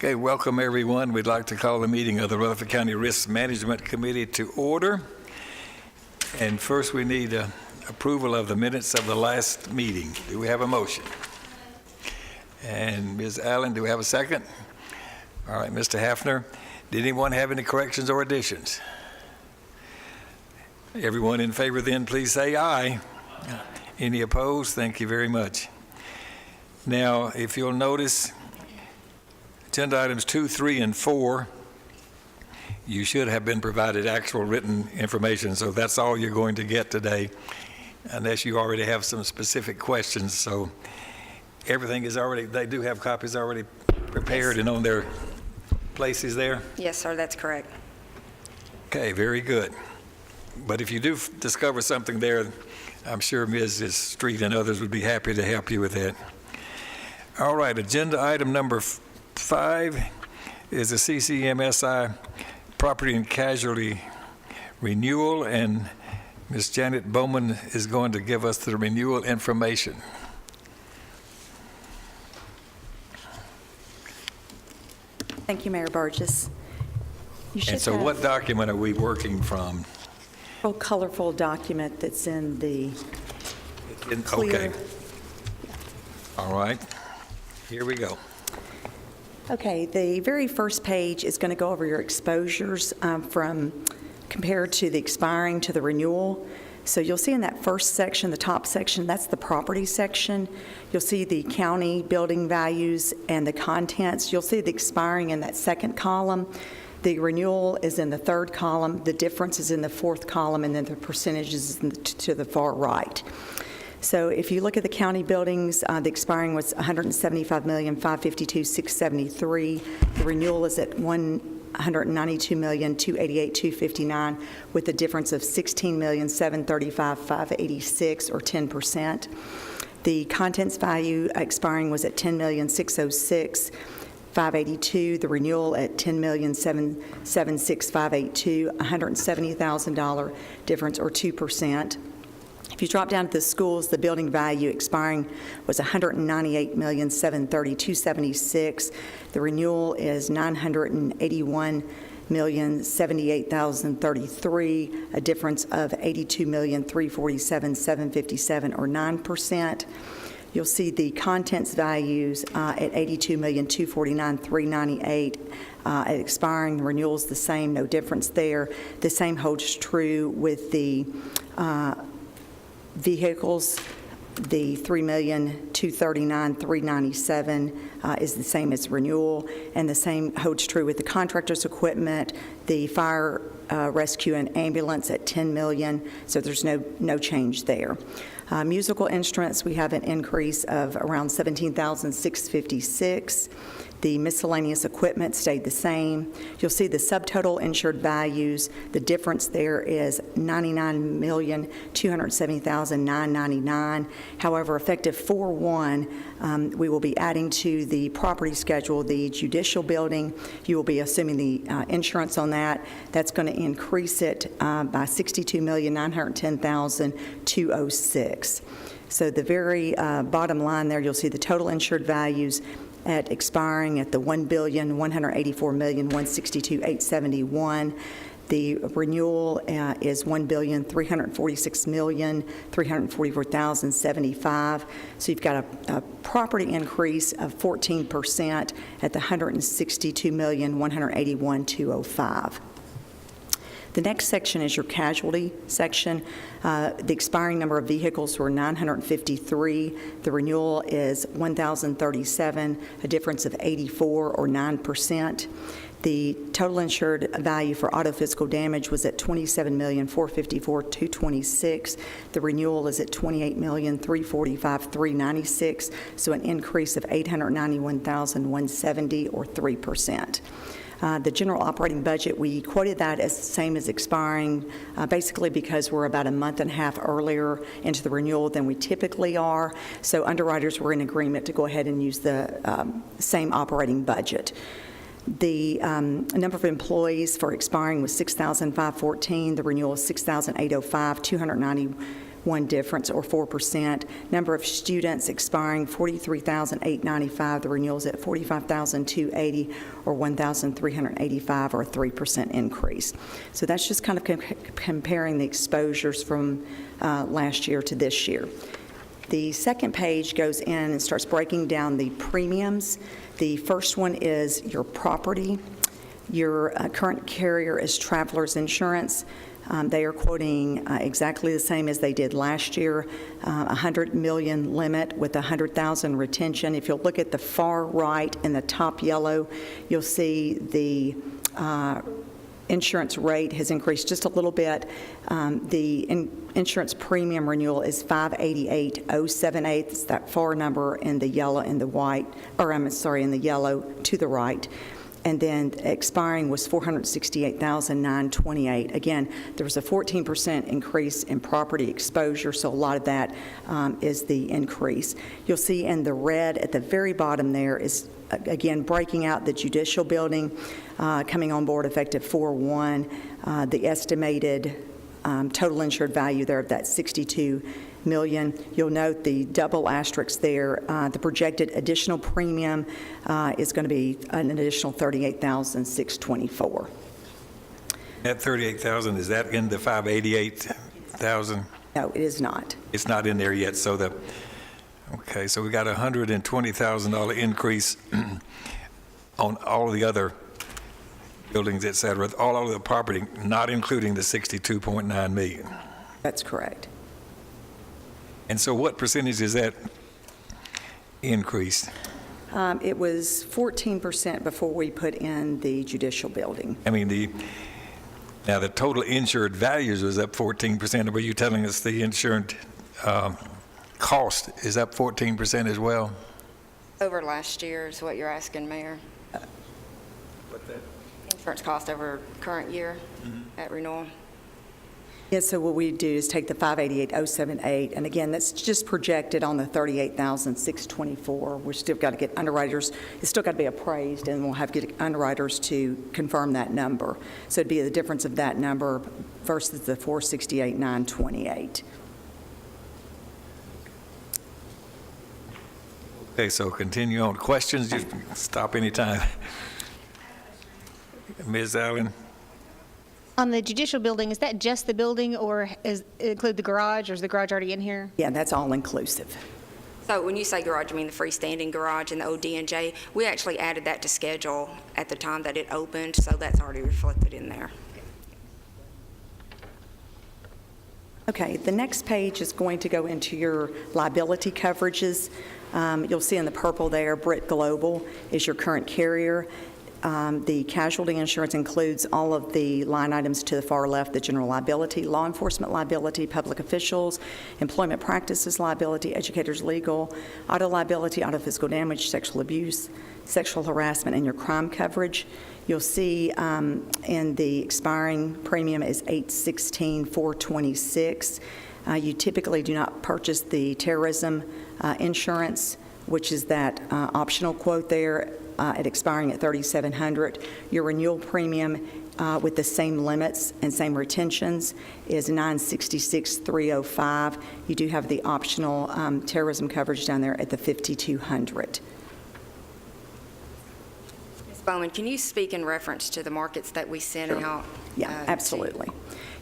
Okay, welcome everyone. We'd like to call the meeting of the Rutherford County Risk Management Committee to order. And first we need approval of the minutes of the last meeting. Do we have a motion? And Ms. Allen, do we have a second? All right, Mr. Hafner, did anyone have any corrections or additions? Everyone in favor then please say aye. Any opposed? Thank you very much. Now, if you'll notice, agenda items 2, 3, and 4, you should have been provided actual written information, so that's all you're going to get today, unless you already have some specific questions. So everything is already, they do have copies already prepared and on their places there? Yes, sir, that's correct. Okay, very good. But if you do discover something there, I'm sure Mrs. Street and others would be happy to help you with that. All right, agenda item number 5 is the CCMSI Property and Casualty Renewal, and Ms. Janet Bowman is going to give us the renewal information. Thank you, Mayor Burgess. And so what document are we working from? A colorful document that's in the clear. Okay. All right. Here we go. Okay, the very first page is going to go over your exposures from compared to the expiring to the renewal. So you'll see in that first section, the top section, that's the property section. You'll see the county building values and the contents. You'll see the expiring in that second column. The renewal is in the third column. The difference is in the fourth column, and then the percentages to the far right. So if you look at the county buildings, the expiring was $175,552,673. The renewal is at $192,288,259, with a difference of $16,735,586, or 10%. The contents value expiring was at $10,606,582. The renewal at $10,776,582, $170,000 difference, or 2%. If you drop down to the schools, the building value expiring was $198,732,276. The renewal is $981,078,033, a difference of $82,347,757, or 9%. You'll see the contents values at $82,249,398. Expiring, the renewal is the same, no difference there. The same holds true with the vehicles. The $3,239,397 is the same as renewal, and the same holds true with the contractor's equipment, the fire, rescue, and ambulance at $10 million. So there's no change there. Musical instruments, we have an increase of around $17,656. The miscellaneous equipment stayed the same. You'll see the subtotal insured values. The difference there is $99,270,999. However, effective 4/1, we will be adding to the property schedule the judicial building. You will be assuming the insurance on that. That's going to increase it by $62,910,206. So the very bottom line there, you'll see the total insured values at expiring at the $1,184,162,871. The renewal is $1,346,344,075. So you've got a property increase of 14% at the $162,181,205. The next section is your casualty section. The expiring number of vehicles were 953. The renewal is 1,037, a difference of 84, or 9%. The total insured value for auto physical damage was at $27,454,226. The renewal is at $28,345,396, so an increase of $891,170, or 3%. The general operating budget, we quoted that as the same as expiring, basically because we're about a month and a half earlier into the renewal than we typically are. So underwriters were in agreement to go ahead and use the same operating budget. The number of employees for expiring was 6,514. The renewal is 6,805. 290 one difference, or 4%. Number of students expiring, 43,895. The renewals at 45,280, or 1,385, or a 3% increase. So that's just kind of comparing the exposures from last year to this year. The second page goes in and starts breaking down the premiums. The first one is your property. Your current carrier is Travelers Insurance. They are quoting exactly the same as they did last year, $100 million limit with $100,000 retention. If you'll look at the far right in the top yellow, you'll see the insurance rate has increased just a little bit. The insurance premium renewal is $588,078. It's that far number in the yellow and the white, or I'm sorry, in the yellow to the right. And then expiring was $468,928. Again, there was a 14% increase in property exposure, so a lot of that is the increase. You'll see in the red at the very bottom there is, again, breaking out the judicial building coming on board effective 4/1. The estimated total insured value there of that $62 million. You'll note the double asterisk there. The projected additional premium is going to be an additional $38,624. That $38,000, is that in the $588,000? No, it is not. It's not in there yet, so okay, so we got a $120,000 increase on all of the other buildings, et cetera, all of the property, not including the $62.9 million. That's correct. And so what percentage is that increased? It was 14% before we put in the judicial building. I mean, now the total insured values was up 14%. Were you telling us the insured cost is up 14% as well? Over last year is what you're asking, Mayor. What's that? Insurance cost over current year at renewal. Yes, so what we do is take the $588,078, and again, that's just projected on the $38,624. We've still got to get underwriters, it's still got to be appraised, and we'll have to get underwriters to confirm that number. So it'd be the difference of that number versus the $468,928. Okay, so continue on. Questions, just stop anytime. Ms. Allen? On the judicial building, is that just the building, or is it include the garage, or is the garage already in here? Yeah, that's all inclusive. So when you say garage, you mean the freestanding garage and the OD&J? We actually added that to schedule at the time that it opened, so that's already reflected in there. Okay, the next page is going to go into your liability coverages. You'll see in the purple there, Brit Global is your current carrier. The casualty insurance includes all of the line items to the far left, the general liability, law enforcement liability, public officials, employment practices liability, educators legal, auto liability, auto physical damage, sexual abuse, sexual harassment, and your crime coverage. You'll see in the expiring premium is $816,426. You typically do not purchase the terrorism insurance, which is that optional quote there. At expiring at $3,700. Your renewal premium with the same limits and same retentions is $966,305. You do have the optional terrorism coverage down there at the $5,200. Ms. Bowman, can you speak in reference to the markets that we sent out? Yeah, absolutely.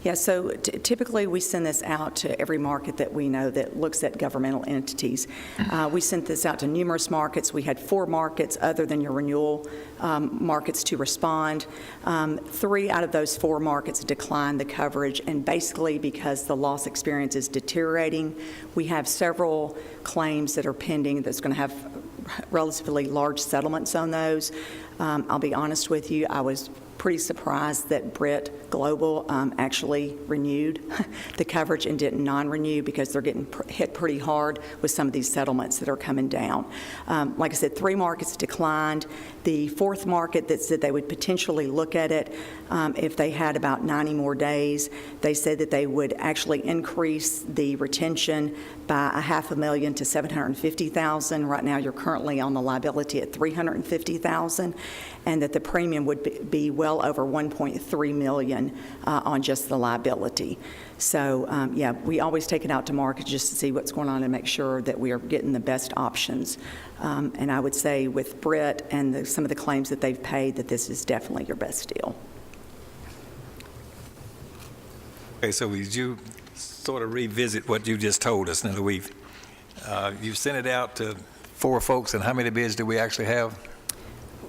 Yeah, so typically we send this out to every market that we know that looks at governmental entities. We sent this out to numerous markets. We had 4 markets other than your renewal markets to respond. 3 out of those 4 markets declined the coverage, and basically because the loss experience is deteriorating. We have several claims that are pending that's going to have relatively large settlements on those. I'll be honest with you, I was pretty surprised that Brit Global actually renewed the coverage and didn't non-renew, because they're getting hit pretty hard with some of these settlements that are coming down. Like I said, 3 markets declined. The 4th market that said they would potentially look at it if they had about 90 more days, they said that they would actually increase the retention by $500,000 to $750,000. Right now, you're currently on the liability at $350,000, and that the premium would be well well over $1.3 million on just the liability. So, yeah, we always take it out to market just to see what's going on and make sure that we are getting the best options. And I would say with Britt and some of the claims that they've paid, that this is definitely your best deal. Okay, so would you sort of revisit what you just told us? Now, you've sent it out to 4 folks, and how many bids do we actually have?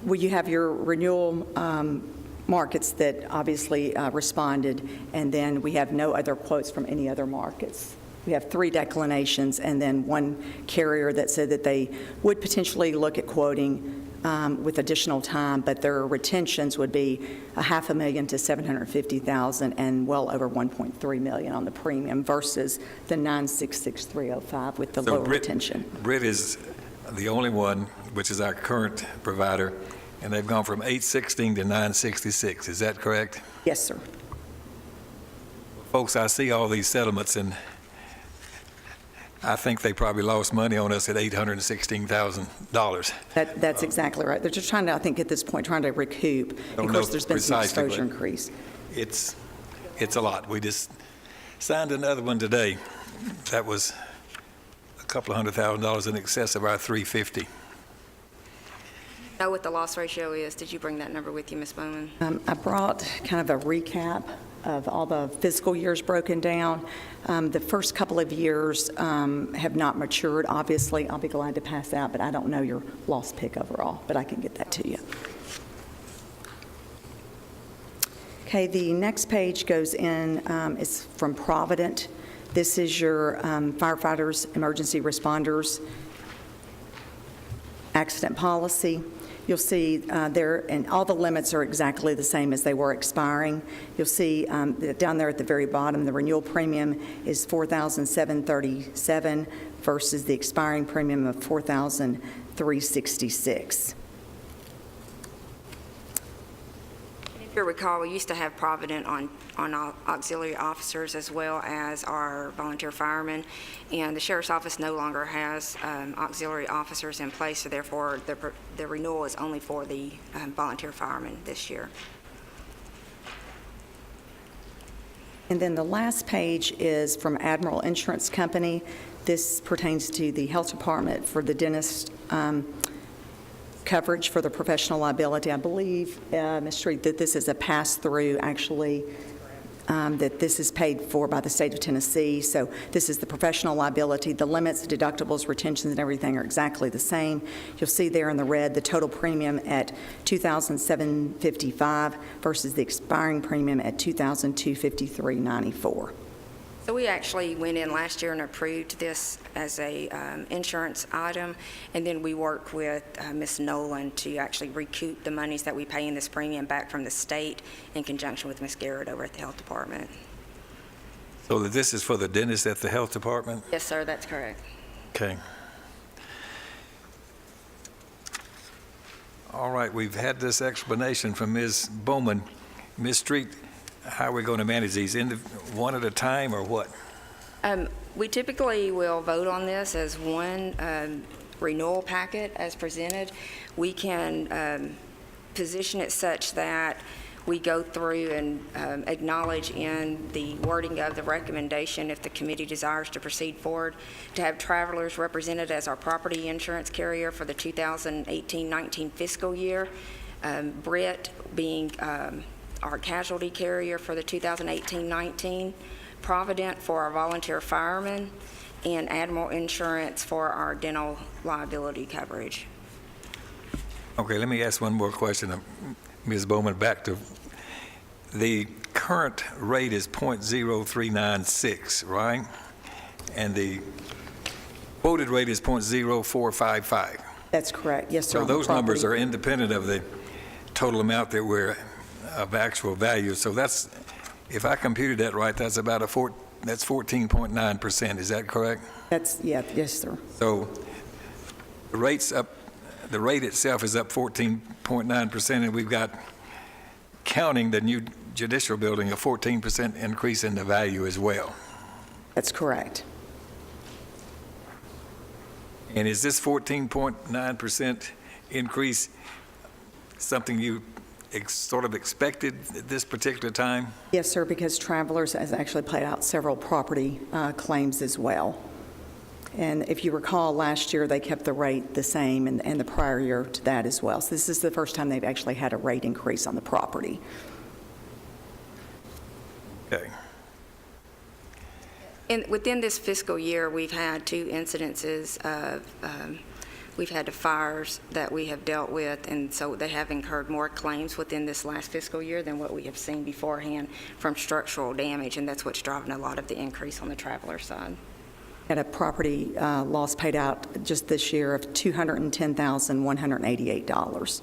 Well, you have your renewal markets that obviously responded, and then we have no other quotes from any other markets. We have 3 declinations, and then 1 carrier that said that they would potentially look at quoting with additional time, but their retentions would be $500,000 to $750,000 and well over $1.3 million on the premium versus the $966,305 with the lower retention. Brit is the only one, which is our current provider, and they've gone from $816 to $966. Is that correct? Yes, sir. Folks, I see all these settlements, and I think they probably lost money on us at $816,000. That's exactly right. They're just trying to, I think at this point, trying to recoup. Of course, there's been some exposure increase. It's a lot. We just signed another one today. That was a couple of $100,000 in excess of our $350. Know what the loss ratio is? Did you bring that number with you, Ms. Bowman? I brought kind of a recap of all the fiscal years broken down. The first couple of years have not matured. Obviously, I'll be glad to pass out, but I don't know your loss pick overall, but I can get that to you. Okay, the next page goes in, it's from Provident. This is your firefighters, emergency responders, accident policy. You'll see there, and all the limits are exactly the same as they were expiring. You'll see down there at the very bottom, the renewal premium is $4,737 versus the expiring premium of $4,366. If you recall, we used to have Provident on auxiliary officers as well as our volunteer firemen, and the Sheriff's Office no longer has auxiliary officers in place, so therefore the renewal is only for the volunteer firemen this year. And then the last page is from Admiral Insurance Company. This pertains to the health department for the dentist coverage for the professional liability. I believe, Ms. Street, that this is a pass-through, actually, that this is paid for by the state of Tennessee. So this is the professional liability. The limits, deductibles, retentions, and everything are exactly the same. You'll see there in the red the total premium at $2,755 versus the expiring premium at $2,253.94. So we actually went in last year and approved this as a insurance item, and then we worked with Ms. Nolan to actually recoup the monies that we pay in this premium back from the state in conjunction with Ms. Garrett over at the health department. So this is for the dentist at the health department? Yes, sir, that's correct. Okay. All right, we've had this explanation from Ms. Bowman. Ms. Street, how are we going to manage these? One at a time or what? We typically will vote on this as one renewal packet as presented. We can position it such that we go through and acknowledge in the wording of the recommendation, if the committee desires to proceed forward, to have Travelers represented as our property insurance carrier for the 2018-19 fiscal year, Britt being our casualty carrier for the 2018-19, Provident for our volunteer firemen, and Admiral Insurance for our dental liability coverage. Okay, let me ask one more question, Ms. Bowman. Back to the current rate is .0396, right? And the quoted rate is .0455. That's correct. Yes, sir. So those numbers are independent of the total amount that we're of actual value. So that's, if I computed that right, that's about that's 14.9%. Is that correct? Yes, sir. So the rate's up, the rate itself is up 14.9%, and we've got, counting the new judicial building, a 14% increase in the value as well. That's correct. And is this 14.9% increase something you sort of expected at this particular time? Yes, sir, because Travelers has actually paid out several property claims as well. And if you recall, last year, they kept the rate the same, and the prior year to that as well. So this is the first time they've actually had a rate increase on the property. Okay. Within this fiscal year, we've had 2 incidences of, we've had the fires that we have dealt with, and so they have incurred more claims within this last fiscal year than what we have seen beforehand from structural damage, and that's what's driving a lot of the increase on the Traveler side. Had a property loss paid out just this year of $210,188.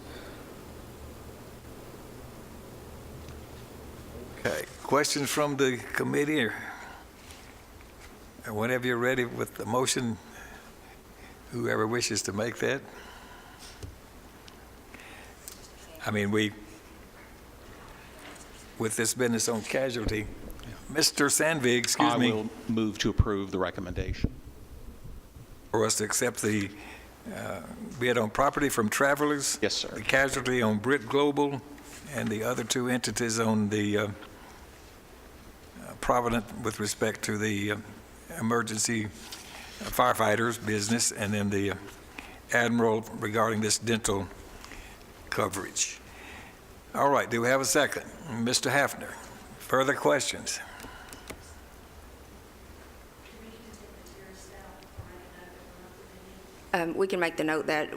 Okay. Questions from the committee? Or whenever you're ready with the motion, whoever wishes to make that. I mean, with this business on casualty, Mr. Sandvig, excuse I me, will move to approve the recommendation. for us to accept the bid on property from Travelers. Yes, sir. The casualty on Brit Global, and the other 2 entities on the Provident with respect to the emergency firefighters business, and then the Admiral regarding this dental coverage. All right, do we have a second? Mr. Hafner, further questions? We can make the note that,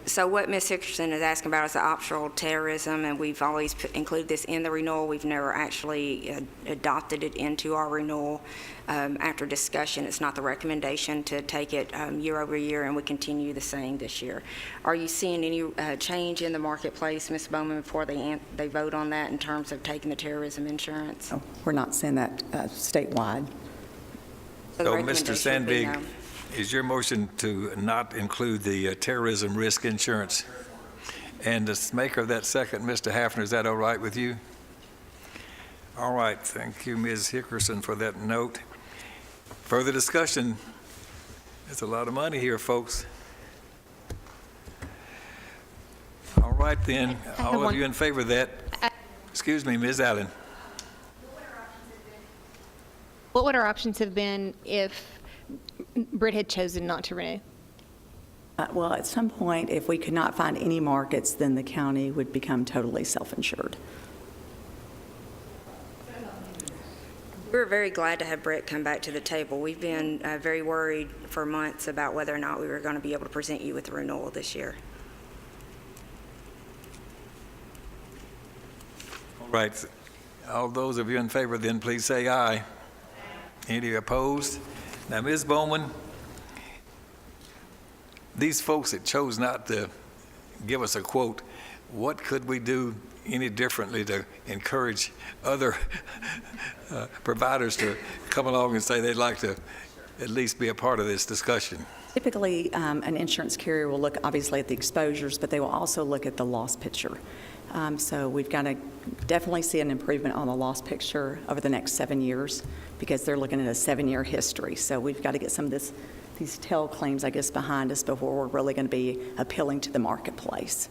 so what Ms. Hickerson is asking about is the optional terrorism, and we've always included this in the renewal. We've never actually adopted it into our renewal. After discussion, it's not the recommendation to take it year over year, and we continue the same this year. Are you seeing any change in the marketplace, Ms. Bowman, before they vote on that in terms of taking the terrorism insurance? Oh, we're not seeing that statewide. The So, Mr. recommendation would be Sandvig, no. is your motion to not include the terrorism risk insurance? And the maker of that second, Mr. Hafner, is that all right with you? All right, thank you, Ms. Hickerson, for that note. Further discussion? There's a lot of money here, folks. All right, then, I have all of one- you in favor of that? Excuse me, Ms. Allen. What would our options have been if Brit had chosen not to renew? Well, at some point, if we could not find any markets, then the county would become totally self-insured. We're very glad to have Brett come back to the table. We've been very worried for months about whether or not we were going to be able to present you with a renewal this year. All right, all those of you in favor, then please say aye. Any opposed? Now, Ms. Bowman, these folks that chose not to give us a quote, what could we do any differently to encourage other providers to come along and say they'd like to at least be a part of this discussion? Typically, an insurance carrier will look obviously at the exposures, but they will also look at the loss picture. So we've got to definitely see an improvement on the loss picture over the next 7 years, because they're looking at a 7-year history. So we've got to get some of these tail claims, I guess, behind us before we're really going to be appealing to the marketplace.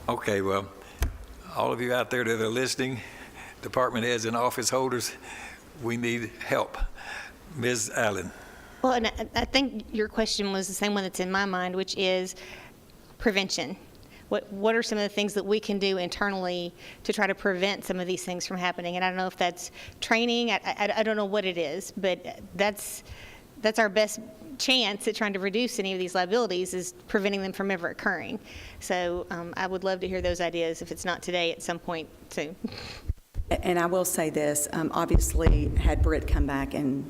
Okay, well, all of you out there that are listening, department heads and office holders, we need help. Ms. Allen. Well, and I think your question was the same one that's in my mind, which is prevention. What are some of the things that we can do internally to try to prevent some of these things from happening? And I don't know if that's training. I don't know what it is, but that's our best chance at trying to reduce any of these liabilities, is preventing them from ever occurring. So I would love to hear those ideas, if it's not today, at some point soon. And I will say this, obviously, had Britt come back and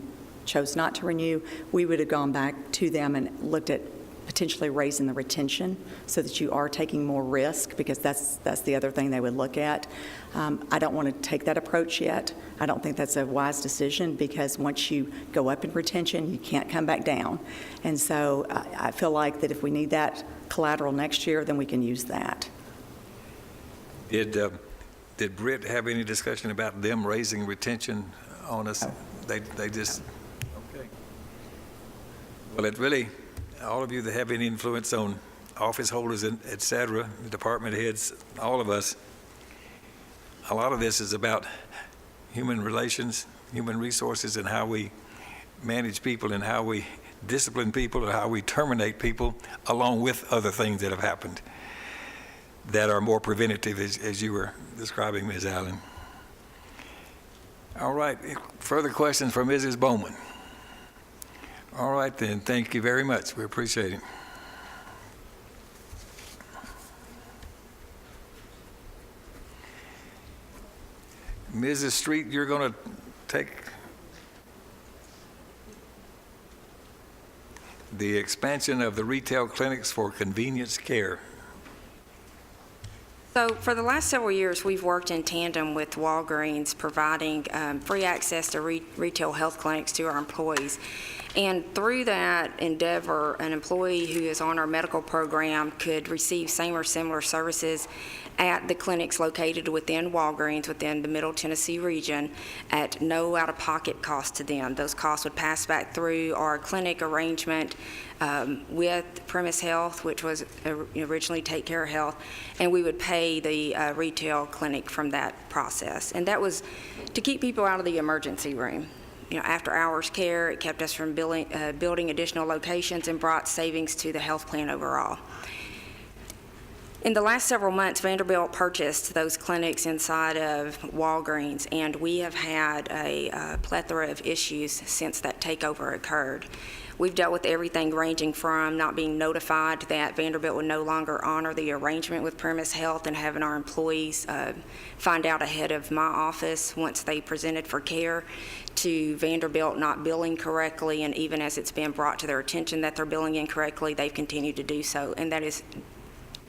chose not to renew, we would have gone back to them and looked at potentially raising the retention so that you are taking more risk, because that's the other thing they would look at. I don't want to take that approach yet. I don't think that's a wise decision, because once you go up in retention, you can't come back down. And so I feel like that if we need that collateral next year, then we can use that. Did Britt have any discussion about them raising retention on us? They just, okay. Well, it really, all of you that have any influence on office holders, and et cetera, department heads, all of us, a lot of this is about human relations, human resources, and how we manage people and how we discipline people and how we terminate people, along with other things that have happened that are more preventative, as you were describing, Ms. Allen. All right, further questions for Mrs. Bowman? All right then, thank you very much. We appreciate it. Mrs. Street, you're going to take the expansion of the retail clinics for convenience care. So for the last several years, we've worked in tandem with Walgreens, providing free access to retail health clinics to our employees. And through that endeavor, an employee who is on our medical program could receive same or similar services at the clinics located within Walgreens, within the Middle Tennessee region, at no out-of-pocket cost to them. Those costs would pass back through our clinic arrangement with Premise Health, which was originally Take Care Health, and we would pay the retail clinic from that process. And that was to keep people out of the emergency room. After hours care, it kept us from building additional locations and brought savings to the health plan overall. In the last several months, Vanderbilt purchased those clinics inside of Walgreens, and we have had a plethora of issues since that takeover occurred. We've dealt with everything ranging from not being notified that Vanderbilt would no longer honor the arrangement with Premise Health and having our employees find out ahead of my office once they presented for care, to Vanderbilt not billing correctly, and even as it's been brought to their attention that they're billing incorrectly, they've continued to do so, and that is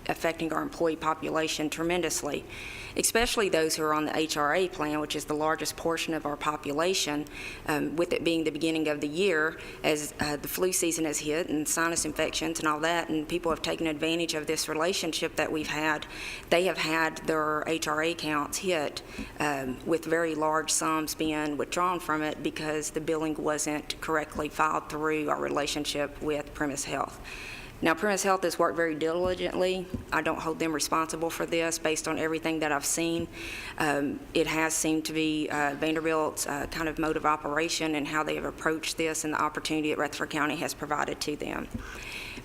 affecting our employee population tremendously, especially those who are on the HRA plan, which is the largest portion of our population, with it being the beginning of the year as the flu season has hit and sinus infections and all that, and people have taken advantage of this relationship that we've had. They have had their HRA accounts hit with very large sums being withdrawn from it because the billing wasn't correctly filed through our relationship with Premise Health. Now, Premise Health has worked very diligently. I don't hold them responsible for this based on everything that I've seen. It has seemed to be Vanderbilt's kind of mode of operation and how they have approached this and the opportunity that Rutherford County has provided to them.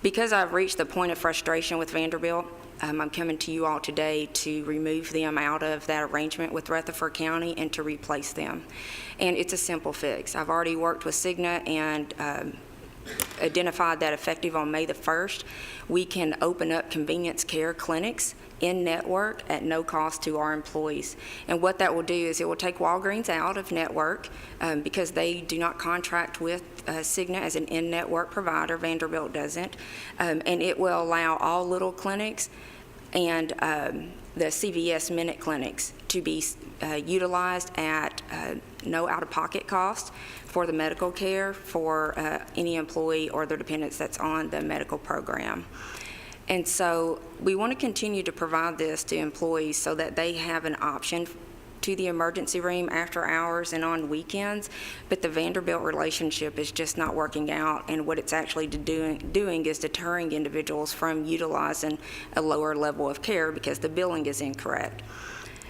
Because I've reached the point of frustration with Vanderbilt, I'm coming to you all today to remove them out of that arrangement with Rutherford County and to replace them. And it's a simple fix. I've already worked with Cigna and identified that effective on May the 1st, we can open up convenience care clinics in network at no cost to our employees. And what that will do is it will take Walgreens out of network because they do not contract with Cigna as an in-network provider. Vanderbilt doesn't. And it will allow all little clinics and the CVS Minute clinics to be utilized at no out-of-pocket cost for the medical care for any employee or their dependents that's on the medical program. And so we want to continue to provide this to employees so that they have an option to the emergency room after hours and on weekends, but the Vanderbilt relationship is just not working out, and what it's actually doing is deterring individuals from utilizing a lower level of care because the billing is incorrect.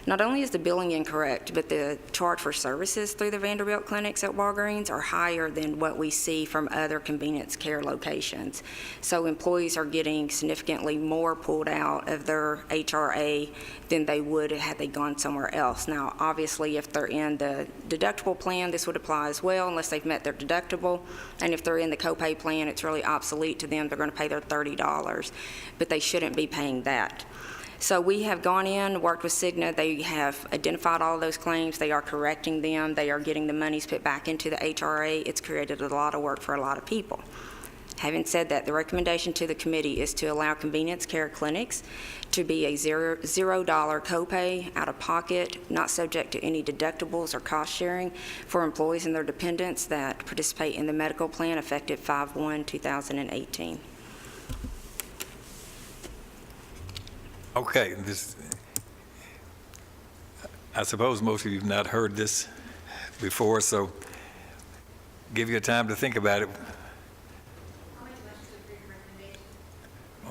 Not only is the billing incorrect, but the charge for services through the Vanderbilt clinics at Walgreens are higher than what we see from other convenience care locations. So employees are getting significantly more pulled out of their HRA than they would had they gone somewhere else. Now, obviously, if they're in the deductible plan, this would apply as well unless they've met their deductible. And if they're in the copay plan, it's really obsolete to them. They're going to pay their $30, but they shouldn't be paying that. So we have gone in, worked with Cigna. They have identified all of those claims. They are correcting them. They are getting the monies put back into the HRA. It's created a lot of work for a lot of people. Having said that, the recommendation to the committee is to allow convenience care clinics to be a $0 copay, out of pocket, not subject to any deductibles or cost sharing for employees and their dependents that participate in the medical plan effective 5/1/2018. Okay, I suppose most of you have not heard this before, so give you time to think about it.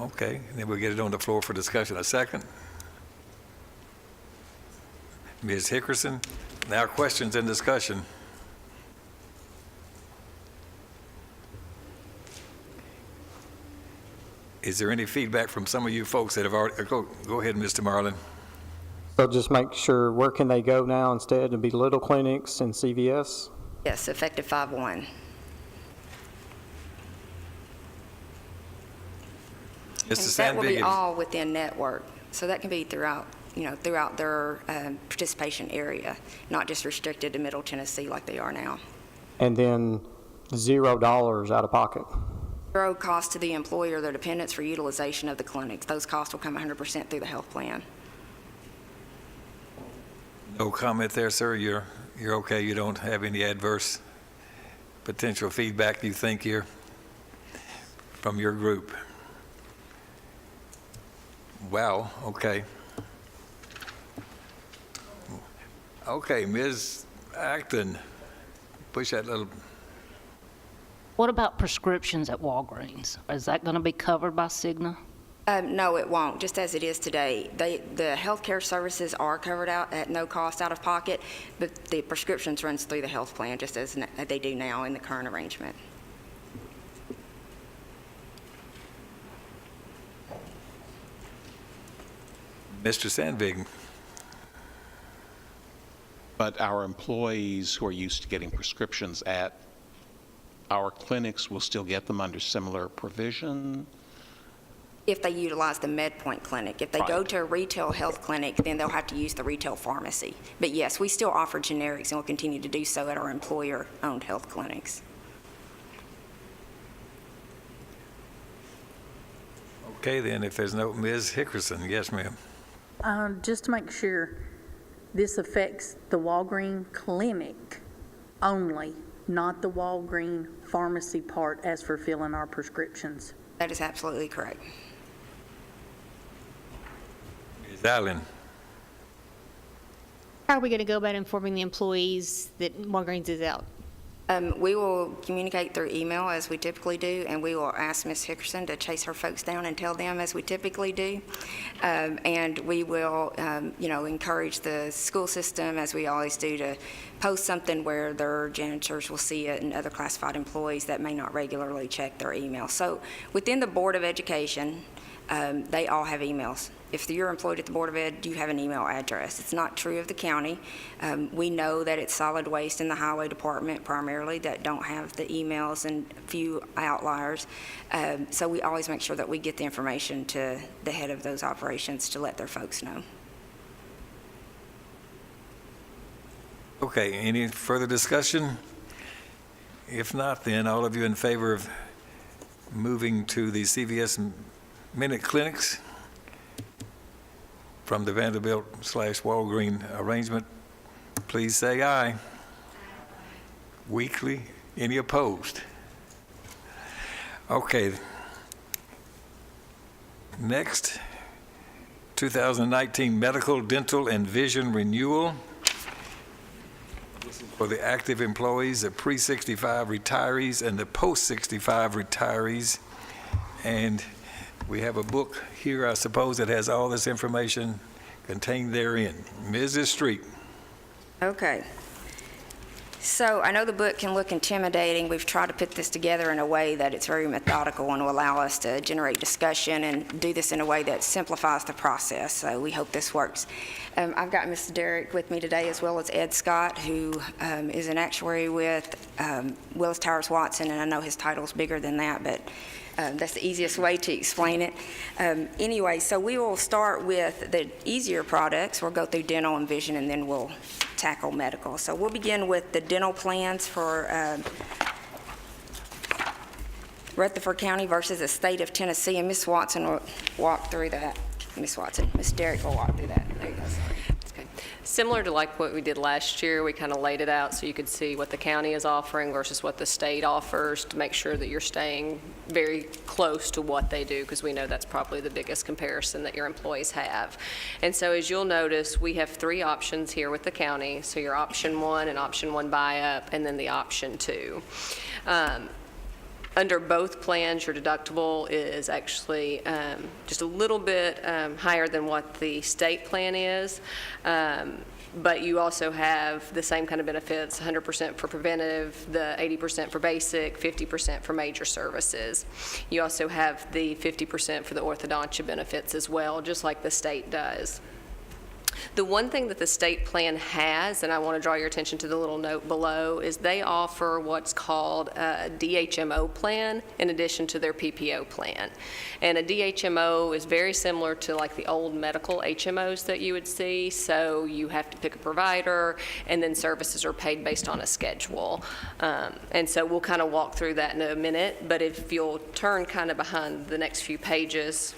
Okay, then we'll get it on the floor for discussion. A second? Ms. Hickerson, now questions and discussion. Is there any feedback from some of you folks that have already, go ahead, Mr. Marlin. So just make sure, where can they go now instead? It'd be little clinics and CVS? Yes, effective 5/1. Mr. And that will be Sandvigen. all within network, so that can be throughout, throughout their participation area, not just restricted to Middle Tennessee like they are now. And then $0 out of pocket? Zero cost to the employer or their dependents for utilization of the clinics. Those costs will come 100% through the health plan. No comment there, sir. You're okay. You don't have any adverse potential feedback you think here from your group? Wow, okay. Okay, Ms. Acton, push that little, What about prescriptions at Walgreens? Is that going to be covered by Cigna? No, it won't, just as it is today. The healthcare services are covered out at no cost out of pocket, but the prescriptions runs through the health plan, just as they do now in the current arrangement. Mr. Sandvigen. But our employees who are used to getting prescriptions at our clinics will still get them under similar provision? If they utilize the MedPoint clinic. If they go Right. to a retail health clinic, then they'll have to use the retail pharmacy. But yes, we still offer generics and will continue to do so at our employer-owned health clinics. Okay, then, if there's no, Ms. Hickerson, yes, ma'am. Just to make sure, this affects the Walgreen clinic only, not the Walgreen pharmacy part as for filling our prescriptions. That is absolutely correct. Ms. Allen. How are we going to go about informing the employees that Walgreens is out? We will communicate through email as we typically do, and we will ask Ms. Hickerson to chase her folks down and tell them as we typically do. And we will, encourage the school system, as we always do, to post something where their janitors will see it and other classified employees that may not regularly check their email. So within the Board of Education, they all have emails. If you're employed at the Board of Ed, you have an email address. It's not true of the county. We know that it's solid waste in the highway department primarily that don't have the emails and a few outliers. So we always make sure that we get the information to the head of those operations to let their folks know. Okay, any further discussion? If not, then all of you in favor of moving to the CVS Minute Clinics from the Vanderbilt/Walgreen arrangement, please say aye. Weekly, any opposed? Okay. Next, 2019 medical, dental, and vision renewal for the active employees, the pre-65 retirees, and the post-65 retirees. And we have a book here, I suppose, that has all this information contained therein. Mrs. Street. Okay. So I know the book can look intimidating. We've tried to put this together in a way that it's very methodical and will allow us to generate discussion and do this in a way that simplifies the process. So we hope this works. I've got Mr. Derrick with me today, as well as Ed Scott, who is an actuary with Willis Towers Watson, and I know his title's bigger than that, but that's the easiest way to explain it. Anyway, so we will start with the easier products. We'll go through dental and vision, and then we'll tackle medical. So we'll begin with the dental plans for Rutherford County versus the state of Tennessee, and Ms. Watson will walk through that. Ms. Watson, Ms. Derrick will walk through that. There you go. Okay. Similar to like what we did last year, we kind of laid it out so you could see what the county is offering versus what the state offers to make sure that you're staying very close to what they do, because we know that's probably the biggest comparison that your employees have. And so as you'll notice, we have 3 options here with the county. So your option 1 and option 1 buy-up, and then the option 2. Under both plans, your deductible is actually just a little bit higher than what the state plan is. But you also have the same kind of benefits, 100% for preventative, the 80% for basic, 50% for major services. You also have the 50% for the orthodontia benefits as well, just like the state does. The one thing that the state plan has, and I want to draw your attention to the little note below, is they offer what's called a DHMO plan in addition to their PPO plan. And a DHMO is very similar to like the old medical HMOs that you would see. So you have to pick a provider, and then services are paid based on a schedule. And so we'll kind of walk through that in a minute, but if you'll turn kind of behind the next few pages,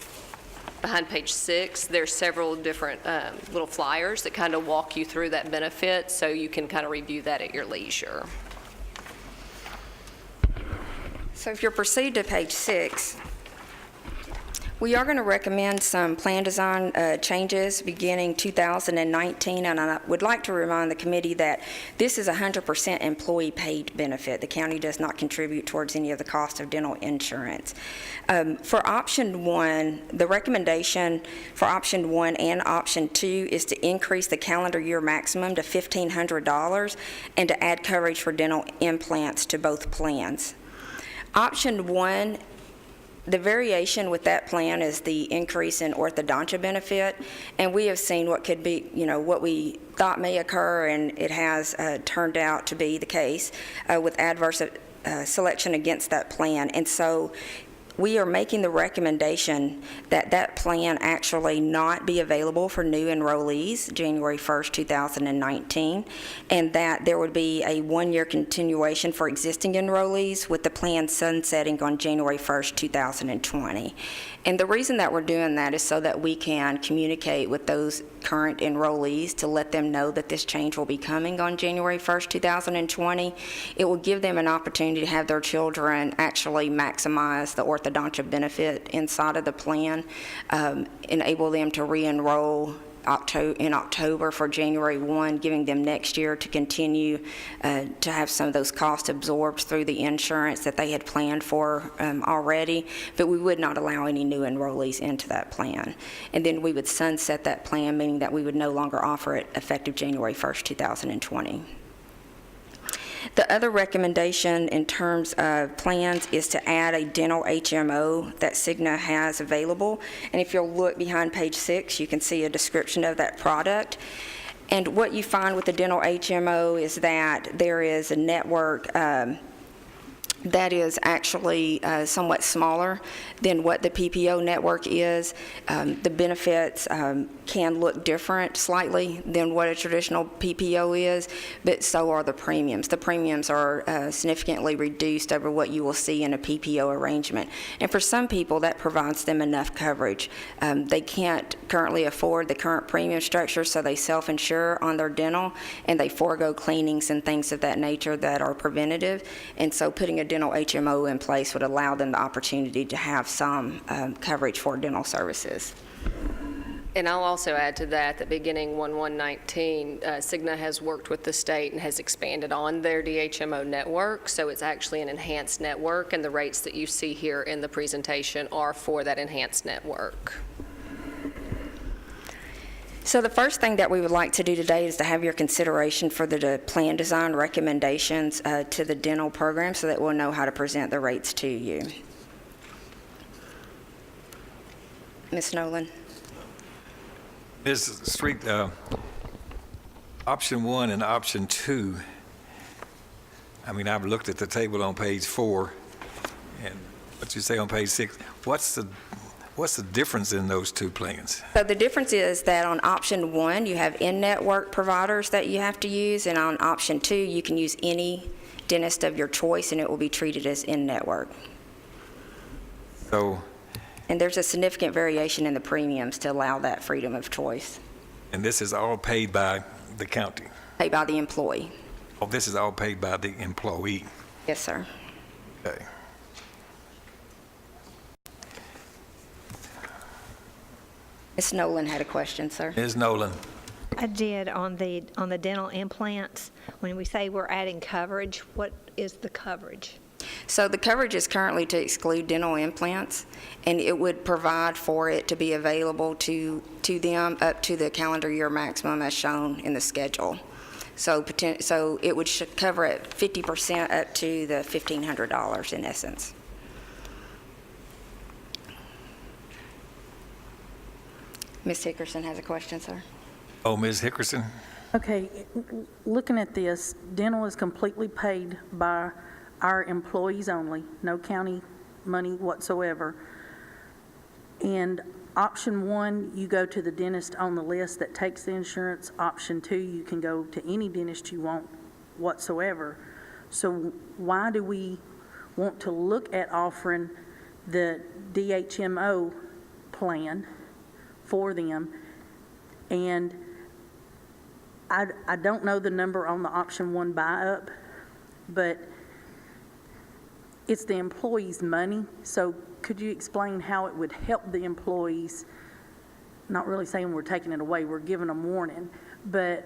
behind page 6, there's several different little flyers that kind of walk you through that benefit, so you can kind of review that at your leisure. So if you'll proceed to page 6, we are going to recommend some plan design changes beginning 2019, and I would like to remind the committee that this is 100% employee-paid benefit. The county does not contribute towards any of the cost of dental insurance. For option 1, the recommendation for option 1 and option 2 is to increase the calendar year maximum to $1,500 and to add coverage for dental implants to both plans. Option 1, the variation with that plan is the increase in orthodontia benefit, and we have seen what could be, what we thought may occur, and it has turned out to be the case with adverse selection against that plan. And so we are making the recommendation that that plan actually not be available for new enrollees January 1st, 2019, and that there would be a one-year continuation for existing enrollees with the plan sunsetting on January 1st, 2020. And the reason that we're doing that is so that we can communicate with those current enrollees to let them know that this change will be coming on January 1st, 2020. It will give them an opportunity to have their children actually maximize the orthodontia benefit inside of the plan, enable them to re-enroll in October for January 1, giving them next year to continue to have some of those costs absorbed through the insurance that they had planned for already, but we would not allow any new enrollees into that plan. And then we would sunset that plan, meaning that we would no longer offer it effective January 1st, 2020. The other recommendation in terms of plans is to add a dental HMO that Cigna has available. And if you'll look behind page 6, you can see a description of that product. And what you find with the dental HMO is that there is a network that is actually somewhat smaller than what the PPO network is. The benefits can look different slightly than what a traditional PPO is, but so are the premiums. The premiums are significantly reduced over what you will see in a PPO arrangement. And for some people, that provides them enough coverage. They can't currently afford the current premium structure, so they self-insure on their dental, and they forego cleanings and things of that nature that are preventative. And so putting a dental HMO in place would allow them the opportunity to have some coverage for dental services. And I'll also add to that that beginning 1/1/19, Cigna has worked with the state and has expanded on their DHMO network, so it's actually an enhanced network, and the rates that you see here in the presentation are for that enhanced network. So the first thing that we would like to do today is to have your consideration for the plan design recommendations to the dental program so that we'll know how to present the rates to you. Ms. Nolan? Ms. Street, option 1 and option 2, I mean, I've looked at the table on page 4, and what you say on page 6, what's the difference in those two plans? So the difference is that on option 1, you have in-network providers that you have to use, and on option 2, you can use any dentist of your choice, and it will be treated as in-network. So, And there's a significant variation in the premiums to allow that freedom of choice, and this is all paid by the county? paid by the employee. Oh, this is all paid by the employee? Yes, sir. Okay. Ms. Nolan had a question, sir. Ms. Nolan? I did on the dental implants. When we say we're adding coverage, what is the coverage? So the coverage is currently to exclude dental implants, and it would provide for it to be available to them up to the calendar year maximum as shown in the schedule. So it would cover it 50% up to the $1,500 in essence. Ms. Hickerson has a question, sir. Oh, Ms. Hickerson? Okay, looking at this, dental is completely paid by our employees only, no county money whatsoever. And option 1, you go to the dentist on the list that takes the insurance. Option 2, you can go to any dentist you want whatsoever. So why do we want to look at offering the DHMO plan for them? And I don't know the number on the option 1 buy-up, but it's the employees' money. So could you explain how it would help the employees? Not really saying we're taking it away, we're giving them warning, but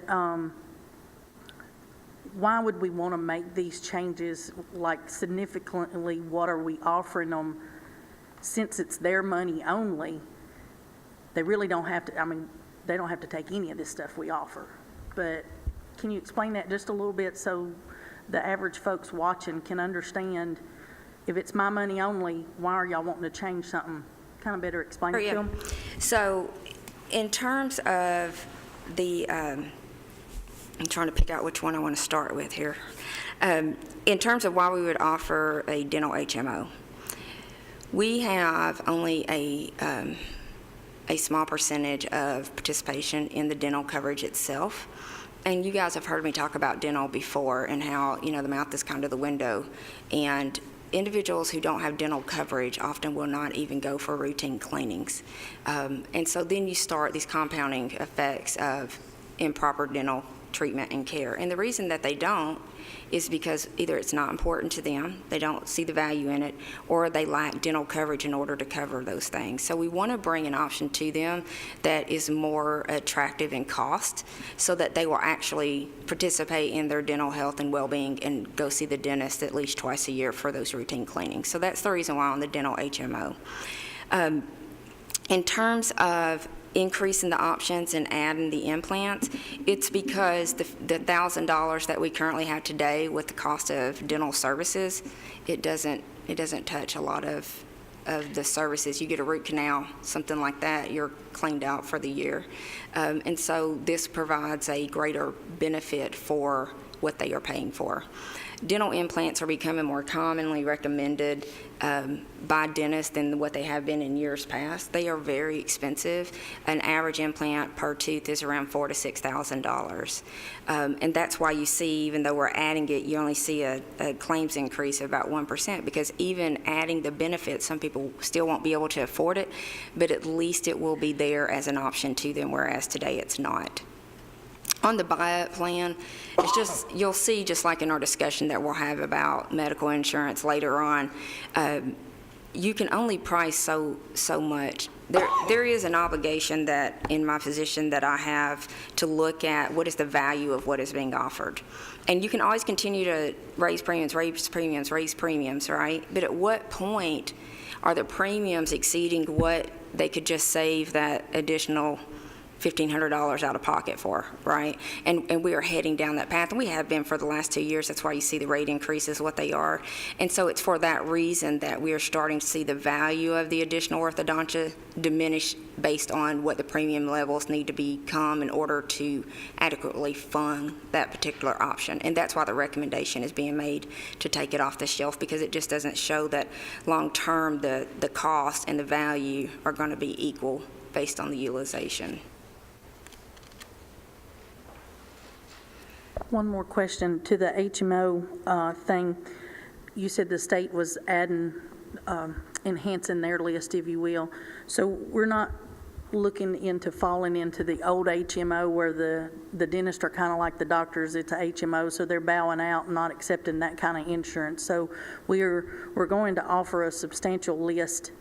why would we want to make these changes? Like significantly, what are we offering them? Since it's their money only, they really don't have to, I mean, they don't have to take any of this stuff we offer. But can you explain that just a little bit so the average folks watching can understand, if it's my money only, why are y'all wanting to change something? Kind of better explain it to them. So in terms of the, I'm trying to pick out which one I want to start with here. In terms of why we would offer a dental HMO, we have only a small percentage of participation in the dental coverage itself. And you guys have heard me talk about dental before and how, you know, the mouth is kind of the window. And individuals who don't have dental coverage often will not even go for routine cleanings. And so then you start these compounding effects of improper dental treatment and care. And the reason that they don't is because either it's not important to them, they don't see the value in it, or they lack dental coverage in order to cover those things. So we want to bring an option to them that is more attractive in cost so that they will actually participate in their dental health and well-being and go see the dentist at least twice a year for those routine cleanings. So that's the reason why on the dental HMO. In terms of increasing the options and adding the implants, it's because the $1,000 that we currently have today with the cost of dental services, it doesn't touch a lot of the services. You get a root canal, something like that, you're cleaned out for the year. And so this provides a greater benefit for what they are paying for. Dental implants are becoming more commonly recommended by dentists than what they have been in years past. They are very expensive. An average implant per tooth is around $4,000 to $6,000. And that's why you see, even though we're adding it, you only see a claims increase of about 1%, because even adding the benefits, some people still won't be able to afford it, but at least it will be there as an option to them, whereas today it's not. On the buy-up plan, it's just, you'll see, just like in our discussion that we'll have about medical insurance later on, you can only price so much. There is an obligation that, in my position, that I have to look at what is the value of what is being offered. And you can always continue to raise premiums, right? But at what point are the premiums exceeding what they could just save that additional $1,500 out of pocket for, right? And we are heading down that path, and we have been for the last 2 years. That's why you see the rate increases what they are. And so it's for that reason that we are starting to see the value of the additional orthodontia diminish based on what the premium levels need to become in order to adequately fund that particular option. And that's why the recommendation is being made to take it off the shelf, because it just doesn't show that long-term the cost and the value are going to be equal based on the utilization. One more question to the HMO thing. You said the state was adding, enhancing their list, if you will. So we're not looking into falling into the old HMO where the dentists are kind of like the doctors. It's a HMO, so they're bowing out and not accepting that kind of insurance. So we're going to offer a substantial list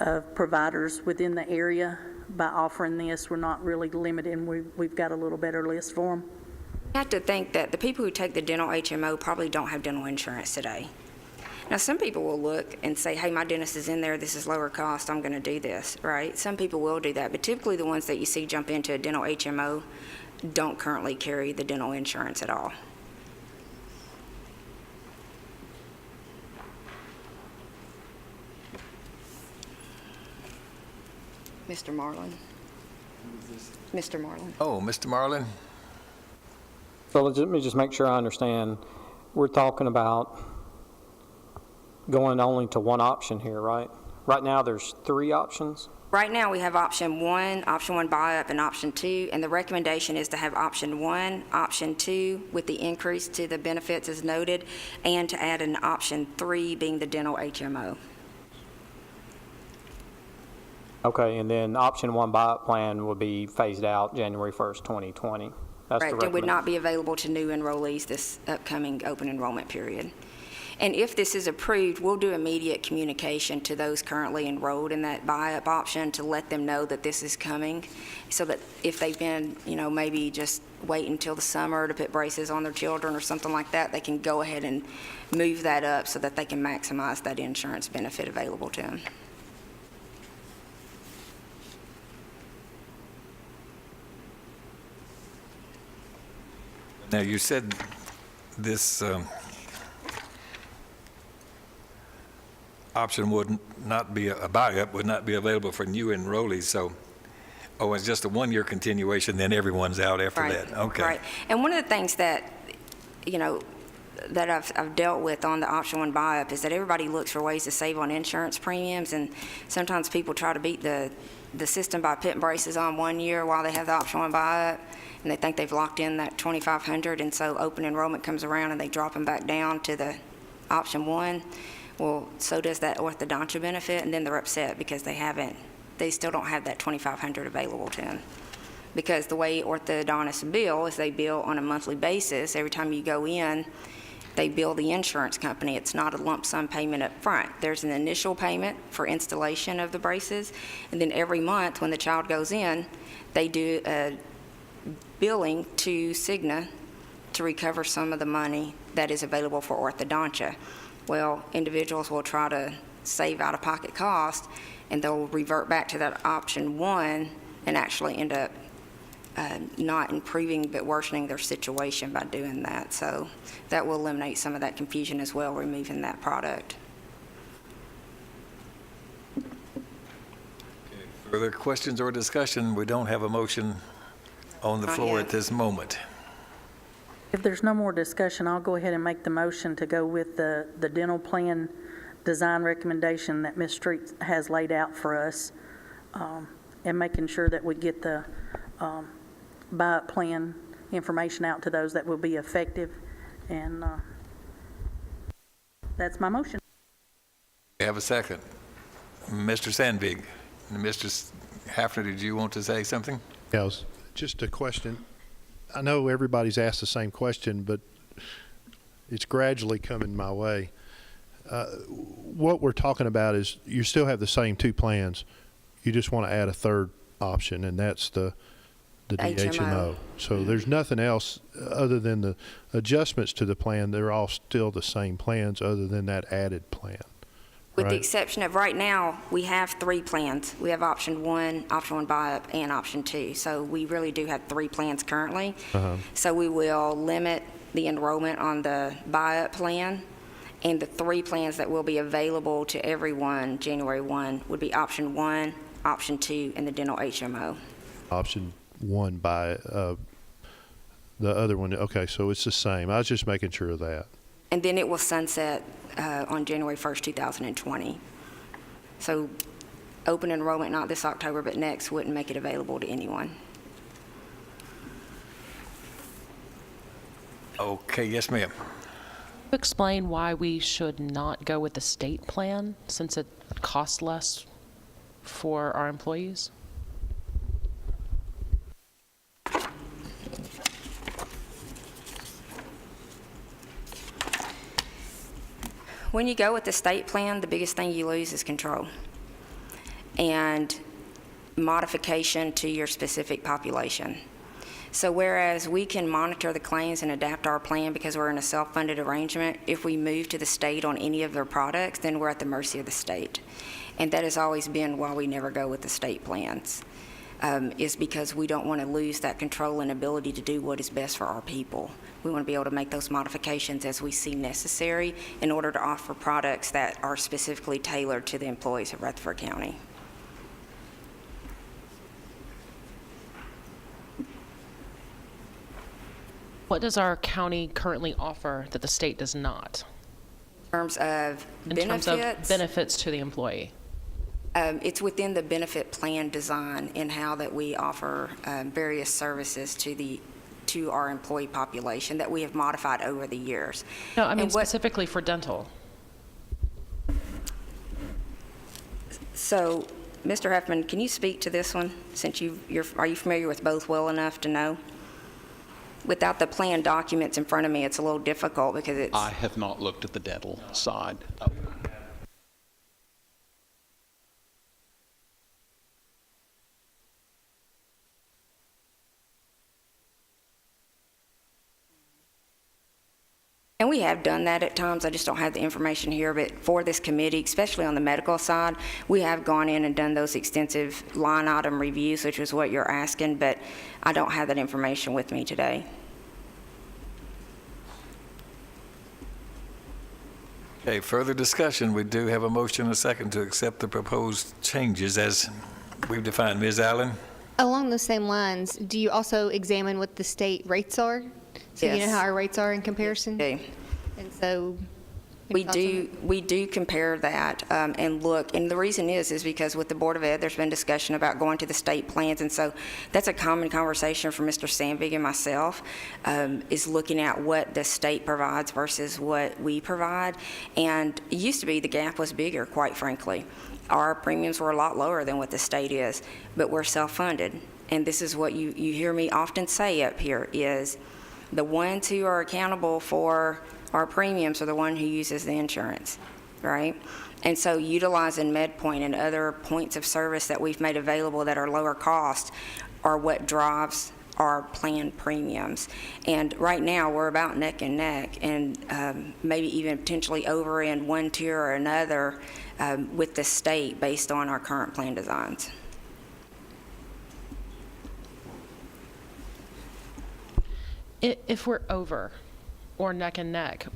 of providers within the area by offering this. We're not really limited. We've got a little better list for them. You have to think that the people who take the dental HMO probably don't have dental insurance today. Now, some people will look and say, hey, my dentist is in there, this is lower cost, I'm going to do this, right? Some people will do that, but typically the ones that you see jump into a dental HMO don't currently carry the dental insurance at all. Mr. Marlin? Mr. Marlin? Oh, Mr. Marlin? So let me just make sure I understand. We're talking about going only to one option here, right? Right now, there's 3 options? Right now, we have option 1 buy-up, and option 2, and the recommendation is to have option 1, option 2 with the increase to the benefits as noted, and to add an option 3 being the dental HMO. Okay, and then option 1 buy-up plan will be phased out January 1st, 2020. That's the Correct, it would recommendation. not be available to new enrollees this upcoming open enrollment period. And if this is approved, we'll do immediate communication to those currently enrolled in that buy-up option to let them know that this is coming, so that if they've been, maybe just wait until the summer to put braces on their children or something like that, they can go ahead and move that up so that they can maximize that insurance benefit available to them. Now, you said this option would not be, a buy-up would not be available for new enrollees, so, it's just a one-year continuation, then everyone's out after Right, that? Okay. Right. And one of the things that, that I've dealt with on the option 1 buy-up is that everybody looks for ways to save on insurance premiums, and sometimes people try to beat the system by putting braces on 1 year while they have the option 1 buy-up, and they think they've locked in that $2,500, and so open enrollment comes around and they drop them back down to the option 1. Well, so does that orthodontia benefit, and then they're upset because they still don't have that $2,500 available to them. Because the way orthodontists bill is they bill on a monthly basis. Every time you go in, they bill the insurance company. It's not a lump sum payment up front. There's an initial payment for installation of the braces, and then every month when the child goes in, they do a billing to Cigna to recover some of the money that is available for orthodontia. Well, individuals will try to save out-of-pocket costs, and they'll revert back to that option 1 and actually end up not improving but worsening their situation by doing that. So that will eliminate some of that confusion as well, removing that product. Further questions or discussion? We don't have a motion on the Not floor yet. at this moment. If there's no more discussion, I'll go ahead and make the motion to go with the dental plan design recommendation that Ms. Street has laid out for us, and making sure that we get the buy-up plan information out to those that will be effective. And that's my motion. Have a second. Mr. Sandvig. Mr. Hafner, did you want to say something? Yes, just a question. I know everybody's asked the same question, but it's gradually coming my way. What we're talking about is you still have the same 2 plans. You just want to add a third option, and that's the DHMO. So there's nothing else other than the adjustments to the plan. They're all still the same plans other than that added plan. With the Right. exception of right now, we have 3 plans. We have option 1 buy-up, and option 2. So we really do have 3 plans currently. So we will limit the enrollment on the buy-up plan, and the 3 plans that will be available to everyone January 1 would be option 1, option 2, and the dental HMO. Option 1 by the other one. Okay, so it's the same. I was just making sure of that. And then it will sunset on January 1st, 2020. So open enrollment, not this October, but next, wouldn't make it available to anyone. Okay, yes, ma'am. Explain why we should not go with the state plan since it costs less for our employees? When you go with the state plan, the biggest thing you lose is control and modification to your specific population. So whereas we can monitor the claims and adapt our plan because we're in a self-funded arrangement, if we move to the state on any of their products, then we're at the mercy of the state. And that has always been why we never go with the state plans, is because we don't want to lose that control and ability to do what is best for our people. We want to be able to make those modifications as we see necessary in order to offer products that are specifically tailored to the employees of Rutherford County. What does our county currently offer that the state does not? In terms of In benefits, terms of benefits to the employee? It's within the benefit plan design in how that we offer various services to our employee population that we have modified over the years. No, I mean And what- specifically for dental. So, Mr. Huffman, can you speak to this one, since are you familiar with both well enough to know? Without the plan documents in front of me, it's a little difficult because it's... I have not looked at the dental side. And we have done that at times. I just don't have the information here. But for this committee, especially on the medical side, we have gone in and done those extensive line item reviews, which is what you're asking, but I don't have that information with me today. Okay, further discussion. We do have a motion and a second to accept the proposed changes as we've defined. Ms. Allen? Along those same lines, do you also examine what the state rates are? So you know Yes. how our rates are in comparison? Okay. And so... We do compare that and look, and the reason is because with the Board of Ed, there's been discussion about going to the state plans, and so that's a common conversation for Mr. Sandvig and myself, is looking at what the state provides versus what we provide. And it used to be the gap was bigger, quite frankly. Our premiums were a lot lower than what the state is, but we're self-funded. And this is what you hear me often say up here is the ones who are accountable for our premiums are the one who uses the insurance, right? And so utilizing MedPoint and other points of service that we've made available that are lower cost are what drives our plan premiums. And right now, we're about neck and neck, and maybe even potentially over in one tier or another with the state based on our current plan designs. If we're over or neck and neck,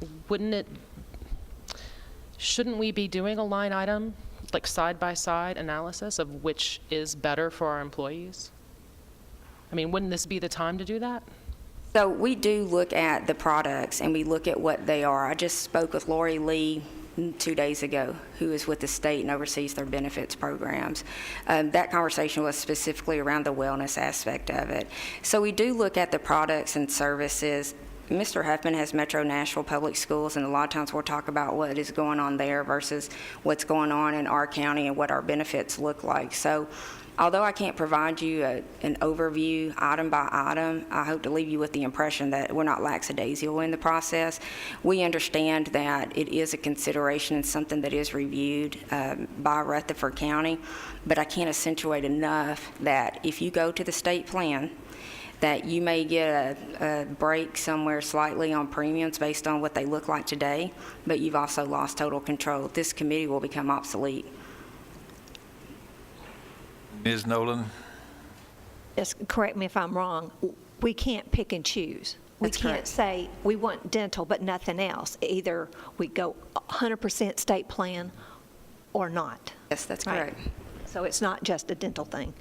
shouldn't we be doing a line item, like side-by-side analysis of which is better for our employees? I mean, wouldn't this be the time to do that? So we do look at the products and we look at what they are. I just spoke with Lori Lee 2 days ago, who is with the state and oversees their benefits programs. That conversation was specifically around the wellness aspect of it. So we do look at the products and services. Mr. Huffman has Metro Nashville Public Schools, and a lot of times we'll talk about what is going on there versus what's going on in our county and what our benefits look like. So although I can't provide you an overview item by item, I hope to leave you with the impression that we're not lackadaisical in the process. We understand that it is a consideration and something that is reviewed by Rutherford County, but I can't accentuate enough that if you go to the state plan, that you may get a break somewhere slightly on premiums based on what they look like today, but you've also lost total control. This committee will become obsolete. Ms. Nolan? Just correct me if I'm wrong, we can't pick and choose. We That's can't correct. say we want dental but nothing else. Either we go 100% state plan or not. Yes, that's Right. correct. So it's not just a dental thing.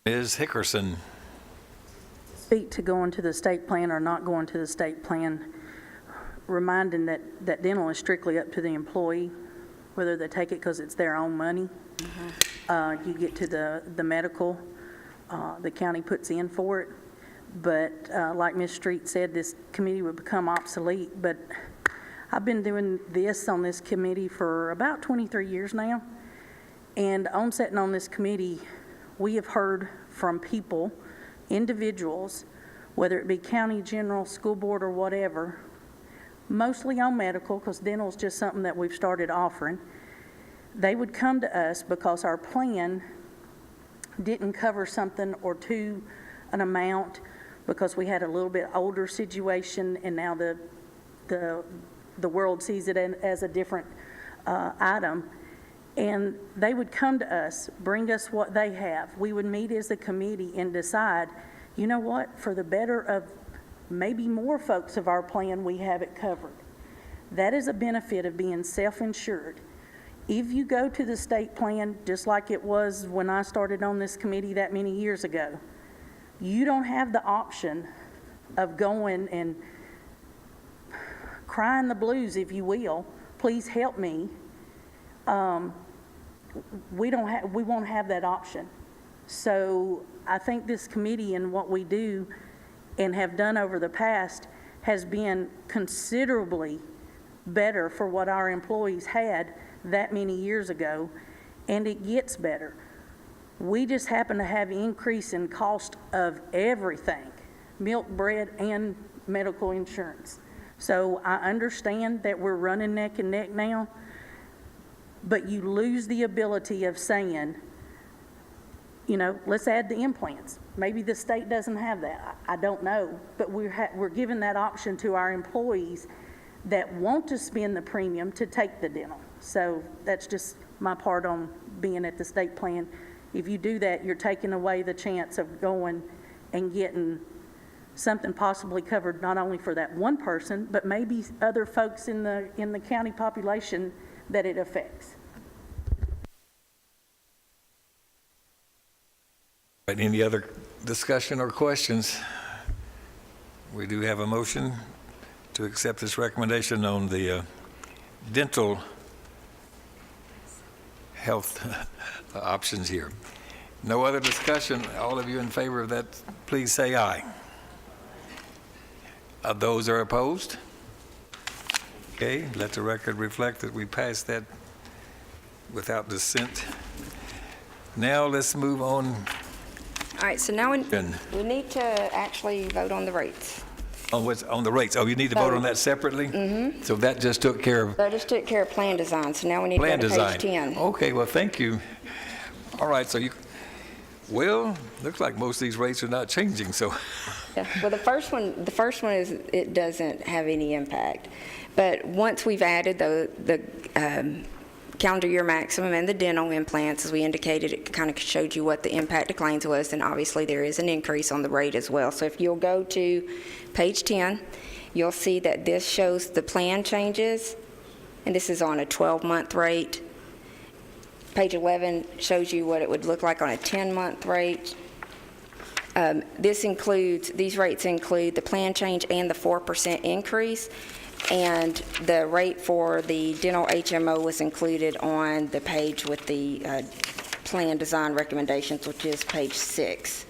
Ms. Hickerson? Speak to going to the state plan or not going to the state plan, reminding that dental is strictly up to the employee, whether they take it because it's their own money. You get to the medical, the county puts in for it. But like Ms. Street said, this committee would become obsolete. But I've been doing this on this committee for about 23 years now. And on sitting on this committee, we have heard from people, individuals, whether it be county, general, school board, or whatever, mostly on medical, because dental is just something that we've started offering. They would come to us because our plan didn't cover something or two an amount because we had a little bit older situation, and now the world sees it as a different item. And they would come to us, bring us what they have. We would meet as a committee and decide, you know what, for the better of maybe more folks of our plan, we have it covered. That is a benefit of being self-insured. If you go to the state plan, just like it was when I started on this committee that many years ago, you don't have the option of going and crying the blues, if you will, please help me. We won't have that option. So I think this committee and what we do and have done over the past has been considerably better for what our employees had that many years ago, and it gets better. We just happen to have increase in cost of everything, milk, bread, and medical insurance. So I understand that we're running neck and neck now, but you lose the ability of saying, you know, let's add the implants. Maybe the state doesn't have that. I don't know, but we're giving that option to our employees that want to spend the premium to take the dental. So that's just my part on being at the state plan. If you do that, you're taking away the chance of going and getting something possibly covered not only for that one person, but maybe other folks in the county population that it affects. Any other discussion or questions? We do have a motion to accept this recommendation on the dental health options here. No other discussion. All of you in favor of that, please say aye. Those are opposed? Okay, let the record reflect that we passed that without dissent. Now let's move on. All right, so now we need to actually vote on the rates. On the rates. Oh, you need to vote on that separately? Mm-hmm. So that just took care of... That just took care of plan design, so now we need to go to page 10. Okay, well, thank you. All right, so well, looks like most of these rates are not changing, so... Yeah. Well, the first one is it doesn't have any impact. But once we've added the calendar year maximum and the dental implants, as we indicated, it kind of showed you what the impact to claims was, and obviously there is an increase on the rate as well. So if you'll go to page 10, you'll see that this shows the plan changes, and this is on a 12-month rate. Page 11 shows you what it would look like on a 10-month rate. These rates include the plan change and the 4% increase, and the rate for the dental HMO was included on the page with the plan design recommendations, which is page 6.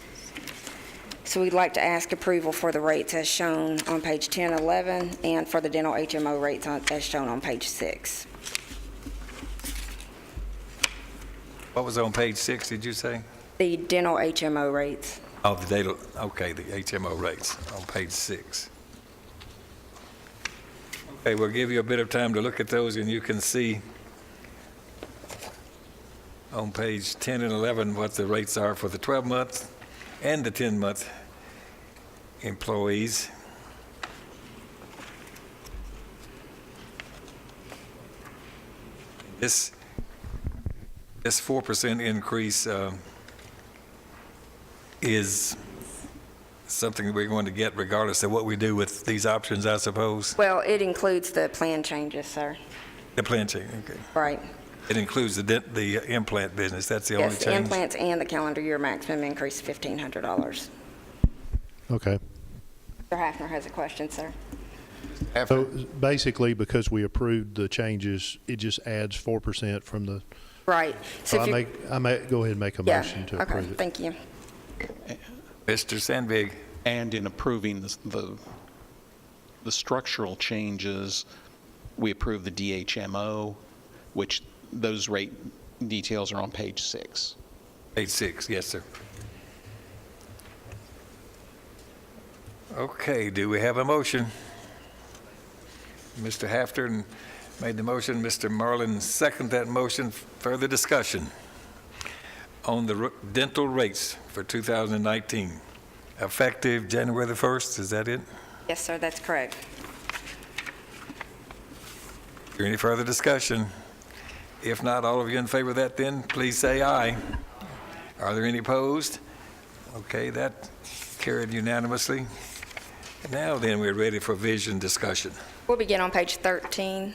So we'd like to ask approval for the rates as shown on page 10, 11, and for the dental HMO rates as shown on page 6. What was on page 6, did you say? The dental HMO rates. Oh, the data, okay, the HMO rates on page 6. Okay, we'll give you a bit of time to look at those, and you can see on page 10 and 11 what the rates are for the 12-month and the 10-month employees. This 4% increase is something that we're going to get regardless of what we do with these options, I suppose? Well, it includes the plan changes, sir. The plan change, okay. Right. It includes the implant business, that's the only Yes, change? the implants and the calendar year maximum increase $1,500. Okay. Mr. Hafner has a question, sir. So basically, because we approved the changes, it just adds 4% from the... Right. So I may go ahead and make a motion to approve it. Okay, thank you. Mr. Sandvig. And in approving the structural changes, we approved the DHMO, which those rate details are on page 6. Page 6, yes, sir. Okay, do we have a motion? Mr. Hafner made the motion. Mr. Marlin seconded that motion. Further discussion on the dental rates for 2019. effective January the 1st, is that it? Yes, sir, that's correct. Is there any further discussion? If not, all of you in favor of that then, please say aye. Are there any opposed? Okay, that carried unanimously. Now then, we're ready for vision discussion. We'll begin on page 13.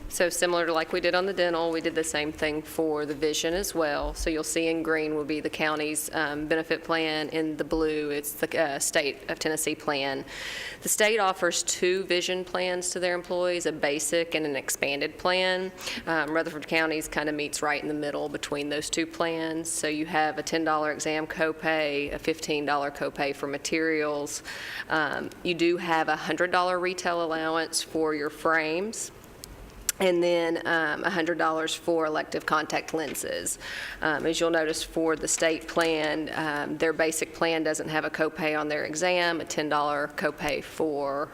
So similar to like we did on the dental, we did the same thing for the vision as well. So you'll see in green will be the county's benefit plan. In the blue, it's the state of Tennessee plan. The state offers 2 vision plans to their employees, a basic and an expanded plan. Rutherford County's kind of meets right in the middle between those 2 plans. So you have a $10 exam copay, a $15 copay for materials. You do have a $100 retail allowance for your frames, and then $100 for elective contact lenses. As you'll notice for the state plan, their basic plan doesn't have a copay on their exam, a $10 copay for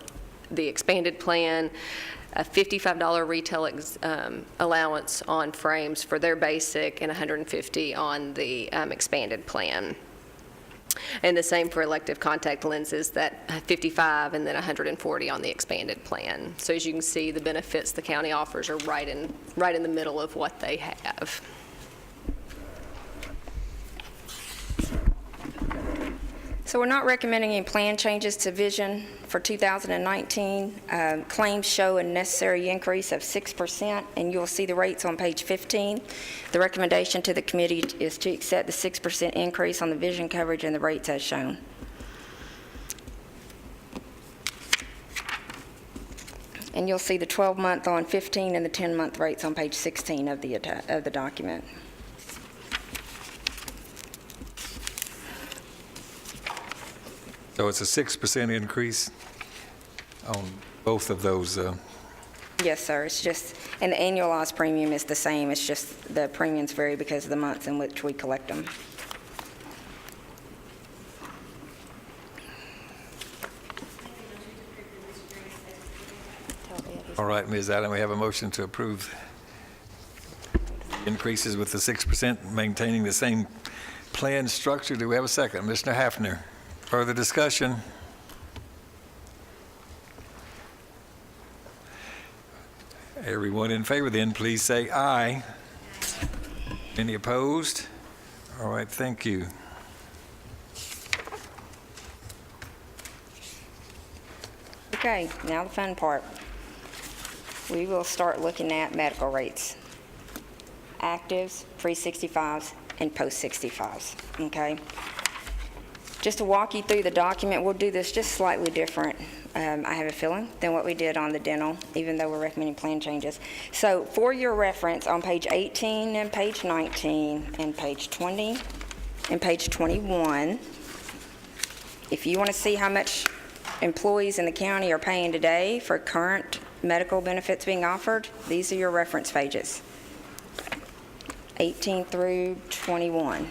the expanded plan, a $55 retail allowance on frames for their basic, and $150 on the expanded plan. And the same for elective contact lenses, that $55 and then $140 on the expanded plan. So as you can see, the benefits the county offers are right in the middle of what they have. So we're not recommending any plan changes to vision for 2019. Claims show a necessary increase of 6%, and you'll see the rates on page 15. The recommendation to the committee is to accept the 6% increase on the vision coverage and the rates as shown. And you'll see the 12-month on 15 and the 10-month rates on page 16 of the document. So it's a 6% increase on both of those. Yes, sir. It's just, and the annualized premium is the same. It's just the premiums vary because of the months in which we collect them. All right, Ms. Allen, we have a motion to approve increases with the 6%, maintaining the same plan structure. Do we have a second? Mr. Hafner, further discussion? Everyone in favor then, please say aye. Any opposed? All right, thank you. Okay, now the fun part. We will start looking at medical rates. Actives, pre-65s, and post-65s, okay? Just to walk you through the document, we'll do this just slightly different, I have a feeling, than what we did on the dental, even though we're recommending plan changes. So for your reference, on page 18 and page 19 and page 20 and page 21, if you want to see how much employees in the county are paying today for current medical benefits being offered, these are your reference pages, 18 through 21.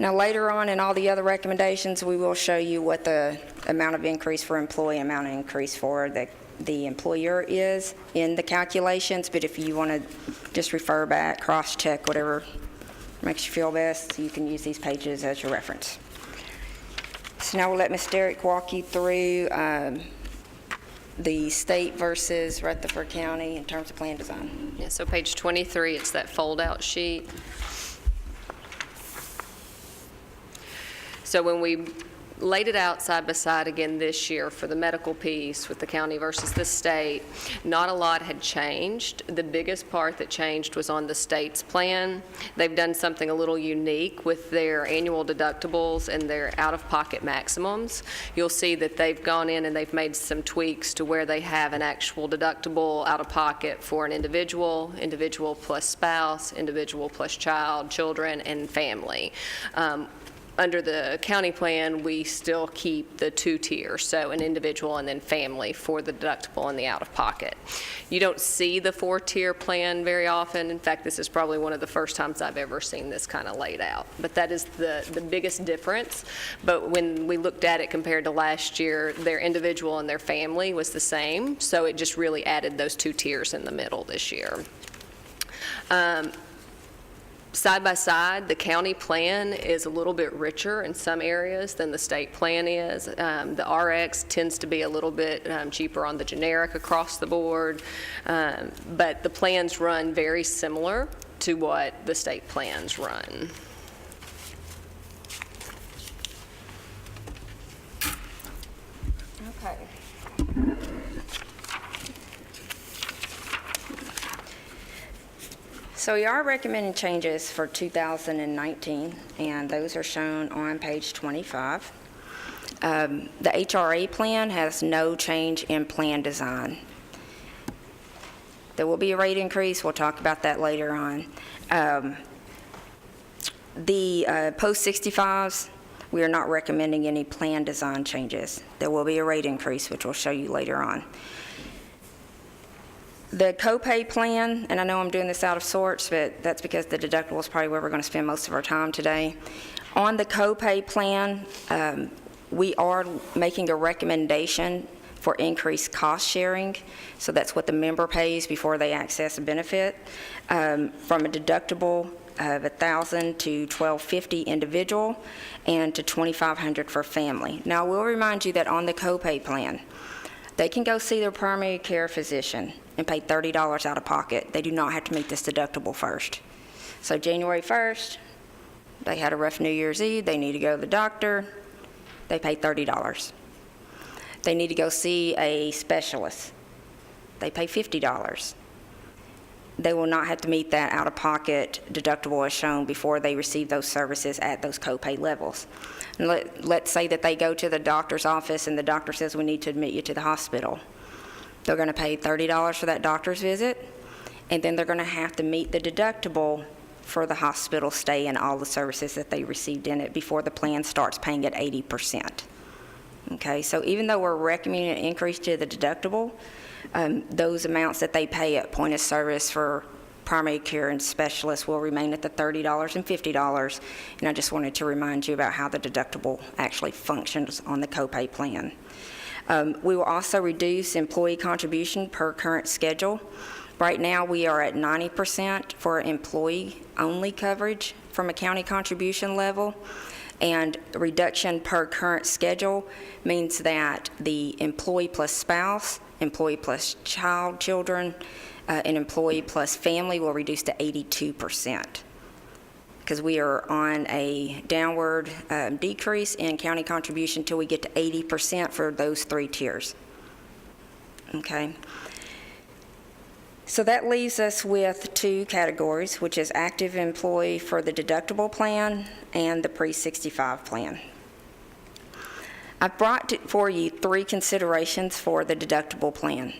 Now, later on in all the other recommendations, we will show you what the amount of increase for employee, amount of increase for the employer is in the calculations, but if you want to just refer back, cross-check, whatever makes you feel best, you can use these pages as your reference. So now we'll let Ms. Derrick walk you through the state versus Rutherford County in terms of plan design. Yeah, so page 23, it's that fold-out sheet. So when we laid it out side by side again this year for the medical piece with the county versus the state, not a lot had changed. The biggest part that changed was on the state's plan. They've done something a little unique with their annual deductibles and their out-of-pocket maximums. You'll see that they've gone in and they've made some tweaks to where they have an actual deductible out-of-pocket for an individual, individual plus spouse, individual plus child, children, and family. Under the county plan, we still keep the 2 tiers, so an individual and then family for the deductible and the out-of-pocket. You don't see the 4-tier plan very often. In fact, this is probably one of the first times I've ever seen this kind of laid out. But that is the biggest difference. But when we looked at it compared to last year, their individual and their family was the same, so it just really added those 2 tiers in the middle this year. Side by side, the county plan is a little bit richer in some areas than the state plan is. The RX tends to be a little bit cheaper on the generic across the board, but the plans run very similar to what the state plans run. Okay. So we are recommending changes for 2019, and those are shown on page 25. The HRA plan has no change in plan design. There will be a rate increase. We'll talk about that later on. The post-65s, we are not recommending any plan design changes. There will be a rate increase, which we'll show you later on. The copay plan, and I know I'm doing this out of sorts, but that's because the deductible is probably where we're going to spend most of our time today. On the copay plan, we are making a recommendation for increased cost sharing. So that's what the member pays before they access a benefit, from a deductible of $1,000 to $1,250 individual and to $2,500 for family. Now, I will remind you that on the copay plan, they can go see their primary care physician and pay $30 out of pocket. They do not have to meet this deductible first. So January 1st, they had a rough New Year's Eve, they need to go to the doctor, they pay $30. They need to go see a specialist, they pay $50. They will not have to meet that out-of-pocket deductible as shown before they receive those services at those copay levels. And let's say that they go to the doctor's office and the doctor says, we need to admit you to the hospital. They're going to pay $30 for that doctor's visit, and then they're going to have to meet the deductible for the hospital stay and all the services that they received in it before the plan starts paying at 80%. Okay, so even though we're recommending an increase to the deductible, those amounts that they pay at point of service for primary care and specialists will remain at the $30 and $50, and I just wanted to remind you about how the deductible actually functions on the copay plan. We will also reduce employee contribution per current schedule. Right now, we are at 90% for employee-only coverage from a county contribution level, and reduction per current schedule means that the employee plus spouse, employee plus children, and employee plus family will reduce to 82%, because we are on a downward decrease in county contribution until we get to 80% for those three tiers. Okay. So that leaves us with two categories, which is active employee for the deductible plan and the pre-65 plan. I've brought for you three considerations for the deductible plan.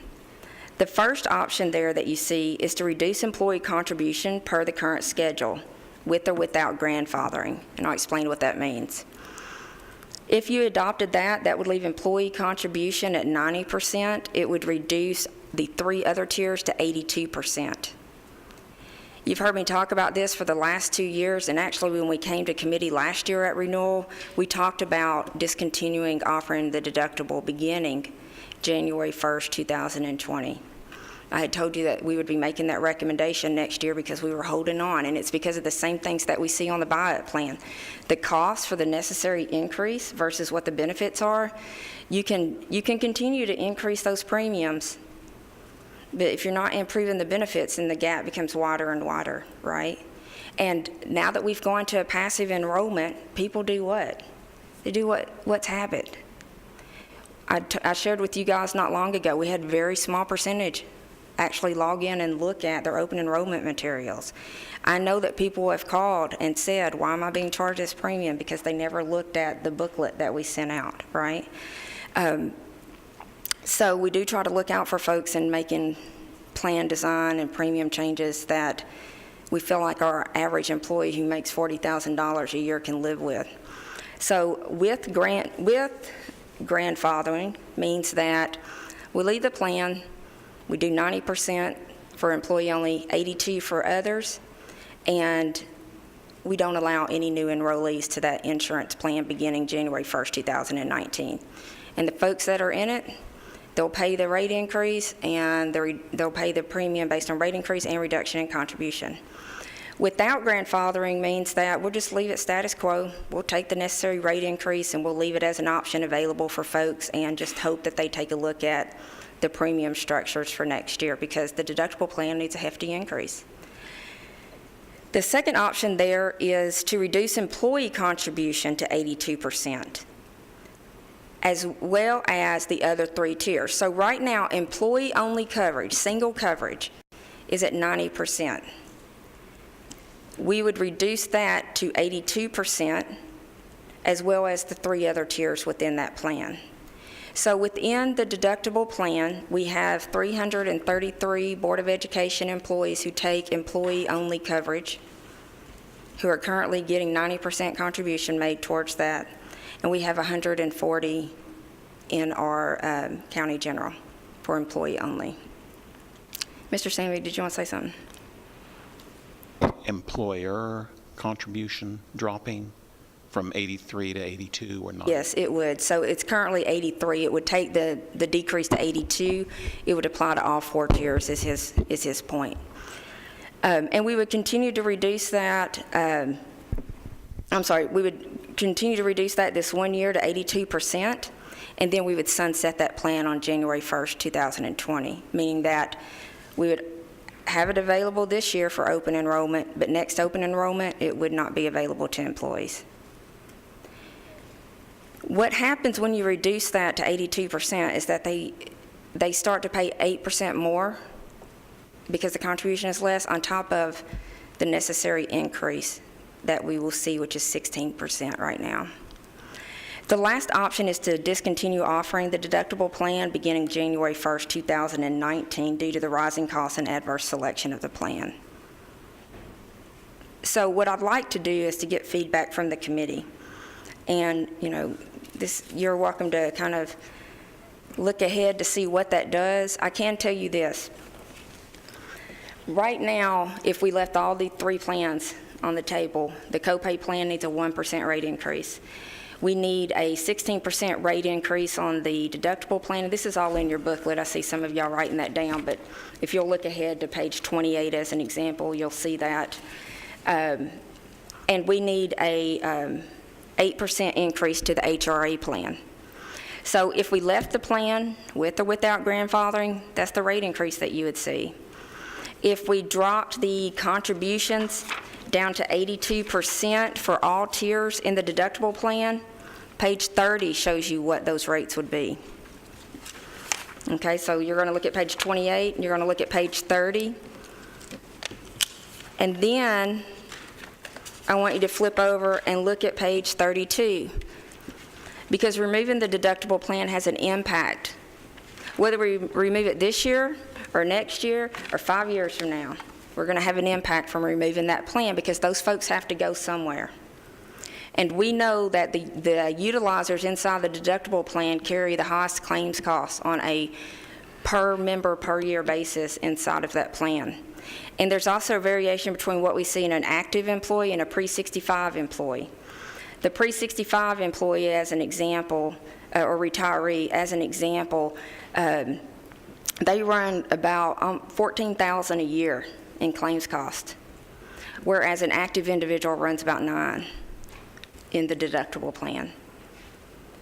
The first option there that you see is to reduce employee contribution per the current schedule, with or without grandfathering, and I'll explain what that means. If you adopted that, that would leave employee contribution at 90%. It would reduce the three other tiers to 82%. You've heard me talk about this for the last 2 years, and actually when we came to committee last year at renewal, we talked about discontinuing offering the deductible beginning January 1st, 2020. I had told you that we would be making that recommendation next year because we were holding on, and it's because of the same things that we see on the buyout plan. The cost for the necessary increase versus what the benefits are, you can continue to increase those premiums, but if you're not improving the benefits, then the gap becomes wider and wider, right? And now that we've gone to a passive enrollment, people do what? They do what's happened. I shared with you guys not long ago, we had a very small percentage actually log in and look at their open enrollment materials. I know that people have called and said, why am I being charged this premium? Because they never looked at the booklet that we sent out, right? So we do try to look out for folks in making plan design and premium changes that we feel like our average employee who makes $40,000 a year can live with. So with grandfathering means that we leave the plan, we do 90% for employee only, 82% for others, and we don't allow any new enrollees to that insurance plan beginning January 1st, 2019. And the folks that are in it, They'll pay the rate increase, and they'll pay the premium based on rate increase and reduction in contribution. Without grandfathering means that we'll just leave it status quo. We'll take the necessary rate increase, and we'll leave it as an option available for folks, and just hope that they take a look at the premium structures for next year, because the deductible plan needs a hefty increase. The second option there is to reduce employee contribution to 82%, as well as the other 3 tiers. So right now, employee-only coverage, single coverage, is at 90%. We would reduce that to 82%, as well as the 3 other tiers within that plan. So within the deductible plan, we have 333 Board of Education employees who take employee-only coverage, who are currently getting 90% contribution made towards that. And we have 140 in our county general for employee-only. Mr. Sammy, did you want to say something? Employer contribution dropping from 83 to 82 or not? Yes, it would. So it's currently 83. It would take the decrease to 82. It would apply to all 4 tiers is his point. And we would continue to reduce that, we would continue to reduce that this 1 year to 82%, and then we would sunset that plan on January 1st, 2020, meaning that we would have it available this year for open enrollment, but next open enrollment, it would not be available to employees. What happens when you reduce that to 82% is that they start to pay 8% more because the contribution is less, on top of the necessary increase that we will see, which is 16% right now. The last option is to discontinue offering the deductible plan beginning January 1st, 2019, due to the rising costs and adverse selection of the plan. So what I'd like to do is to get feedback from the committee. And, you're welcome to kind of look ahead to see what that does. I can tell you this. Right now, if we left all the 3 plans on the table, the copay plan needs a 1% rate increase. We need a 16% rate increase on the deductible plan. And this is all in your booklet. I see some of y'all writing that down, but if you'll look ahead to page 28 as an example, you'll see that. And we need a 8% increase to the HRA plan. So if we left the plan with or without grandfathering, that's the rate increase that you would see. If we dropped the contributions down to 82% for all tiers in the deductible plan, page 30 shows you what those rates would be. Okay, so you're going to look at page 28, and you're going to look at page 30. And then I want you to flip over and look at page 32, because removing the deductible plan has an impact. Whether we remove it this year or next year or 5 years from now, we're going to have an impact from removing that plan, because those folks have to go somewhere. And we know that the utilizers inside the deductible plan carry the highest claims costs on a per member per year basis inside of that plan. And there's also a variation between what we see in an active employee and a pre-65 employee. The pre-65 employee, as an example, or retiree, as an example, they run about $14,000 a year in claims cost, whereas an active individual runs about $9,000 in the deductible plan.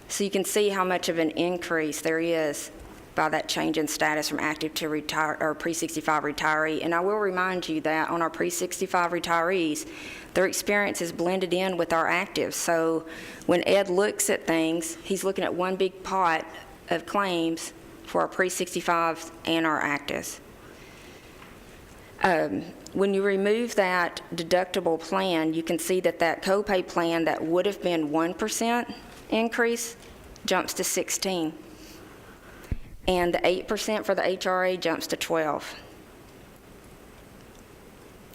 So you can see how much of an increase there is by that change in status from active to retire or pre-65 retiree. And I will remind you that on our pre-65 retirees, their experience is blended in with our active. So when Ed looks at things, he's looking at one big pot of claims for our pre-65s and our actives. When you remove that deductible plan, you can see that that copay plan that would have been 1% increase jumps to 16%. And the 8% for the HRA jumps to 12%.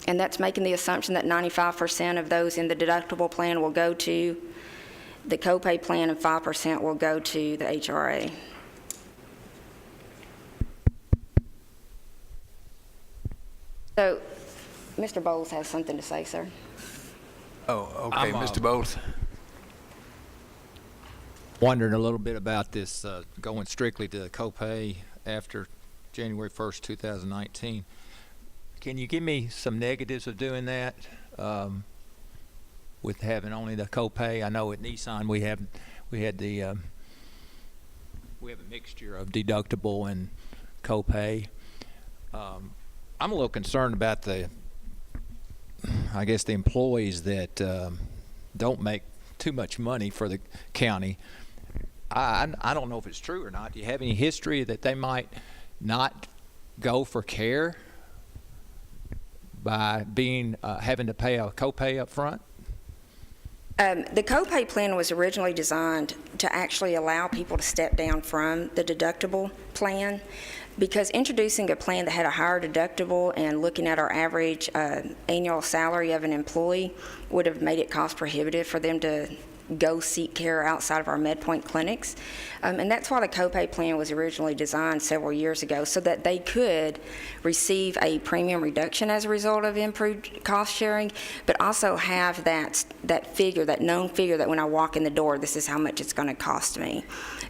And that's making the assumption that 95% of those in the deductible plan will go to the copay plan and 5% will go to the HRA. So, Mr. Bowles has something to say, sir. Oh, okay, Mr. Bowles. wondering a little bit about this going strictly to the copay after January 1st, 2019. Can you give me some negatives of doing that with having only the copay? I know at Nissan we have a mixture of deductible and copay. I'm a little concerned about the employees that don't make too much money for the county. I don't know if it's true or not. Do you have any history that they might not go for care by being having to pay a copay up front? The copay plan was originally designed to actually allow people to step down from the deductible plan, because introducing a plan that had a higher deductible and looking at our average annual salary of an employee would have made it cost prohibitive for them to go seek care outside of our MedPoint clinics. And that's why the copay plan was originally designed several years ago, so that they could receive a premium reduction as a result of improved cost sharing, but also have that figure, that known figure that when I walk in the door, this is how much it's going to cost me.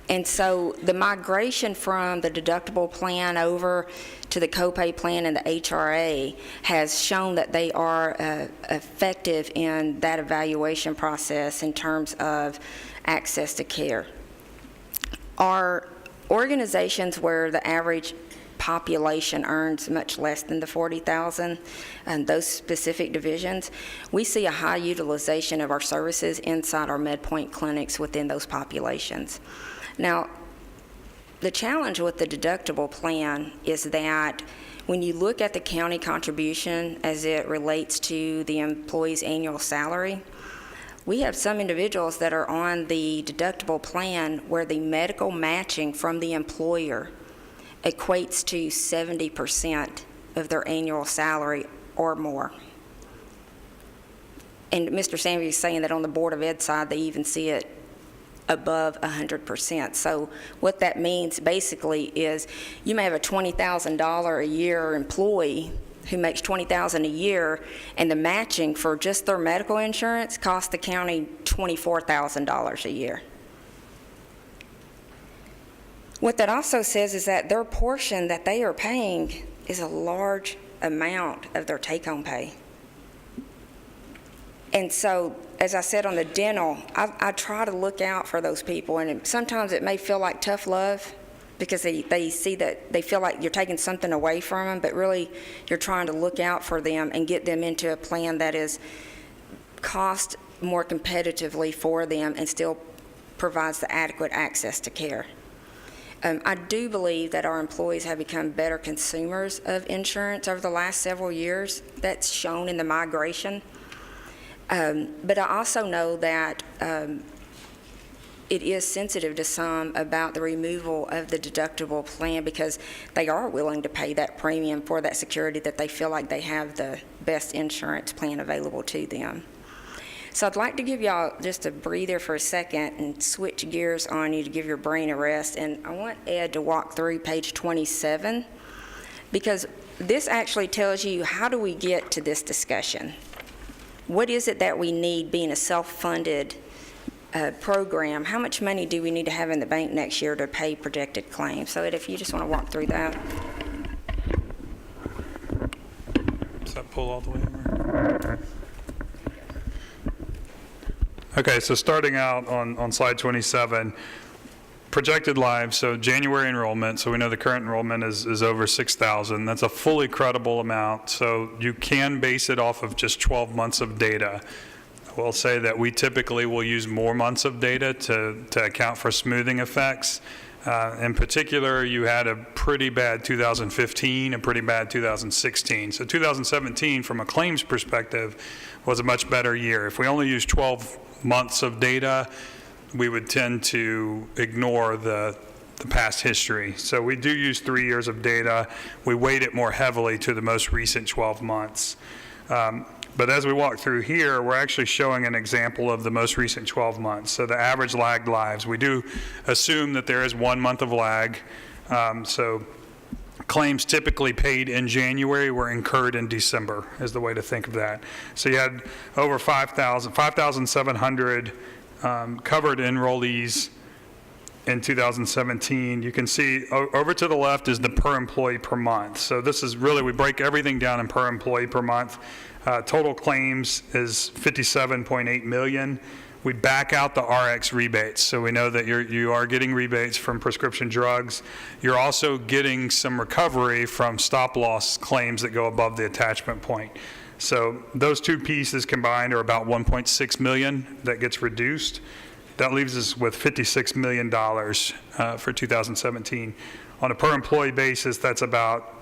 And so the migration from the deductible plan over to the copay plan and the HRA has shown that they are effective in that evaluation process in terms of access to care. Our organizations where the average population earns much less than the $40,000, and those specific divisions, we see a high utilization of our services inside our MedPoint clinics within those populations. Now, the challenge with the deductible plan is that when you look at the county contribution as it relates to the employee's annual salary, we have some individuals that are on the deductible plan where the medical matching from the employer equates to 70% of their annual salary or more. And Mr. Sanvey is saying that on the Board of Ed side, they even see it above 100%. So what that means basically is you may have a $20,000 a year employee who makes $20,000 a year, and the matching for just their medical insurance costs the county $24,000 a year. What that also says is that their portion that they are paying is a large amount of their take-home pay. And so, as I said on the dental, I try to look out for those people, and sometimes it may feel like tough love because they see that they feel like you're taking something away from them, but really you're trying to look out for them and get them into a plan that is cost more competitively for them and still provides the adequate access to care. I do believe that our employees have become better consumers of insurance over the last several years. That's shown in the migration. But I also know that it is sensitive to some about the removal of the deductible plan because they are willing to pay that premium for that security that they feel like they have the best insurance plan available to them. So I'd like to give y'all just a breather for a second and switch gears on you to give your brain a rest. And I want Ed to walk through page 27 because this actually tells you how do we get to this discussion. What is it that we need being a self-funded program? How much money do we need to have in the bank next year to pay projected claims? So Ed, if you just want to walk through that. Does that pull all the way over? Okay, so starting out on slide 27, projected lives, so January enrollment, so we know the current enrollment is over 6,000. That's a fully credible amount, so you can base it off of just 12 months of data. I will say that we typically will use more months of data to account for smoothing effects. In particular, you had a pretty bad 2015, a pretty bad 2016. So 2017, from a claims perspective, was a much better year. If we only use 12 months of data, we would tend to ignore the past history. So we do use 3 years of data. We weight it more heavily to the most recent 12 months. But as we walk through here, we're actually showing an example of the most recent 12 months. So the average lagged lives. We do assume that there is 1 month of lag. So claims typically paid in January were incurred in December is the way to think of that. So you had over 5,700 covered enrollees in 2017, you can see over to the left is the per employee per month. So this is really, we break everything down in per employee per month. Total claims is 57.8 million. We back out the RX rebates, so we know that you are getting rebates from prescription drugs. You're also getting some recovery from stop loss claims that go above the attachment point. So those two pieces combined are about 1.6 million that gets reduced. That leaves us with $56 million for 2017. On a per employee basis, that's about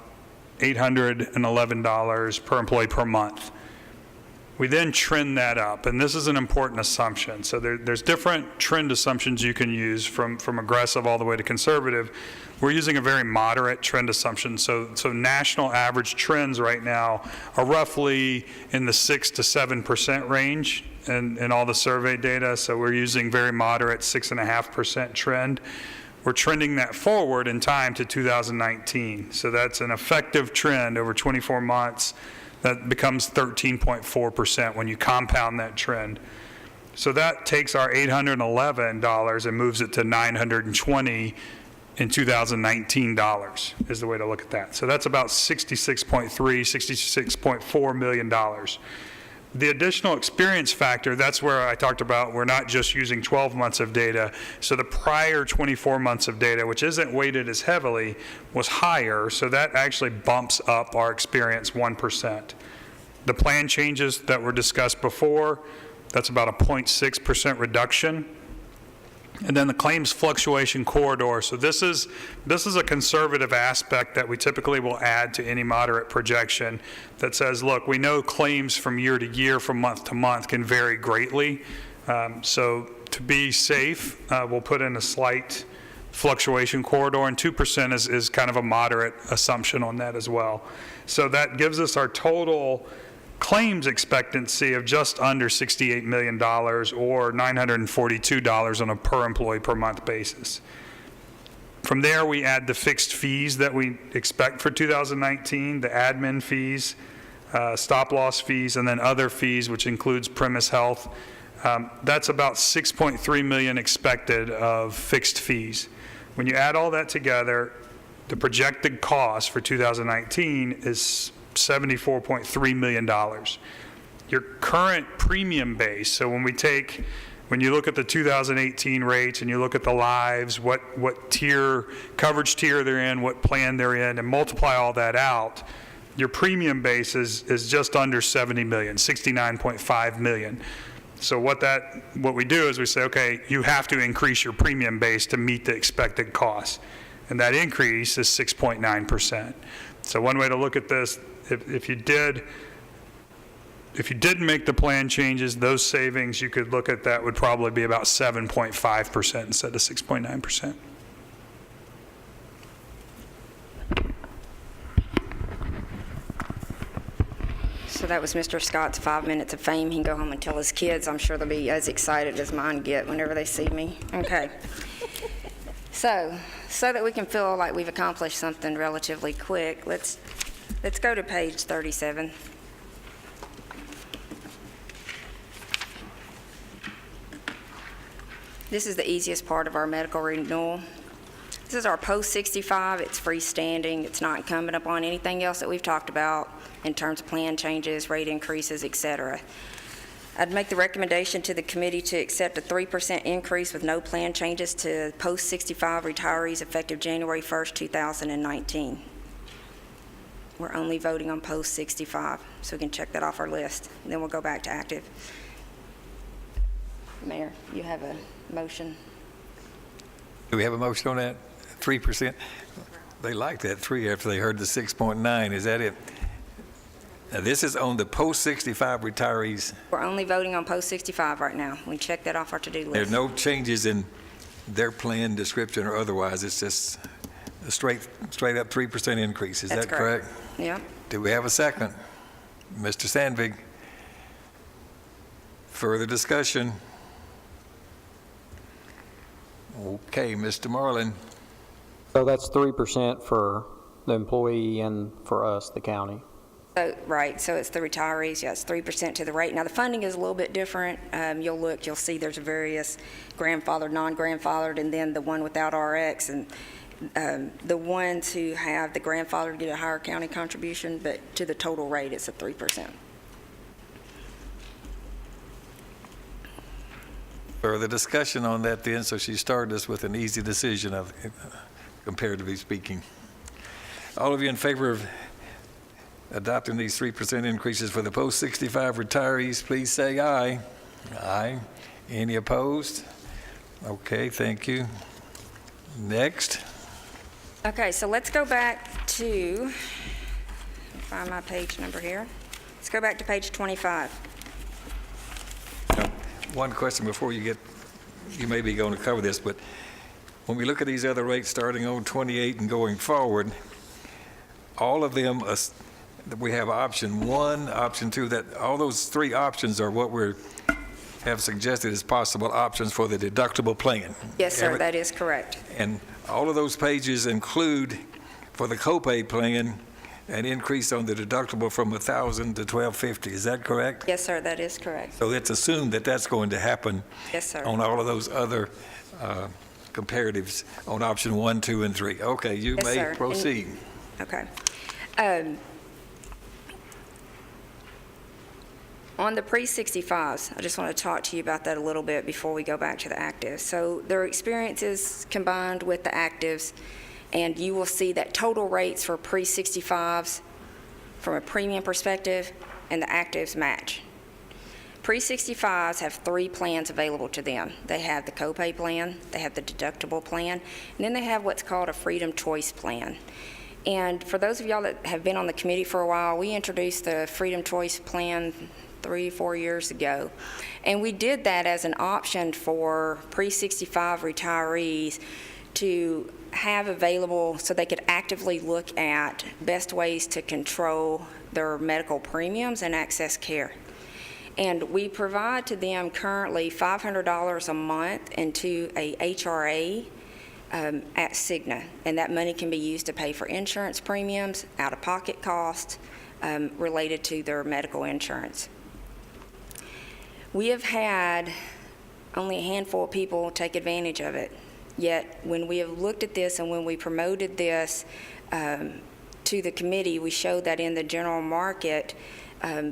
$811 per employee per month. We then trend that up, and this is an important assumption. So there's different trend assumptions you can use from aggressive all the way to conservative. We're using a very moderate trend assumption. So national average trends right now are roughly in the 6 to 7% range in all the survey data. So we're using very moderate 6.5% trend. We're trending that forward in time to 2019. So that's an effective trend over 24 months. That becomes 13.4% when you compound that trend. So that takes our $811 and moves it to $920 in 2019 dollars is the way to look at that. So that's about $66.4 million. The additional experience factor, that's where I talked about we're not just using 12 months of data. So the prior 24 months of data, which isn't weighted as heavily, was higher. So that actually bumps up our experience 1%. The plan changes that were discussed before, that's about a 0.6% reduction. And then the claims fluctuation corridor. So this is a conservative aspect that we typically will add to any moderate projection that says, look, we know claims from year to year, from month to month can vary greatly. So to be safe, we'll put in a slight fluctuation corridor, and 2% is kind of a moderate assumption on that as well. So that gives us our total claims expectancy of just under $68 million or $942 on a per employee per month basis. From there, we add the fixed fees that we expect for 2019, the admin fees, stop loss fees, and then other fees, which includes premise health. That's about $6.3 million expected of fixed fees. When you add all that together, the projected cost for 2019 is $74.3 million. Your current premium base, so when you look at the 2018 rates and you look at the lives, what coverage tier they're in, what plan they're in, and multiply all that out, your premium base is just under 70 million, 69.5 million. So what we do is we say, okay, you have to increase your premium base to meet the expected cost. And that increase is 6.9%. So one way to look at this, if you didn't make the plan changes, those savings you could look at that would probably be about 7.5% instead of 6.9%. So that was Mr. Scott's 5 minutes of fame. He can go home and tell his kids. I'm sure they'll be as excited as mine get whenever they see me. Okay. So that we can feel like we've accomplished something relatively quick, let's go to page 37. This is the easiest part of our medical renewal. This is our post-65. It's freestanding. It's not incumbent upon anything else that we've talked about in terms of plan changes, rate increases, et cetera. I'd make the recommendation to the committee to accept a 3% increase with no plan changes to post-65 retirees effective January 1st, 2019. We're only voting on post-65, so we can check that off our list, and then we'll go back to active. Mayor, you have a motion? Do we have a motion on that? 3%? They liked that 3 after they heard the 6.9. Is that it? Now, this is on the post-65 retirees. We're only voting on post-65 right now. We check that off our to-do list. There's no changes in their plan description or otherwise. It's just a straight up 3% increase. Is that correct? Yeah. Do we have a second? Mr. Sandvig. Further discussion? Okay, Mr. Marlin. So that's 3% for the employee and for us, the county. Right, so it's the retirees, yeah, it's 3% to the rate. Now, the funding is a little bit different. You'll see there's various grandfathered, non-grandfathered, and then the one without RX, and the ones who have the grandfather get a higher county contribution, but to the total rate, it's a 3%. Further discussion on that then, so she started us with an easy decision, of, comparatively speaking. All of you in favor of adopting these 3% increases for the post-65 retirees, please say aye. Aye. Any opposed? Okay, thank you. Next. Okay, so let's go back to, find my page number here. Let's go back to page 25. One question before you may be going to cover this, but when we look at these other rates starting on 28 and going forward, all of them, we have option 1, option 2, that all those 3 options are what we have suggested as possible options for the deductible plan. Yes, sir, that is correct. And all of those pages include, for the copay plan, an increase on the deductible from $1,000 to $1,250. Is that correct? Yes, sir, that is correct. So let's assume that that's going to happen. Yes, sir. On all of those other comparatives on option 1, 2, and 3. Okay, you Yes, may sir. proceed. Okay. On the pre-65s, I just want to talk to you about that a little bit before we go back to the actives. So their experiences combined with the actives, and you will see that total rates for pre-65s from a premium perspective and the actives match. Pre-65s have 3 plans available to them. They have the copay plan, they have the deductible plan, and then they have what's called a Freedom Choice plan. And for those of y'all that have been on the committee for a while, we introduced the Freedom Choice plan 3-4 years ago. And we did that as an option for pre-65 retirees to have available so they could actively look at best ways to control their medical premiums and access care. And we provide to them currently $500 a month into a HRA at Cigna, and that money can be used to pay for insurance premiums, out-of-pocket costs related to their medical insurance. We have had only a handful of people take advantage of it, yet when we have looked at this and when we promoted this to the committee, we showed that in the general market,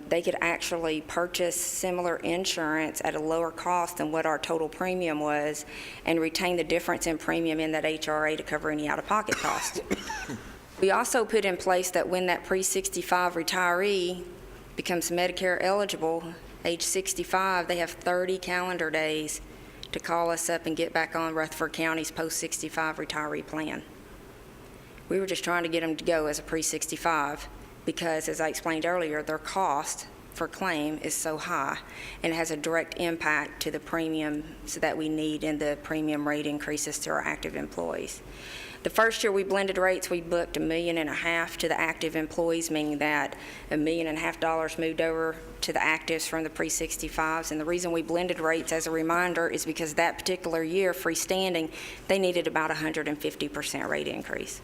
they could actually purchase similar insurance at a lower cost than what our total premium was and retain the difference in premium in that HRA to cover any out-of-pocket costs. We also put in place that when that pre-65 retiree becomes Medicare eligible, age 65, they have 30 calendar days to call us up and get back on Rutherford County's post-65 retiree plan. We were just trying to get them to go as a pre-65 because, as I explained earlier, their cost for claim is so high and it has a direct impact to the premiums that we need and the premium rate increases to our active employees. The first year we blended rates, we booked $1.5 million to the active employees, meaning that $1.5 million moved over to the actives from the pre-65s. And the reason we blended rates, as a reminder, is because that particular year, freestanding, they needed about 150% rate increase.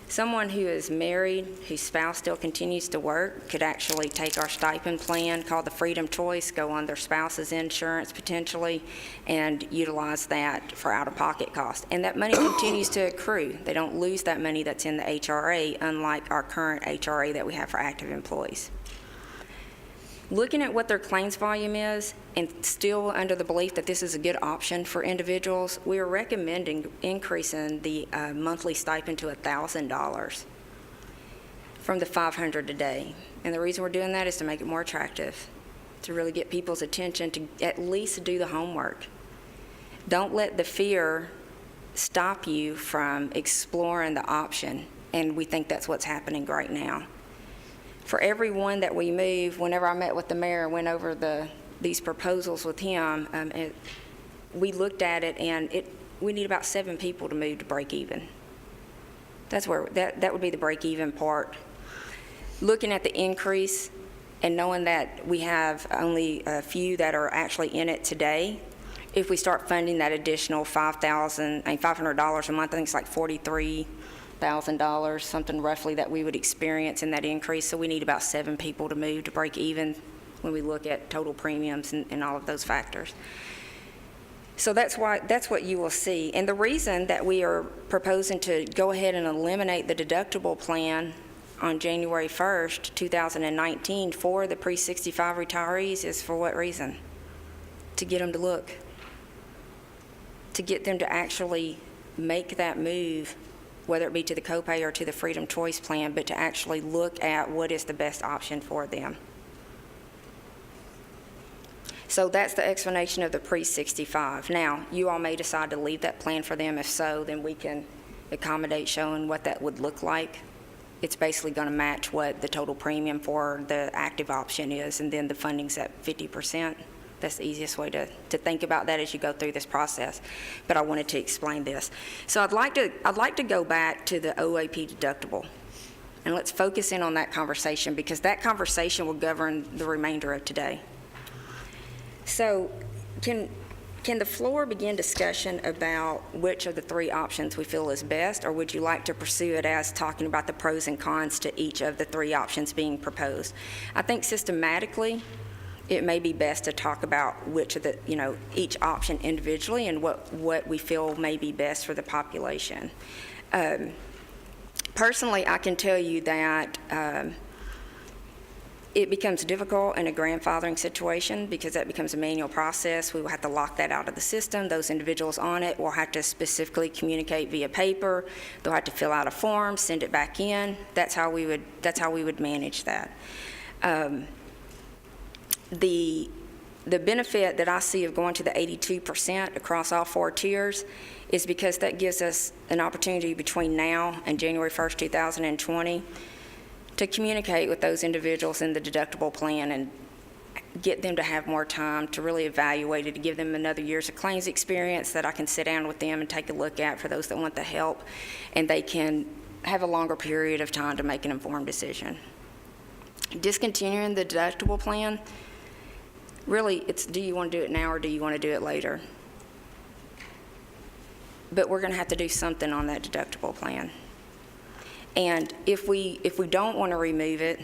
Someone who is married, whose spouse still continues to work, could actually take our stipend plan called the Freedom Choice, go on their spouse's insurance potentially, and utilize that for out-of-pocket costs. And that money continues to accrue. They don't lose that money that's in the HRA, unlike our current HRA that we have for active employees. Looking at what their claims volume is, and still under the belief that this is a good option for individuals, we are recommending increasing the monthly stipend to $1,000 from the $500 a day. And the reason we're doing that is to make it more attractive, to really get people's attention, to at least do the homework. Don't let the fear stop you from exploring the option, and we think that's what's happening right now. For every one that we move, whenever I met with the mayor and went over these proposals with him, we looked at it, and we need about 7 people to move to break even. That's where that would be the break even part. Looking at the increase and knowing that we have only a few that are actually in it today, if we start funding that additional $500 a month, I think it's like $4,000, something roughly that we would experience in that increase. So we need about 7 people to move to break even when we look at total premiums and all of those factors. So that's what you will see. And the reason that we are proposing to go ahead and eliminate the deductible plan on January 1st, 2019 for the pre-65 retirees is for what reason? To get them to look. To get them to actually make that move, whether it be to the copay or to the Freedom Choice plan, but to actually look at what is the best option for them. So that's the explanation of the pre-65. Now, you all may decide to leave that plan for them. If so, then we can accommodate showing what that would look like. It's basically going to match what the total premium for the active option is, and then the funding's at 50%. That's the easiest way to think about that as you go through this process. But I wanted to explain this. So I'd like to go back to the OAP deductible, and let's focus in on that conversation, because that conversation will govern the remainder of today. So can the floor begin discussion about which of the 3 options we feel is best, or would you like to pursue it as talking about the pros and cons to each of the 3 options being proposed? I think systematically, it may be best to talk about which of the, each option individually and what we feel may be best for the population. Personally, I can tell you that it becomes difficult in a grandfathering situation, because that becomes a manual process. We will have to lock that out of the system. Those individuals on it will have to specifically communicate via paper. They'll have to fill out a form, send it back in. That's how we would manage that. The benefit that I see of going to the 82% across all 4 tiers is because that gives us an opportunity between now and January 1st, 2020 to communicate with those individuals in the deductible plan and get them to have more time to really evaluate it, to give them another year's of claims experience that I can sit down with them and take a look at for those that want the help, and they can have a longer period of time to make an informed decision. Discontinuing the deductible plan, really, it's do you want to do it now or do you want to do it later? But we're going to have to do something on that deductible plan. And if we don't want to remove it,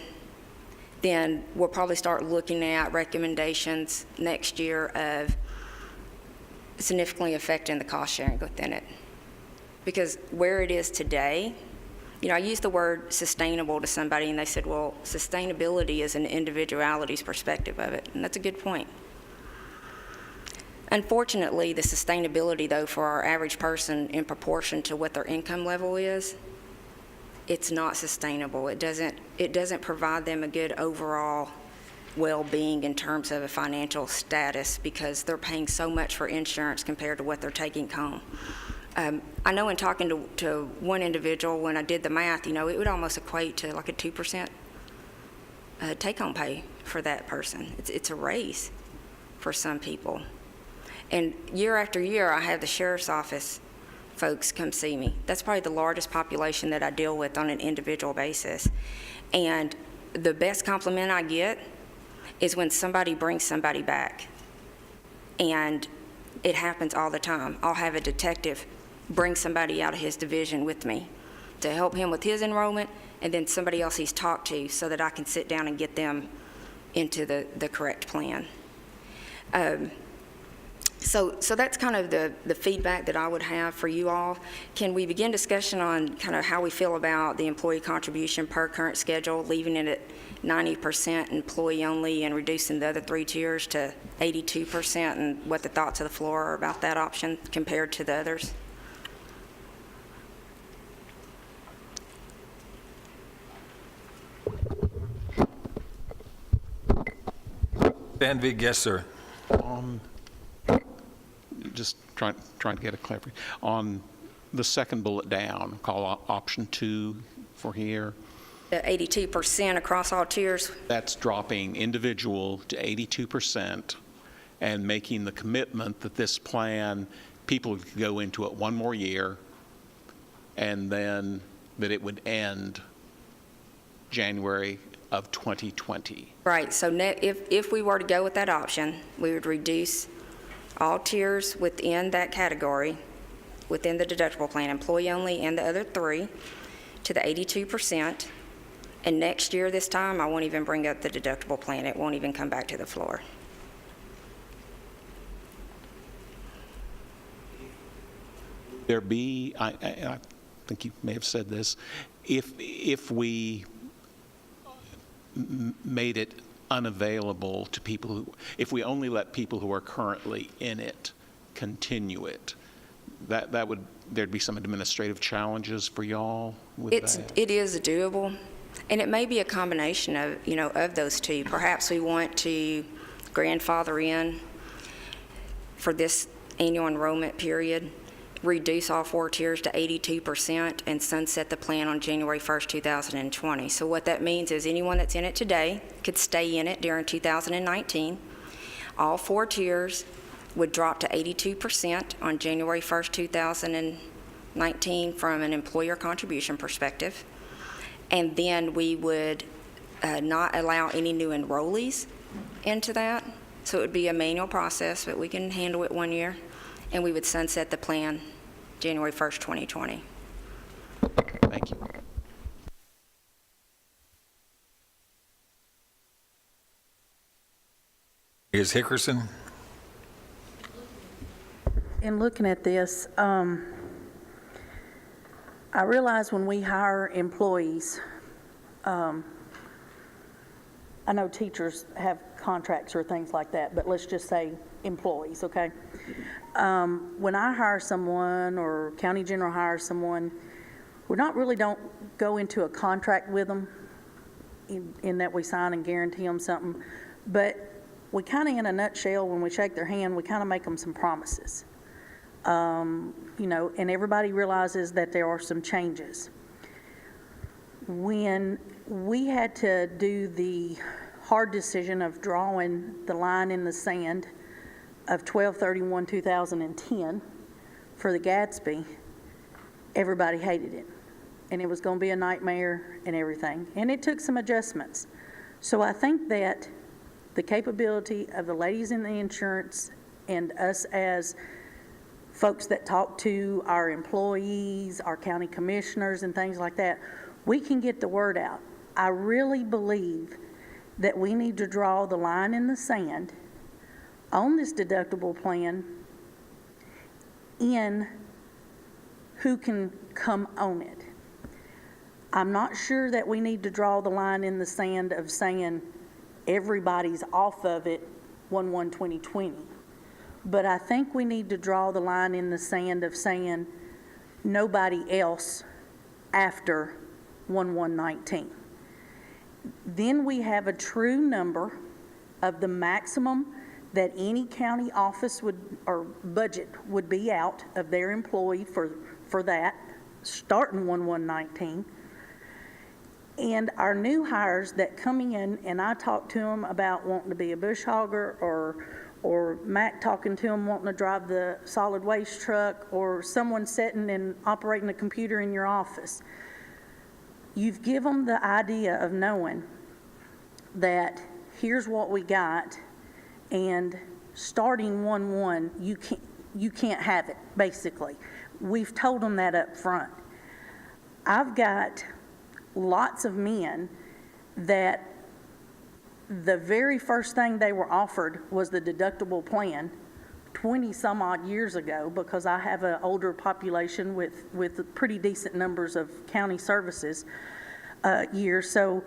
then we'll probably start looking at recommendations next year of significantly affecting the cost sharing within it. Because where it is today, I used the word sustainable to somebody, and they said, well, sustainability is an individuality's perspective of it, and that's a good point. Unfortunately, the sustainability, though, for our average person in proportion to what their income level is, it's not sustainable. It doesn't provide them a good overall well-being in terms of a financial status, because they're paying so much for insurance compared to what they're taking home. I know in talking to one individual, when I did the math, it would almost equate to like a 2% take-home pay for that person. It's a raise for some people. And year after year, I have the sheriff's office folks come see me. That's probably the largest population that I deal with on an individual basis. And the best compliment I get is when somebody brings somebody back. And it happens all the time. I'll have a detective bring somebody out of his division with me to help him with his enrollment, and then somebody else he's talked to, so that I can sit down and get them into the correct plan. So that's kind of the feedback that I would have for you all. Can we begin discussion on kind of how we feel about the employee contribution per current schedule, leaving it at 90% employee only and reducing the other 3 tiers to 82%, and what the thoughts of the floor are about that option compared to the others? Van Vig, yes, sir. Just trying to get a clarification. On the second bullet down, call option 2 for here. The 82% across all tiers? That's dropping individual to 82% and making the commitment that this plan, people could go into it 1 more year, and then that it would end January of 2020. Right. So if we were to go with that option, we would reduce all tiers within that category, within the deductible plan, employee only and the other 3. to the 82%. And next year, this time, I won't even bring up the deductible plan. It won't even come back to the floor. There be, I think you may have said this, if we made it unavailable to people who, if we only let people who are currently in it continue it, that would, there'd be some administrative challenges for y'all with that? It is doable, and it may be a combination of, of those two. Perhaps we want to grandfather in for this annual enrollment period, reduce all 4 tiers to 82%, and sunset the plan on January 1st, 2020. So what that means is anyone that's in it today could stay in it during 2019. All 4 tiers would drop to 82% on January 1st, 2019 from an employer contribution perspective. And then we would not allow any new enrollees into that. So it would be a manual process, but we can handle it 1 year. And we would sunset the plan January 1st, 2020. Thank you. Ms. Hickerson? In looking at this, I realize when we hire employees, I know teachers have contracts or things like that, but let's just say employees, okay? When I hire someone or County General hires someone, we don't go into a contract with them in that we sign and guarantee them something, but we kind of, in a nutshell, when we shake their hand, we kind of make them some promises. And everybody realizes that there are some changes. When we had to do the hard decision of drawing the line in the sand of 12/31/2010 for the Gatsby, everybody hated it. And it was going to be a nightmare and everything. And it took some adjustments. So I think that the capability of the ladies in the insurance and us as folks that talk to our employees, our county commissioners and things like that, we can get the word out. I really believe that we need to draw the line in the sand on this deductible plan in who can come on it. I'm not sure that we need to draw the line in the sand of saying everybody's off of it 1/1/2020. But I think we need to draw the line in the sand of saying nobody else after 1/1/19. Then we have a true number of the maximum that any county office would, or budget would be out of their employee for that, starting 1/1/19. And our new hires that come in, and I talk to them about wanting to be a bush hogger, or Mac talking to them wanting to drive the solid waste truck, or someone sitting and operating a computer in your office. You've given them the idea of knowing that here's what we got, and starting 1/1, you can't have it, basically. We've told them that up front. I've got lots of men that the very first thing they were offered was the deductible plan 20 some odd years ago, because I have an older population with pretty decent numbers of county services years. So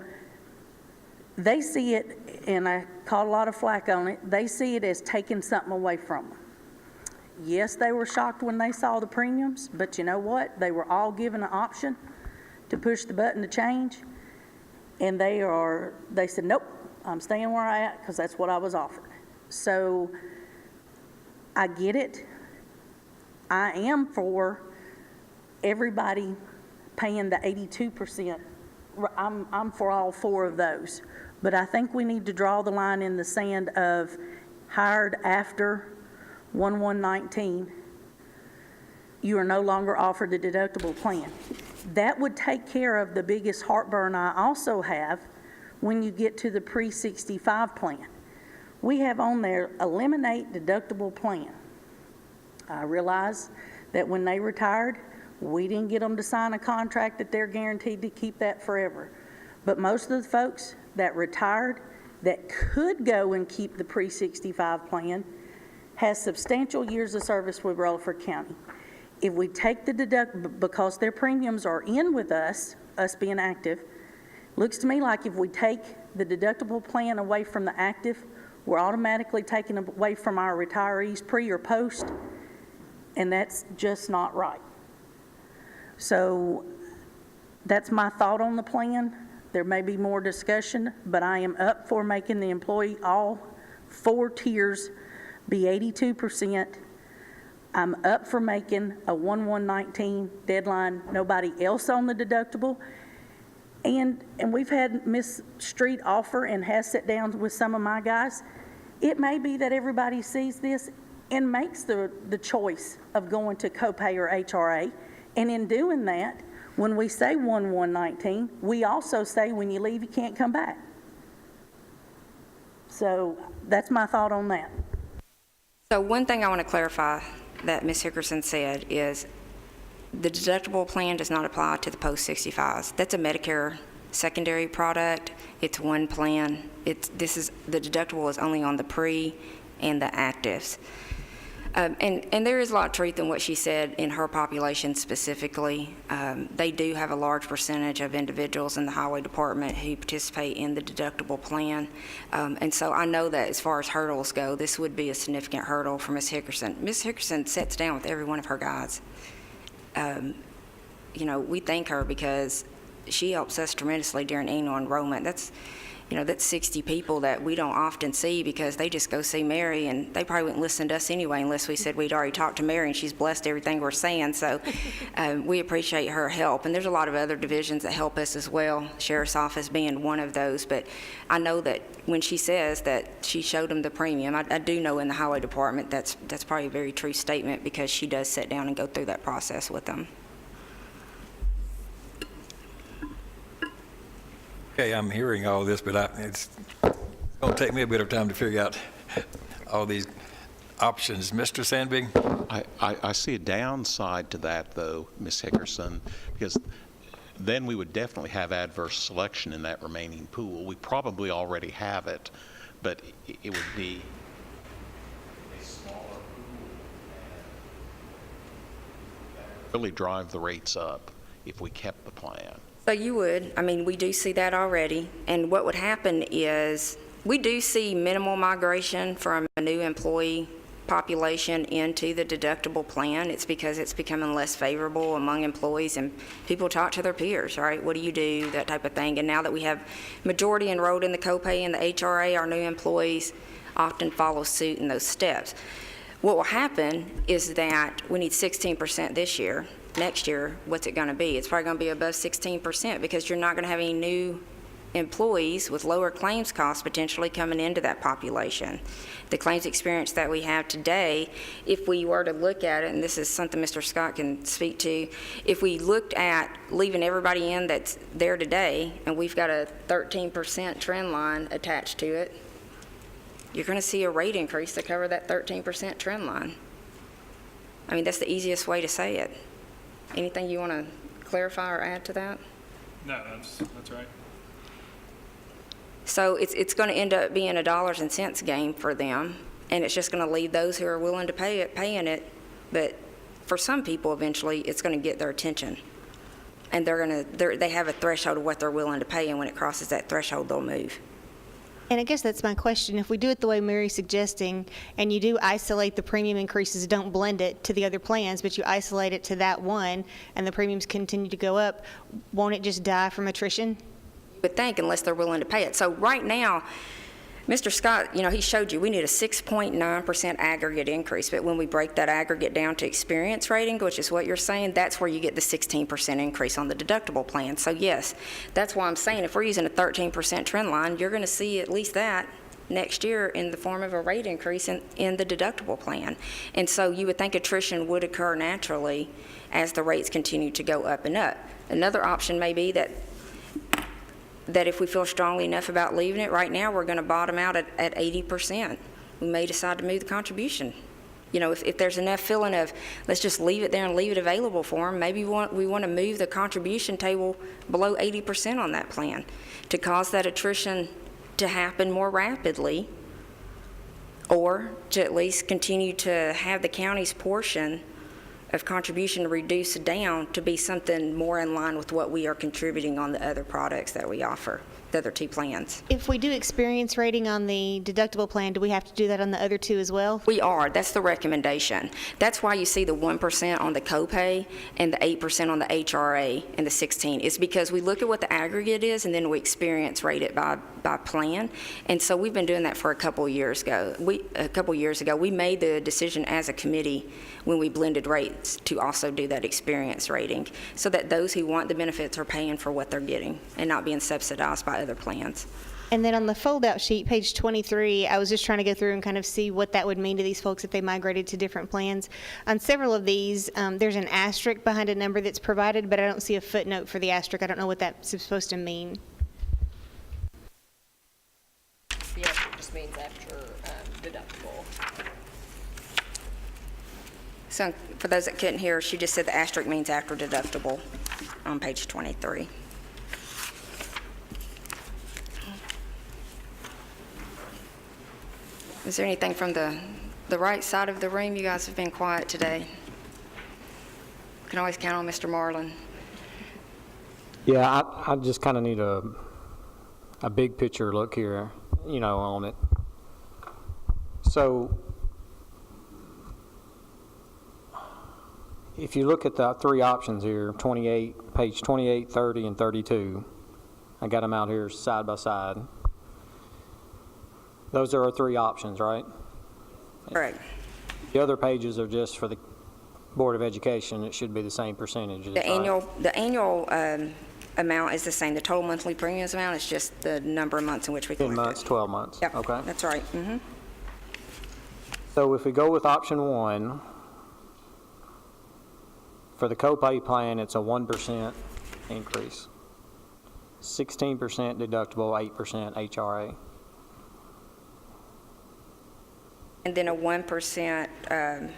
they see it, and I caught a lot of flack on it, they see it as taking something away from them. Yes, they were shocked when they saw the premiums, but you know what? They were all given an option to push the button to change, and they said, nope, I'm staying where I am because that's what I was offered. So I get it. I am for everybody paying the 82%. I'm for all 4 of those. But I think we need to draw the line in the sand of hired after 1/1/19, you are no longer offered the deductible plan. That would take care of the biggest heartburn I also have when you get to the pre-65 plan. We have on there, eliminate deductible plan. I realize that when they retired, We didn't get them to sign a contract that they're guaranteed to keep that forever. But most of the folks that retired that could go and keep the pre-65 plan has substantial years of service with Rutherford County. If we take the deductible, because their premiums are in with us being active, looks to me like if we take the deductible plan away from the active, we're automatically taking away from our retirees pre or post, and that's just not right. So that's my thought on the plan. There may be more discussion, but I am up for making the employee, all 4 tiers, be 82%. I'm up for making a 1/1/19 deadline, nobody else on the deductible. And we've had Ms. Street offer and has sat down with some of my guys. It may be that everybody sees this and makes the choice of going to copay or HRA. And in doing that, when we say 1/1/19, we also say when you leave, you can't come back. So that's my thought on that. So one thing I want to clarify that Ms. Hickerson said is the deductible plan does not apply to the post-65s. That's a Medicare secondary product. It's one plan. The deductible is only on the pre and the actives. And there is a lot of truth in what she said in her population specifically. They do have a large percentage of individuals in the highway department who participate in the deductible plan. And so I know that as far as hurdles go, this would be a significant hurdle for Ms. Hickerson. Ms. Hickerson sits down with every one of her guys. We thank her because she helps us tremendously during annual enrollment. That's 60 people that we don't often see because they just go see Mary, and they probably wouldn't listen to us anyway unless we said we'd already talked to Mary and she's blessed everything we're saying. So we appreciate her help. And there's a lot of other divisions that help us as well, Sheriff's Office being one of those. But I know that when she says that she showed them the premium, I do know in the Highway Department that's probably a very true statement because she does sit down and go through that process with them. Okay, I'm hearing all this, but it's going to take me a bit of time to figure out all these options. Mr. Sandvig? I see a downside to that, though, Ms. Hickerson, because then we would definitely have adverse selection in that remaining pool. We probably already have it, but it would be a smaller pool and really drive the rates up if we kept the plan. So you would. I mean, we do see that already. And what would happen is we do see minimal migration from a new employee population into the deductible plan. It's because it's becoming less favorable among employees and people talk to their peers, right? What do you do? That type of thing. And now that we have majority enrolled in the copay and the HRA, our new employees often follow suit in those steps. What will happen is that we need 16% this year. Next year, what's it going to be? It's probably going to be above 16% because you're not going to have any new employees with lower claims costs potentially coming into that population. The claims experience that we have today, if we were to look at it, and this is something Mr. Scott can speak to, if we looked at leaving everybody in that's there today and we've got a 13% trend line attached to it, you're going to see a rate increase to cover that 13% trend line. I mean, that's the easiest way to say it. Anything you want to clarify or add to that? No, that's right. So it's going to end up being a dollars and cents game for them, and it's just going to leave those who are willing to pay it, paying it. But for some people, eventually, it's going to get their attention, and they have a threshold of what they're willing to pay, and when it crosses that threshold, they'll move. And I guess that's my question. If we do it the way Mary's suggesting, and you do isolate the premium increases, don't blend it to the other plans, but you isolate it to that one, and the premiums continue to go up, won't it just die from attrition? You would think, unless they're willing to pay it. So right now, Mr. Scott, he showed you we need a 6.9% aggregate increase, but when we break that aggregate down to experience rating, which is what you're saying, that's where you get the 16% increase on the deductible plan. So yes, that's why I'm saying if we're using a 13% trend line, you're going to see at least that next year in the form of a rate increase in the deductible plan. And so you would think attrition would occur naturally as the rates continue to go up and up. Another option may be that if we feel strongly enough about leaving it, right now we're going to bottom out at 80%. We may decide to move the contribution If there's enough feeling of, let's just leave it there and leave it available for them, maybe we want to move the contribution table below 80% on that plan to cause that attrition to happen more rapidly, or to at least continue to have the county's portion of contribution reduced down to be something more in line with what we are contributing on the other products that we offer, the other two plans. If we do experience rating on the deductible plan, do we have to do that on the other two as well? We are. That's the recommendation. That's why you see the 1% on the copay and the 8% on the HRA and the 16. It's because we look at what the aggregate is and then we experience rate it by plan. And so we've been doing that for a couple years ago. We made the decision as a committee when we blended rates to also do that experience rating, so that those who want the benefits are paying for what they're getting and not being subsidized by other plans. And then on the fold-out sheet, page 23, I was just trying to go through and kind of see what that would mean to these folks if they migrated to different plans. On several of these, there's an asterisk behind a number that's provided, but I don't see a footnote for the asterisk. I don't know what that's supposed to mean. The asterisk just means after deductible. So for those that couldn't hear, she just said the asterisk means after deductible on page 23. Is there anything from the right side of the room? You guys have been quiet today. Can always count on Mr. Marlin. Yeah, I just kind of need a big picture look here, on it. So if you look at the three options here, page 28, 30, and 32, I got them out here side by side. Those are our three options, right? Correct. The other pages are just for the Board of Education. It should be the same percentages. The annual amount is the same. The total monthly premiums amount is just the number of months in which we collect 10 months, 12 months. Yep, Okay. that's right. Mm-hmm. So if we go with option 1, for the copay plan, it's a 1% increase. 16% deductible, 8% HRA. And then a 1%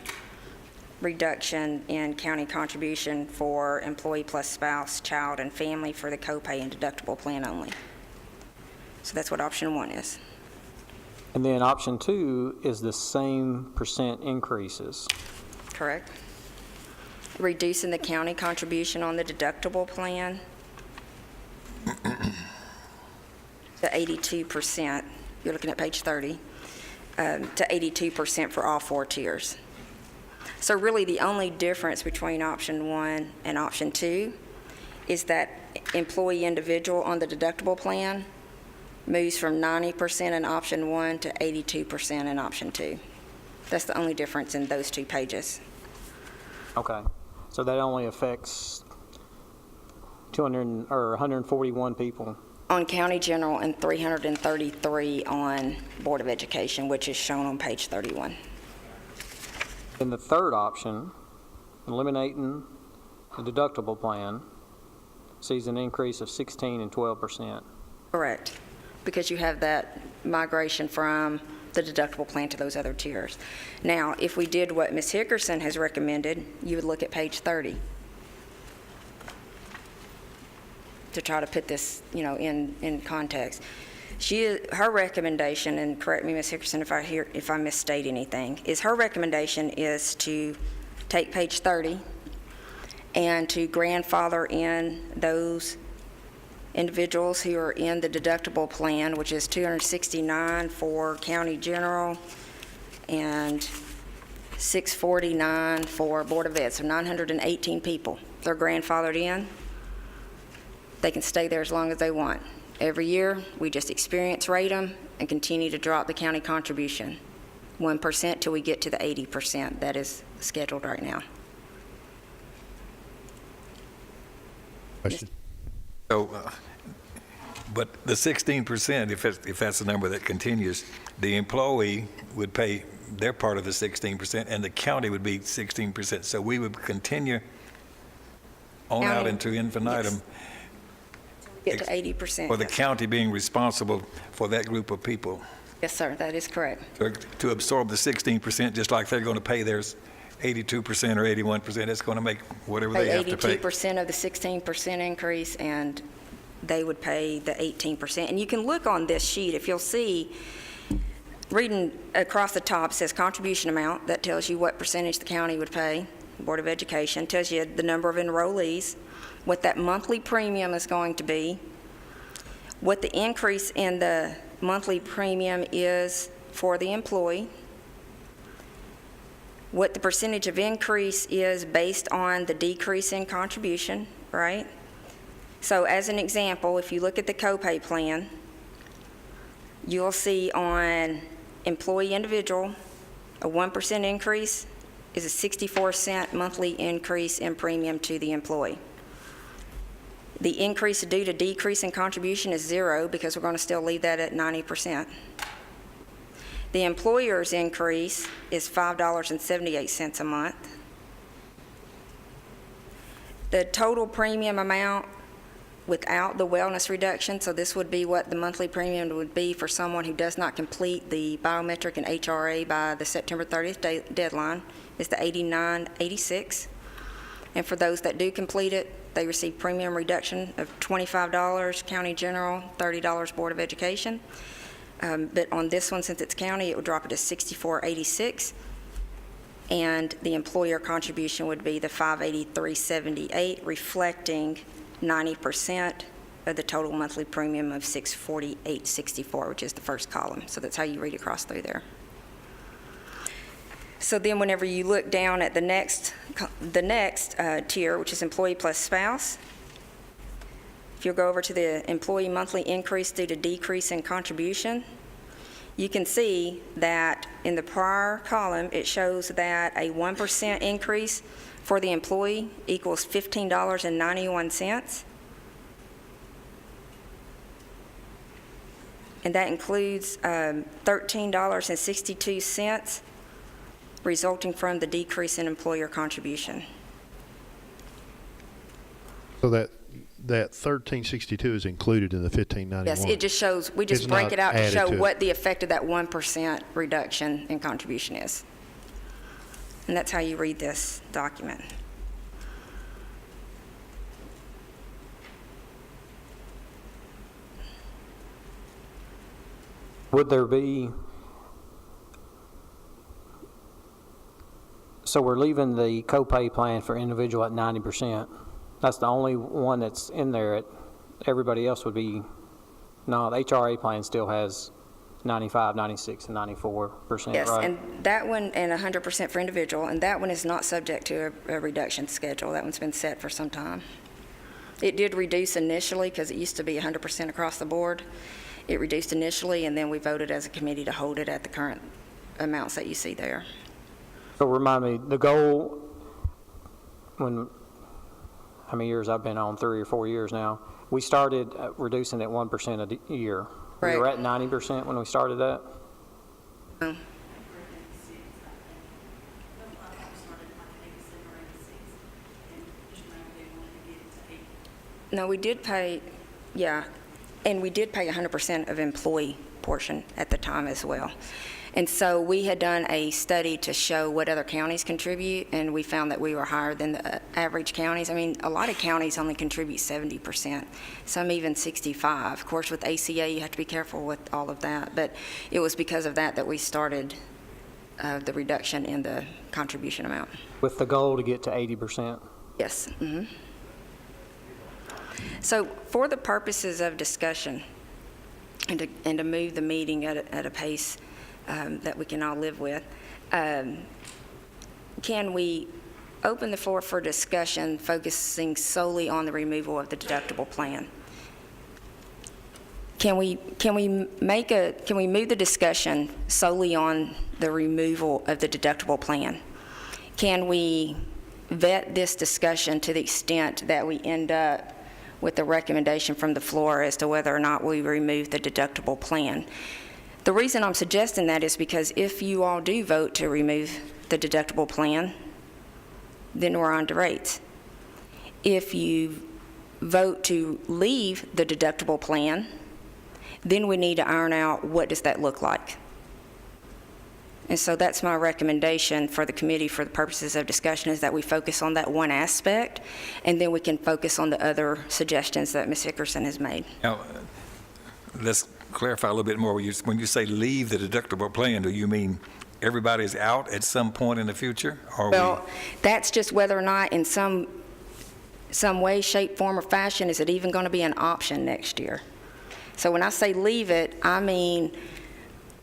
reduction in county contribution for employee plus spouse, child, and family for the copay and deductible plan only. So that's what option 1 is. And then option 2 is the same percent increases. Correct. Reducing the county contribution on the deductible plan to 82%. You're looking at page 30. To 82% for all 4 tiers. So really the only difference between option 1 and option 2 is that employee individual on the deductible plan moves from 90% in option 1 to 82% in option 2. That's the only difference in those 2 pages. Okay. So that only affects 141 people. On county general and 333 on Board of Education, which is shown on page 31. In the third option, eliminating the deductible plan, sees an increase of 16 and 12%. Correct, because you have that migration from the deductible plan to those other tiers. Now, if we did what Ms. Hickerson has recommended, you would look at page 30 to try to put this, in context. Her recommendation, and correct me, Ms. Hickerson, if I misstate anything, is her recommendation is to take page 30 and to grandfather in those individuals who are in the deductible plan, which is 269 for county general and 649 for Board of Ed, so 918 people. They're grandfathered in. They can stay there as long as they want. Every year, we just experience rate them and continue to drop the county contribution, 1% till we get to the 80% that is scheduled right now. Question? So, but the 16%, if that's the number that continues, the employee would pay their part of the 16%, and the county would be 16%. So we would continue on out into infinitum. Get to 80%. For the county being responsible for that group of people. Yes, sir, that is correct. To absorb the 16%, just like they're going to pay theirs 82% or 81%, it's going to make whatever they have to pay. 82% of the 16% increase, and they would pay the 18%. And you can look on this sheet, if you'll see, reading across the top, it says contribution amount. That tells you what percentage the county would pay. Board of Education tells you the number of enrollees, what that monthly premium is going to be, what the increase in the monthly premium is for the employee, what the percentage of increase is based on the decrease in contribution, right? So as an example, if you look at the copay plan, you'll see on employee individual, a 1% increase is a 64-cent monthly increase in premium to the employee. The increase due to decrease in contribution is 0 because we're going to still leave that at 90%. The employer's increase is $5.78 a month. The total premium amount without the wellness reduction, so this would be what the monthly premium would be for someone who does not complete the biometric and HRA by the September 30th deadline, is the $89.86. And for those that do complete it, they receive premium reduction of $25, county general, $30 Board of Education. But on this one, since it's county, it would drop it to $64.86. And the employer contribution would be the $583.78, reflecting 90% of the total monthly premium of $648.64, which is the first column. So that's how you read across through there. So then whenever you look down at the next tier, which is employee plus spouse, if you'll go over to the employee monthly increase due to decrease in contribution, you can see that in the prior column, it shows that a 1% increase for the employee equals $15.91. And that includes $13.62 resulting from the decrease in employer contribution. So that 1362 is included in the 1591? Yes, it just shows, we just It's break not it out to added show to it. what the effect of that 1% reduction in contribution is. And that's how you read this document. Would there be, so we're leaving the copay plan for individual at 90%. That's the only one that's in there. Everybody else would be, no, the HRA plan still has 95, 96, and 94%, Yes, right? and that one, and 100% for individual, and that one is not subject to a reduction schedule. That one's been set for some time. It did reduce initially because it used to be 100% across the board. It reduced initially, and then we voted as a committee to hold it at the current amounts that you see there. So remind me, the goal, how many years I've been on, 3 or 4 years now, we started reducing it 1% a year. We were at 90% when we started that? No. No, we did pay, yeah, and we did pay 100% of employee portion at the time as well. And so we had done a study to show what other counties contribute, and we found that we were higher than the average counties. I mean, a lot of counties only contribute 70%, some even 65%. Of course, with ACA, you have to be careful with all of that, but it was because of that we started the reduction in the contribution amount. With the goal to get to 80%? Yes. Mm-hmm. So for the purposes of discussion and to move the meeting at a pace that we can all live with, can we open the floor for discussion focusing solely on the removal of the deductible plan? Can we move the discussion solely on the removal of the deductible plan? Can we vet this discussion to the extent that we end up with a recommendation from the floor as to whether or not we remove the deductible plan? The reason I'm suggesting that is because if you all do vote to remove the deductible plan, then we're on to rates. If you vote to leave the deductible plan, then we need to iron out what does that look like. And so that's my recommendation for the committee for the purposes of discussion, is that we focus on that one aspect, and then we can focus on the other suggestions that Ms. Hickerson has made. Now, let's clarify a little bit more. When you say leave the deductible plan, do you mean everybody's out at some point in the future? Or Well, that's just whether or not in some way, shape, form, or fashion, is it even going to be an option next year? So when I say leave it, I mean,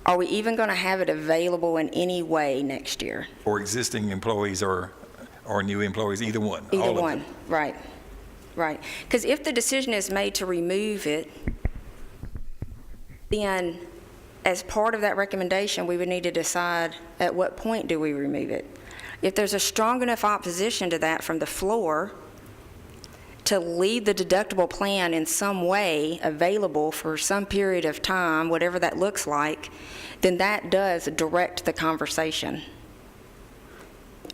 are we even going to have it available in any way next year? for existing employees or new employees, either one? Either all of one, them? right, right. Because if the decision is made to remove it, then as part of that recommendation, we would need to decide at what point do we remove it. If there's a strong enough opposition to that from the floor to leave the deductible plan in some way available for some period of time, whatever that looks like, then that does direct the conversation.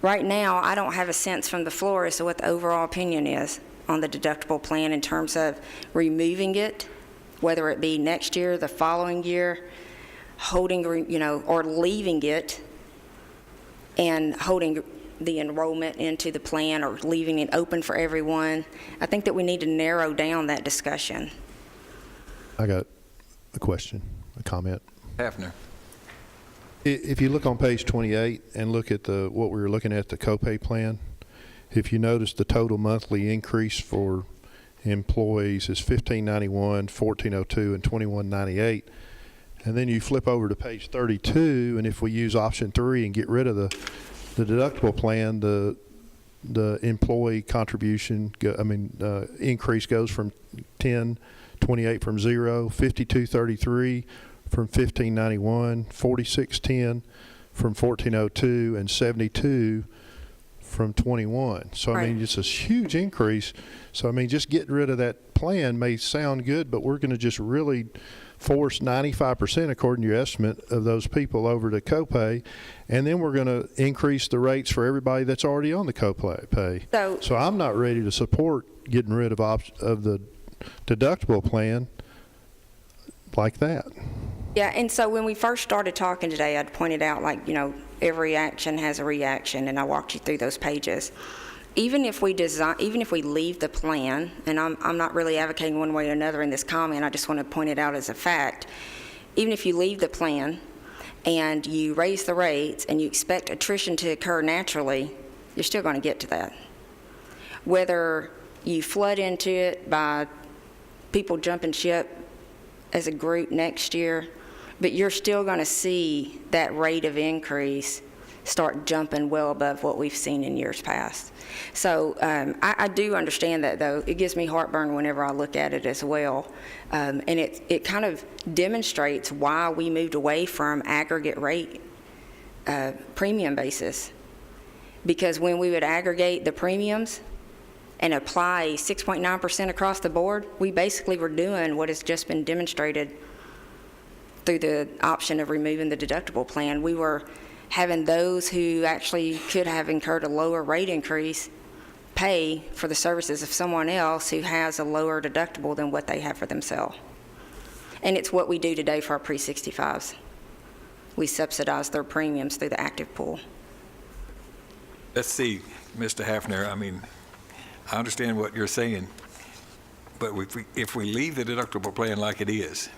Right now, I don't have a sense from the floor as to what the overall opinion is on the deductible plan in terms of removing it, whether it be next year, the following year, holding, or leaving it and holding the enrollment into the plan, or leaving it open for everyone. I think that we need to narrow down that discussion. I got a question, a comment. Hafner. If you look on page 28 and look at what we were looking at, the copay plan, if you notice the total monthly increase for employees is $1,591, $1,402, and $2,198. And then you flip over to page 32, and if we use option 3 and get rid of the deductible plan, the employee contribution, increase goes from 1028 from 0, 5233 from 1591, 4610 from 1402, and 72 from 21. So I mean, it's a huge increase. So I mean, just getting rid of that plan may sound good, but we're going to just really force 95%, according to your estimate, of those people over to copay, and then we're going to increase the rates for everybody that's already on the copay. So I'm not ready to support getting rid of the deductible plan like that. Yeah, and so when we first started talking today, I'd pointed out, every action has a reaction, and I walked you through those pages. Even if we leave the plan, and I'm not really advocating one way or another in this comment, I just want to point it out as a fact. Even if you leave the plan and you raise the rates and you expect attrition to occur naturally, you're still going to get to that. Whether you flood into it by people jumping ship as a group next year, but you're still going to see that rate of increase start jumping well above what we've seen in years past. So I do understand that, though. It gives me heartburn whenever I look at it as well. And it kind of demonstrates why we moved away from aggregate rate premium basis. Because when we would aggregate the premiums and apply 6.9% across the board, we basically were doing what has just been demonstrated through the option of removing the deductible plan. We were having those who actually could have incurred a lower rate increase pay for the services of someone else who has a lower deductible than what they have for themselves. And it's what we do today for our pre-65s. We subsidize their premiums through the active pool. Let's see, Mr. Hafner, I understand what you're saying, but if we leave the deductible plan like it is,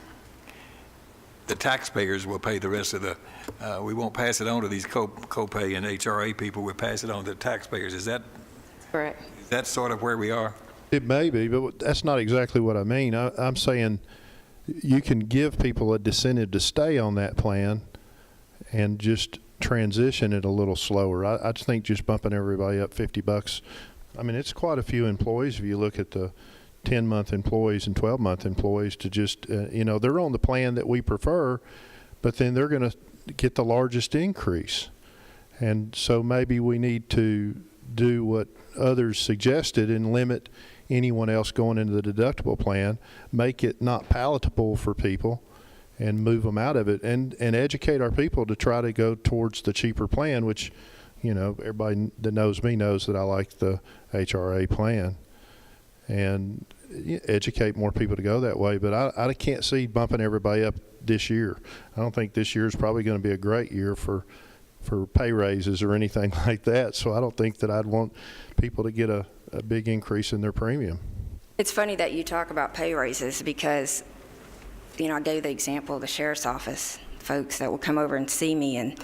the taxpayers will pay the rest of we won't pass it on to these copay and HRA people, we'll pass it on to the taxpayers. Is that correct? Is that sort of where we are? It may be, but that's not exactly what I mean. I'm saying you can give people a disincentive to stay on that plan and just transition it a little slower. I just think just bumping everybody up $50, it's quite a few employees if you look at the 10-month employees and 12-month employees to just, they're on the plan that we prefer, but then they're going to get the largest increase. And so maybe we need to do what others suggested and limit anyone else going into the deductible plan, make it not palatable for people, and move them out of it, and educate our people to try to go towards the cheaper plan, which, everybody that knows me knows that I like the HRA plan. And educate more people to go that way. But I can't see bumping everybody up this year. I don't think this year is probably going to be a great year for pay raises or anything like that. So I don't think that I'd want people to get a big increase in their premium. It's funny that you talk about pay raises because, I gave the example of the sheriff's office folks that will come over and see me, and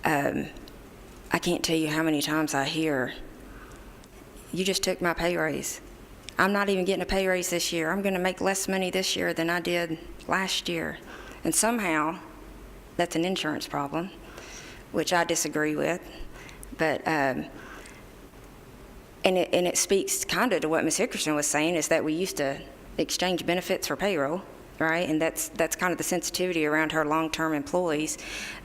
I can't tell you how many times I hear, "You just took my pay raise. I'm not even getting a pay raise this year. I'm going to make less money this year than I did last year." And somehow, that's an insurance problem, which I disagree with. But and it speaks kind of to what Ms. Hickerson was saying, is that we used to exchange benefits for payroll, right? And that's kind of the sensitivity around her long-term employees.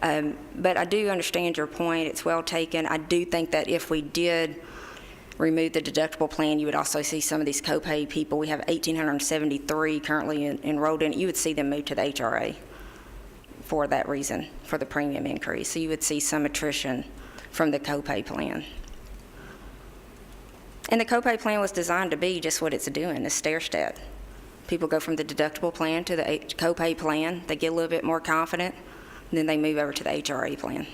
But I do understand your point. It's well taken. I do think that if we did remove the deductible plan, you would also see some of these copay people. We have 1,873 currently enrolled in it. You would see them move to the HRA for that reason, for the premium increase. So you would see some attrition from the copay plan. And the copay plan was designed to be just what it's doing, a stair-step. People go from the deductible plan to the copay plan. They get a little bit more confident, and then they move over to the HRA plan.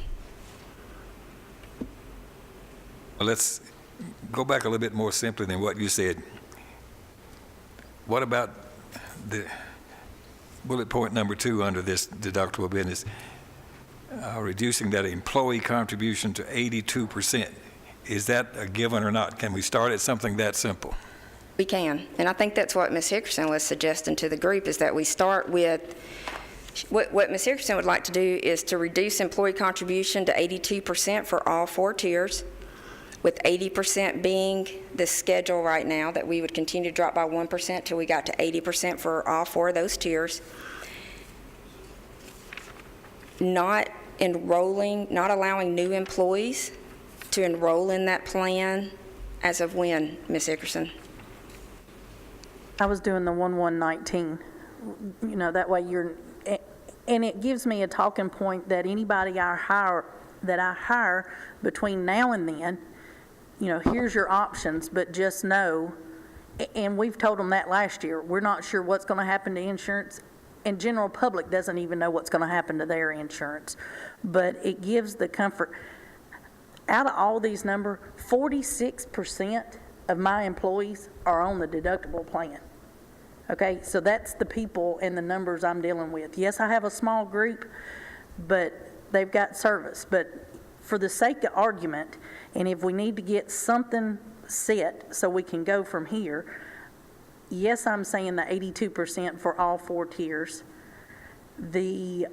Well, let's go back a little bit more simply than what you said. What about the bullet point number 2 under this deductible business, reducing that employee contribution to 82%? Is that a given or not? Can we start at something that simple? We can, and I think that's what Ms. Hickerson was suggesting to the group, is that we start with, what Ms. Hickerson would like to do is to reduce employee contribution to 82% for all 4 tiers, with 80% being the schedule right now, that we would continue to drop by 1% till we got to 80% for all 4 of those tiers. Not allowing new employees to enroll in that plan as of when, Ms. Hickerson? I was doing the 1/1/19. That way and it gives me a talking point that anybody I hire between now and then, here's your options, but just know, and we've told them that last year, we're not sure what's going to happen to insurance, and general public doesn't even know what's going to happen to their insurance. But it gives the comfort. Out of all these numbers, 46% of my employees are on the deductible plan. Okay, so that's the people and the numbers I'm dealing with. Yes, I have a small group, but they've got service. But for the sake of argument, and if we need to get something set so we can go from here, yes, I'm saying the 82% for all 4 tiers. The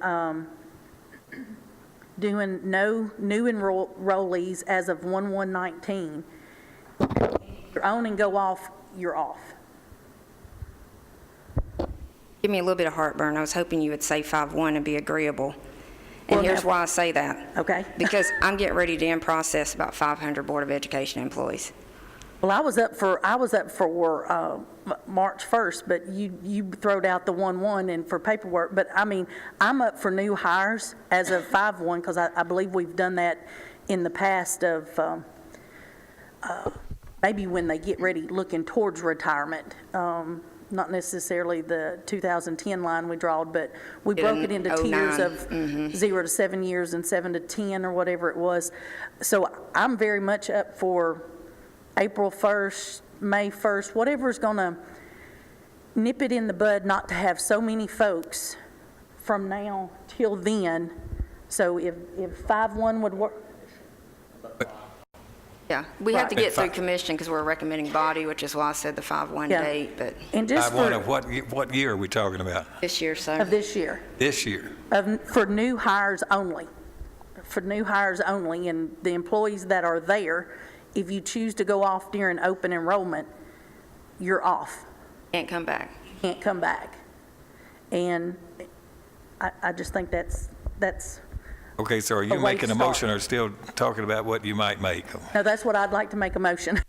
doing no new enrollees as of 1/1/19. You're on and go off, you're off. Give me a little bit of heartburn. I was hoping you would say 5/1 and be agreeable. And here's why I say that. Okay. Because I'm getting ready to in-process about 500 Board of Education employees. Well, I was up for March 1st, but you throwed out the 1/1 and for paperwork. But I mean, I'm up for new hires as of 5/1 because I believe we've done that in the past of maybe when they get ready looking towards retirement. Not necessarily the 2010 line we drawed, but we broke it into tiers of 0 to 7 years and 7 to 10 or whatever it was. So I'm very much up for April 1st, May 1st, whatever's going to nip it in the bud not to have so many folks from now till then. So if 5/1 would work. Yeah, we have to get through commission because we're recommending body, which is why I said the 5/1 date, but And just 5/1 of what year are we talking about? this year, so. of this year. This year. For new hires only. For new hires only, and the employees that are there, if you choose to go off during open enrollment, you're off. Can't come back. Can't come back. And I just think that's Okay, so are you way to making a start. motion or still talking about what you might make? no, that's what I'd like to make a motion.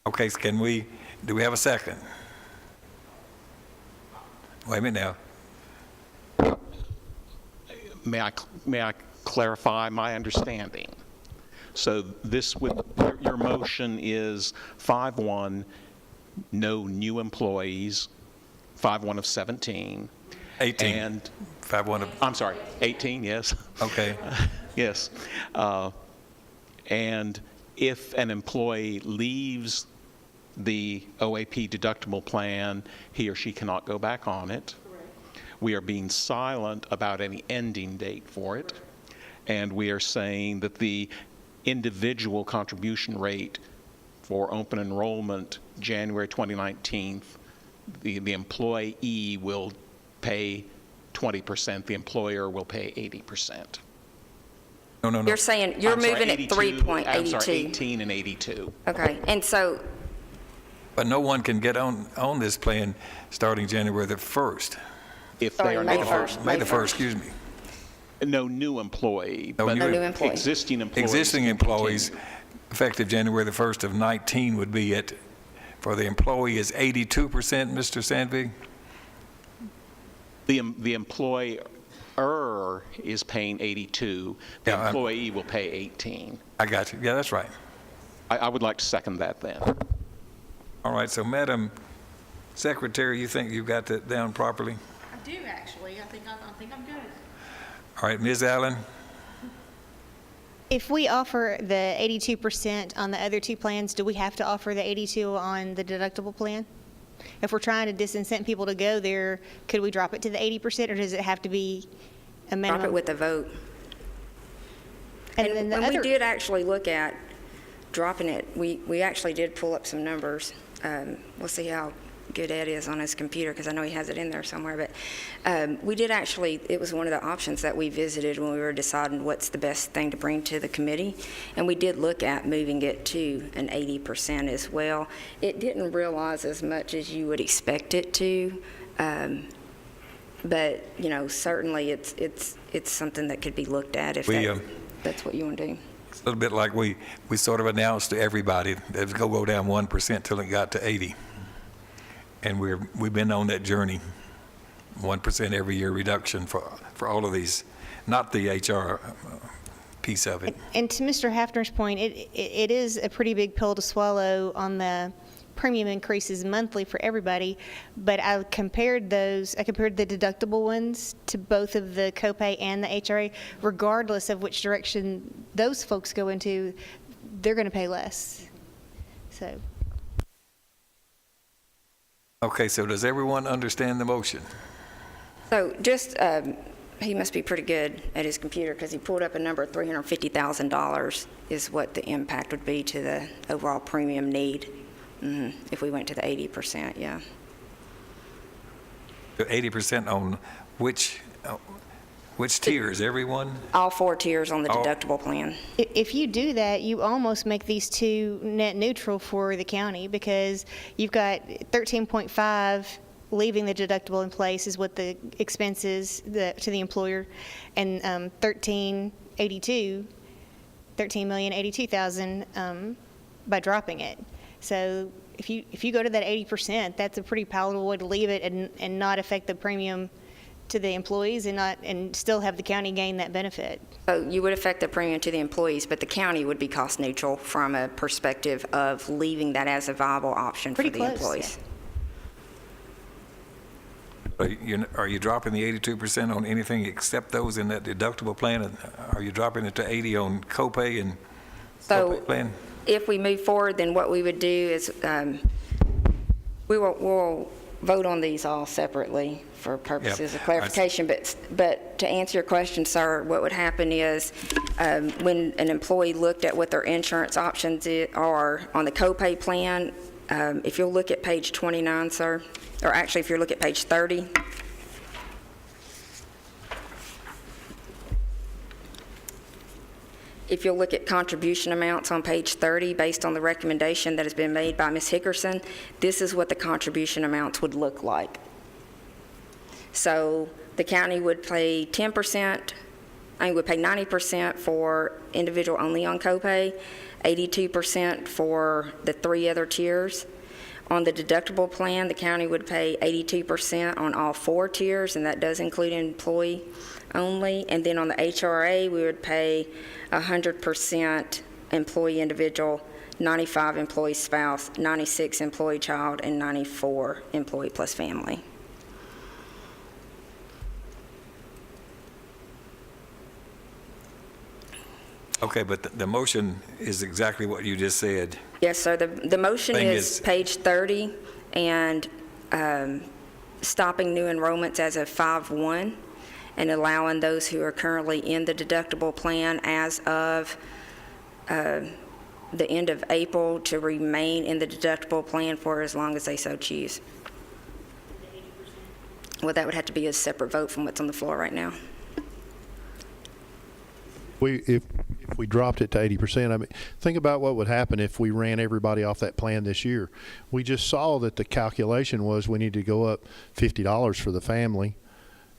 Okay, so do we have a second? Wait a minute now. May I clarify my understanding? So your motion is 5/1 no new employees, 5/1 of 17. 18. And, 5/1 of, I'm sorry, 18, yes. okay. Yes. And if an employee leaves the OAP deductible plan, he or she cannot go back on it. We are being silent about any ending date for it. And we are saying that the individual contribution rate for open enrollment, January 2019, the employee will pay 20%, the employer will pay 80%. No. You're saying, you're I'm sorry, moving at 82. I'm sorry, 3.82. 18 and 82. Okay, and so, But no one can get on this plan starting January the 1st. If they are May not, the 1st. May the 1st, excuse me. no new employee, No but new employee. existing employees. Existing can employees, continue. effective January the 1st of 19 would be at, for the employee is 82%, Mr. Sandvig? The employer is paying 82, the Yeah, employee will pay 18. I got you. Yeah, that's right. I would like to second that then. All right, so Madam Secretary, you think you got that down properly? I do, actually. I think I'm good. All right, Ms. Allen? If we offer the 82% on the other two plans, do we have to offer the 82 on the deductible plan? If we're trying to disincent people to go there, could we drop it to the 80%, or does it have to be a minimum? drop it with a vote. And then the And we other, did actually look at dropping it. We actually did pull up some numbers. We'll see how good Ed is on his computer, because I know he has it in there somewhere. But we did actually, it was one of the options that we visited when we were deciding what's the best thing to bring to the committee. And we did look at moving it to an 80% as well. It didn't realize as much as you would expect it to. But, you know, certainly it's something that could be looked at if that's what you want to do. It's a little bit like we sort of announced to everybody that it was going to go down 1% till it got to 80. And we've been on that journey, 1% every year reduction for all of these, not the HR piece of it. and to Mr. Hafner's point, it is a pretty big pill to swallow on the premium increases monthly for everybody, but I compared the deductible ones to both of the copay and the HRA. Regardless of which direction those folks go into, they're going to pay less. So. Okay, so does everyone understand the motion? So just, he must be pretty good at his computer, because he pulled up a number of $350,000 is what the impact would be to the overall premium need if we went to the 80%, yeah. 80% on which tiers, everyone? All 4 tiers on the deductible plan. If you do that, you almost make these two net neutral for the county, because you've got 13.5 leaving the deductible in place is what the expense is to the employer, and 13,082,000 by dropping it. So if you go to that 80%, that's a pretty palatable way to leave it and not affect the premium to the employees and still have the county gain that benefit. So you would affect the premium to the employees, but the county would be cost neutral from a perspective of leaving that as a viable option for the employees. Are you dropping the 82% on anything except those in that deductible plan? And are you dropping it to 80 on copay and copay plan? If we move forward, then what we would do is we'll vote on these all separately for purposes of clarification. But to answer your question, sir, what would happen is when an employee looked at what their insurance options are on the copay plan, if you'll look at page 29, sir, or actually if you look at page 30, if you'll look at contribution amounts on page 30, based on the recommendation that has been made by Ms. Hickerson, this is what the contribution amounts would look like. So the county would pay 10%, would pay 90% for individual only on copay, 82% for the 3 other tiers. On the deductible plan, the county would pay 82% on all 4 tiers, and that does include employee only. And then on the HRA, we would pay 100% employee individual, 95 employee spouse, 96 employee child, and 94 employee plus family. Okay, but the motion is exactly what you just said. Yes, sir. The motion Thing is is- page 30, and stopping new enrollments as of 5/1, and allowing those who are currently in the deductible plan as of the end of April to remain in the deductible plan for as long as they so choose. Well, that would have to be a separate vote from what's on the floor right now. If we dropped it to 80%, I mean, think about what would happen if we ran everybody off that plan this year. We just saw that the calculation was we need to go up $50 for the family.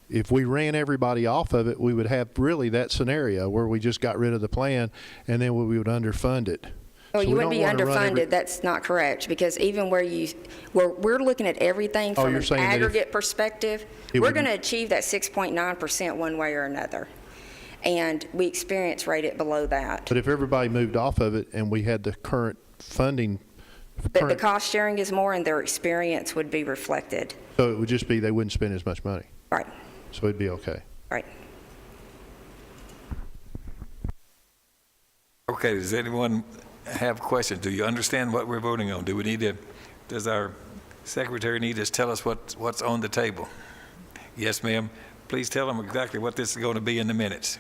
If we ran everybody off of it, we would have really that scenario where we just got rid of the plan and then we would underfund it. Oh, So you we wouldn't don't be wanna run underfunded. That's not correct, because even we're looking at everything Oh, from you're an saying that if- aggregate perspective. It We're would- going to achieve that 6.9% one way or another, and we experience rate it below that. But if everybody moved off of it and we had the current funding, The cost sharing is more, and their experience would be reflected. so it would just be they wouldn't spend as much money. Right, So it'd be okay. right. Okay, does anyone have questions? Do you understand what we're voting on? Does our secretary need to tell us what's on the table? Yes, ma'am. Please tell them exactly what this is going to be in the minutes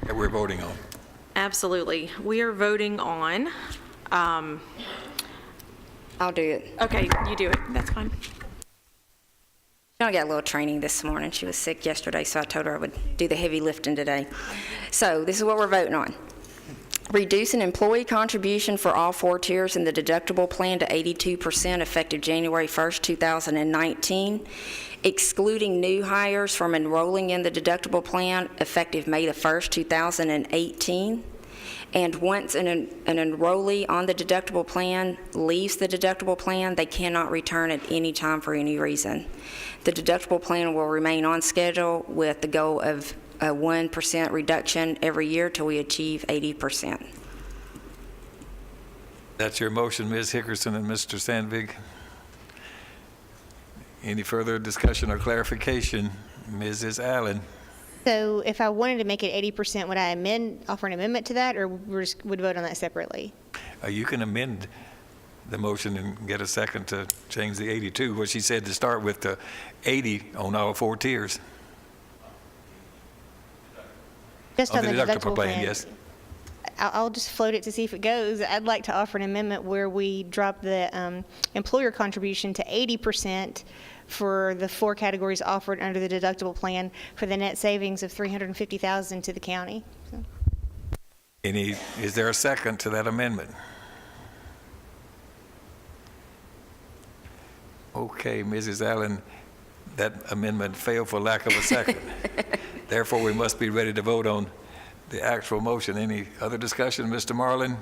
that we're voting on. Absolutely. We are voting on, I'll do it. okay, you do it. That's fine. I got a little training this morning. She was sick yesterday, so I told her I would do the heavy lifting today. So this is what we're voting on. Reduce an employee contribution for all four tiers in the deductible plan to 82% effective January 1st, 2019, excluding new hires from enrolling in the deductible plan effective May the 1st, 2018. And once an enrollee on the deductible plan leaves the deductible plan, they cannot return at any time for any reason. The deductible plan will remain on schedule with the goal of a 1% reduction every year till we achieve 80%. That's your motion, Ms. Hickerson and Mr. Sandvig. Any further discussion or clarification? Mrs. Allen? So if I wanted to make it 80%, would I offer an amendment to that, or would vote on that separately? You can amend the motion and get a second to change the 82, what she said to start with the 80 on all four tiers. Just On on the the deductible deductible plan, plan. yes. I'll just float it to see if it goes. I'd like to offer an amendment where we drop the employer contribution to 80% for the four categories offered under the deductible plan for the net savings of $350,000 to the county. So. Is there a second to that amendment? Okay, Mrs. Allen, that amendment failed for lack of a second. Therefore, we must be ready to vote on the actual motion. Any other discussion, Mr. Marlin?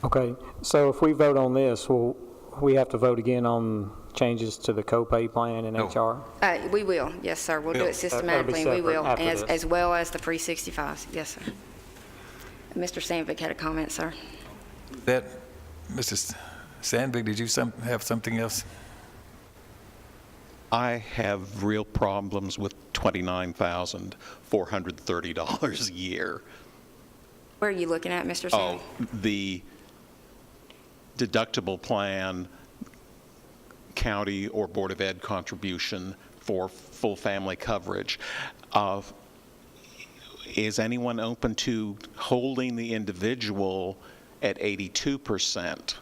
Okay, so if we vote on this, will we have to vote again on changes to the copay plan and No. HR? We will, yes, sir. We'll do Will. it systematically, and we separate will, after as this. well as the pre-65s. Yes, sir. Mr. Sandvik had a comment, sir. Mr. Sandvig, did you have something else? I have real problems with $29,430 a year. Where are you looking at, Mr. Oh, Sandvik? the deductible plan, county or Board of Ed contribution for full family coverage. Is anyone open to holding the individual at 82%,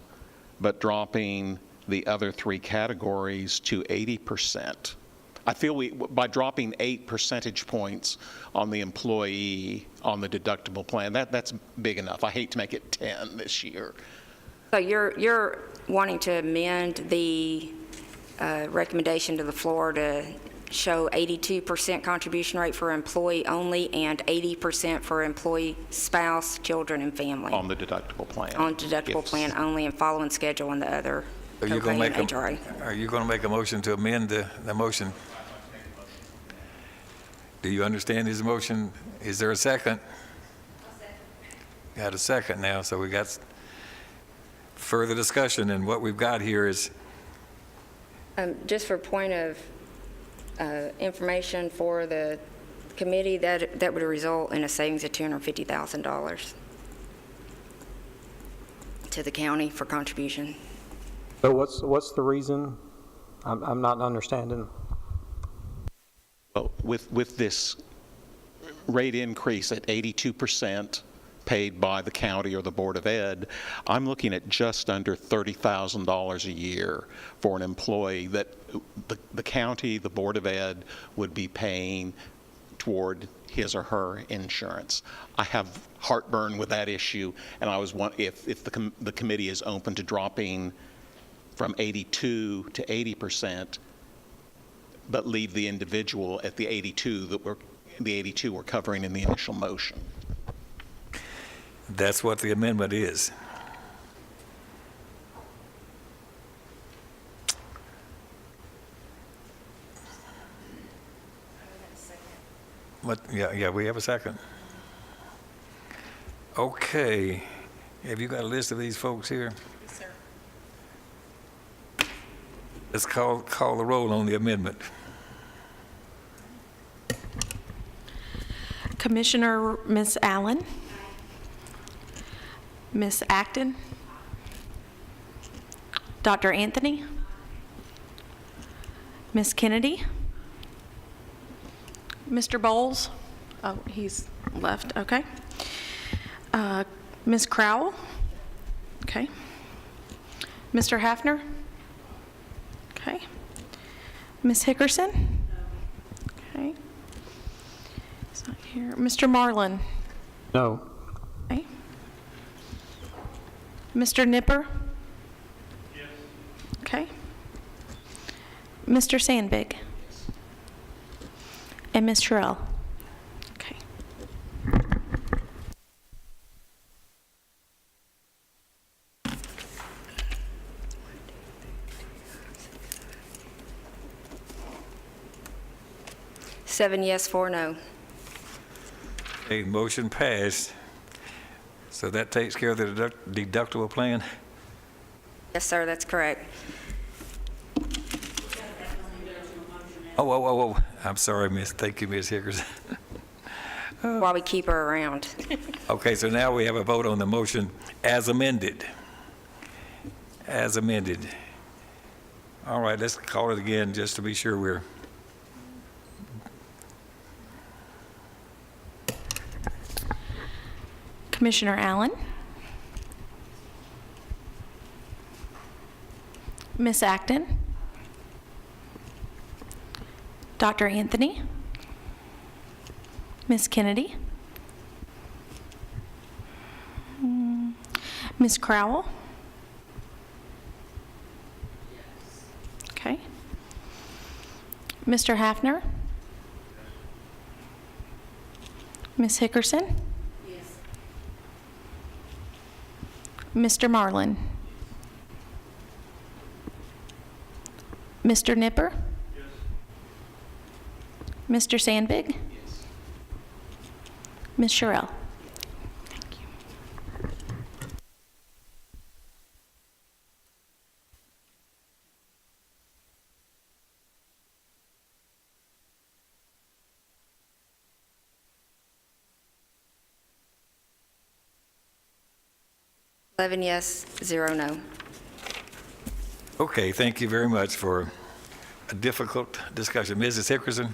but dropping the other three categories to 80%? I feel by dropping 8 percentage points on the employee on the deductible plan, that's big enough. I hate to make it 10 this year. So you're wanting to amend the recommendation to the floor to show 82% contribution rate for employee only and 80% for employee spouse, children, and family. On the deductible plan. On deductible Yes. plan only and following schedule on the other Are you going copay to and HRA. Are you going to make a motion to amend the motion? Do you understand his motion? Is there a second? Got a second now, so we got further discussion, and what we've got here is, Just for point of information for the committee, that would result in a savings of $250,000 to the county for contribution. So what's the reason? I'm not understanding. Well, with this rate increase at 82% paid by the county or the Board of Ed, I'm looking at just under $30,000 a year for an employee that the county, the Board of Ed would be paying toward his or her insurance. I have heartburn with that issue, and I was if the committee is open to dropping from 82 to 80%, but leave the individual at the 82 that we're covering in the initial motion. that's what the amendment is. What, yeah, we have a second. Okay. Have you got a list of these folks here? Yes, sir. Let's call the roll on the amendment. Commissioner Ms. Allen? Ms. Acton? Dr. Anthony? Ms. Kennedy? Mr. Bowles? Oh, he's left, okay. Ms. Crowell? Okay. Mr. Hafner? Okay. Ms. Hickerson? Okay. He's not here. Mr. Marlin? No. Okay. Mr. Nipper? Yes. Okay. Mr. Sandvig? And Ms. Sherrill? Okay. Seven yes, 4 no. Okay, motion passed. So that takes care of the deductible plan? Yes, sir, that's correct. Oh, I'm sorry, Miss. Thank you, Ms. Hickers. While we keep her around. Okay, so now we have a vote on the motion as amended. As amended. All right, let's call it again just to be sure we're... Commissioner Allen? Ms. Acton? Dr. Anthony? Ms. Kennedy? Ms. Crowell? Okay. Mr. Hafner? Ms. Hickerson? Mr. Marlin? Mr. Nipper? Mr. Sandvig? Ms. Sherrill? Thank you. Eleven yes, 0 no. Okay, thank you very much for a difficult discussion. Mrs. Hickerson?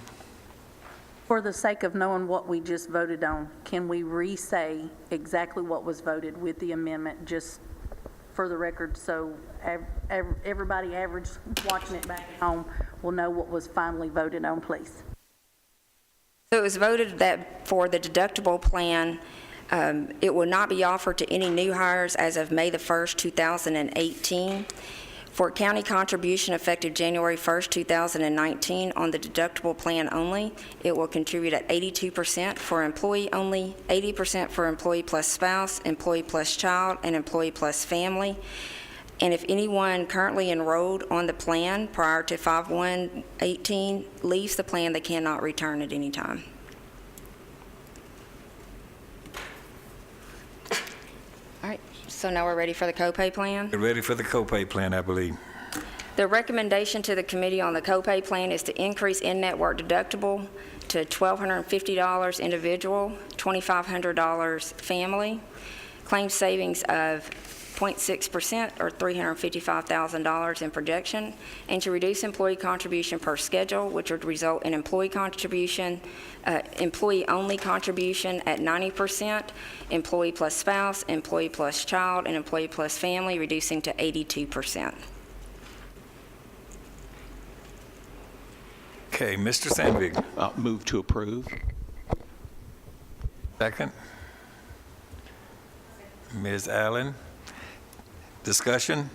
For the sake of knowing what we just voted on, can we re-say exactly what was voted with the amendment, just for the record, so everybody average watching it back at home will know what was finally voted on, please? So it was voted that for the deductible plan, it will not be offered to any new hires as of May the 1st, 2018. For county contribution effective January 1st, 2019 on the deductible plan only, it will contribute at 82% for employee only, 80% for employee plus spouse, employee plus child, and employee plus family. And if anyone currently enrolled on the plan prior to 5/1/18 leaves the plan, they cannot return at any time. All right. right, so now we're ready for the copay plan. We're ready for the copay plan, I believe. The recommendation to the committee on the copay plan is to increase in-network deductible to $1,250 individual, $2,500 family, claim savings of 0.6% or $355,000 in projection, and to reduce employee contribution per schedule, which would result in employee only contribution at 90%, employee plus spouse, employee plus child, and employee plus family reducing to 82%. Okay, Mr. Sandvig. Move to approve. Second. Ms. Allen. Discussion?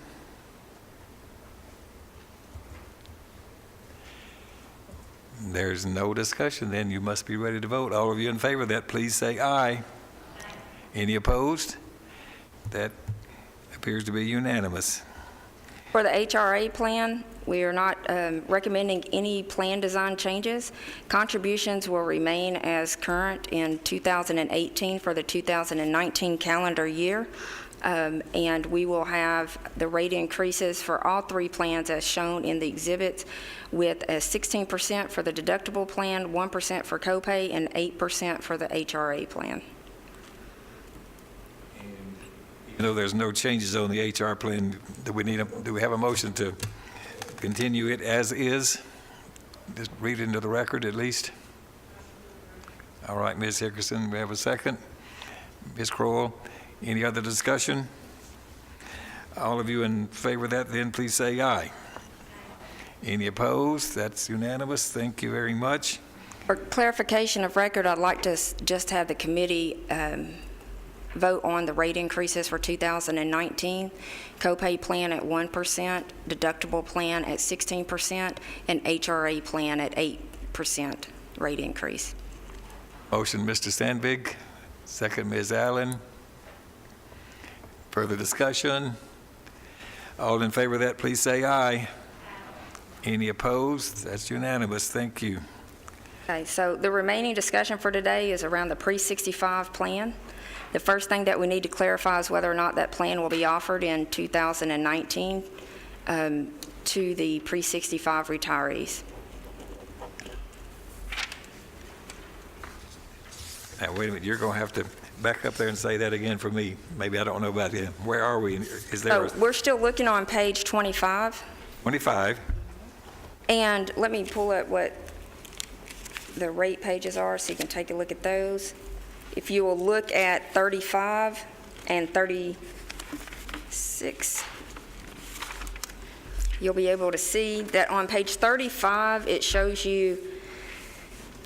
There's no discussion, then you must be ready to vote. All of you in favor of that, please say aye. Any opposed? That appears to be unanimous. For the HRA plan, we are not recommending any plan design changes. Contributions will remain as current in 2018 for the 2019 calendar year. And we will have the rate increases for all three plans as shown in the exhibits, with a 16% for the deductible plan, 1% for copay, and 8% for the HRA plan. You know, there's no changes on the HR plan. Do we have a motion to continue it as is? Just read it into the record at least. All right, Ms. Hickerson, we have a second. Ms. Crowell. Any other discussion? All of you in favor of that, then please say aye. Any opposed? That's unanimous. Thank you very much. For clarification of record, I'd like to just have the committee vote on the rate increases for 2019. Copay plan at 1%, deductible plan at 16%, and HRA plan at 8% rate increase. Motion, Mr. Sandvig. Second, Ms. Allen. Further discussion? All in favor of that, please say aye. Any opposed? That's unanimous. Thank you. Okay, so the remaining discussion for today is around the pre-65 plan. The first thing that we need to clarify is whether or not that plan will be offered in 2019 to the pre-65 retirees. Now, wait a minute. You're going to have to back up there and say that again for me. Maybe I don't know about it. Where are we? Is there We're still looking on page 25. 25? And let me pull up what the rate pages are so you can take a look at those. If you will look at 35 and 36, you'll be able to see that on page 35, it shows you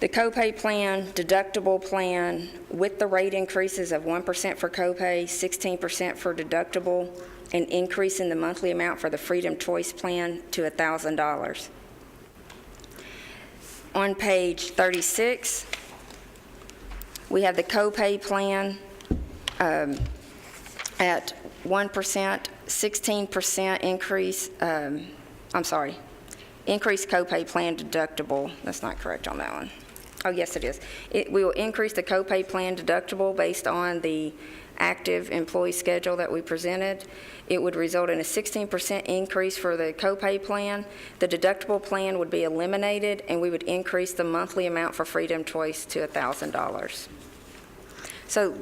the copay plan, deductible plan, with the rate increases of 1% for copay, 16% for deductible, and increase in the monthly amount for the Freedom Choice plan to $1,000. On page 36, we have the copay plan at 1%, 16% increase, increased copay plan deductible. That's not correct on that one. Oh, yes, it is. We will increase the copay plan deductible based on the active employee schedule that we presented. It would result in a 16% increase for the copay plan. The deductible plan would be eliminated, and we would increase the monthly amount for Freedom Choice to $1,000. So,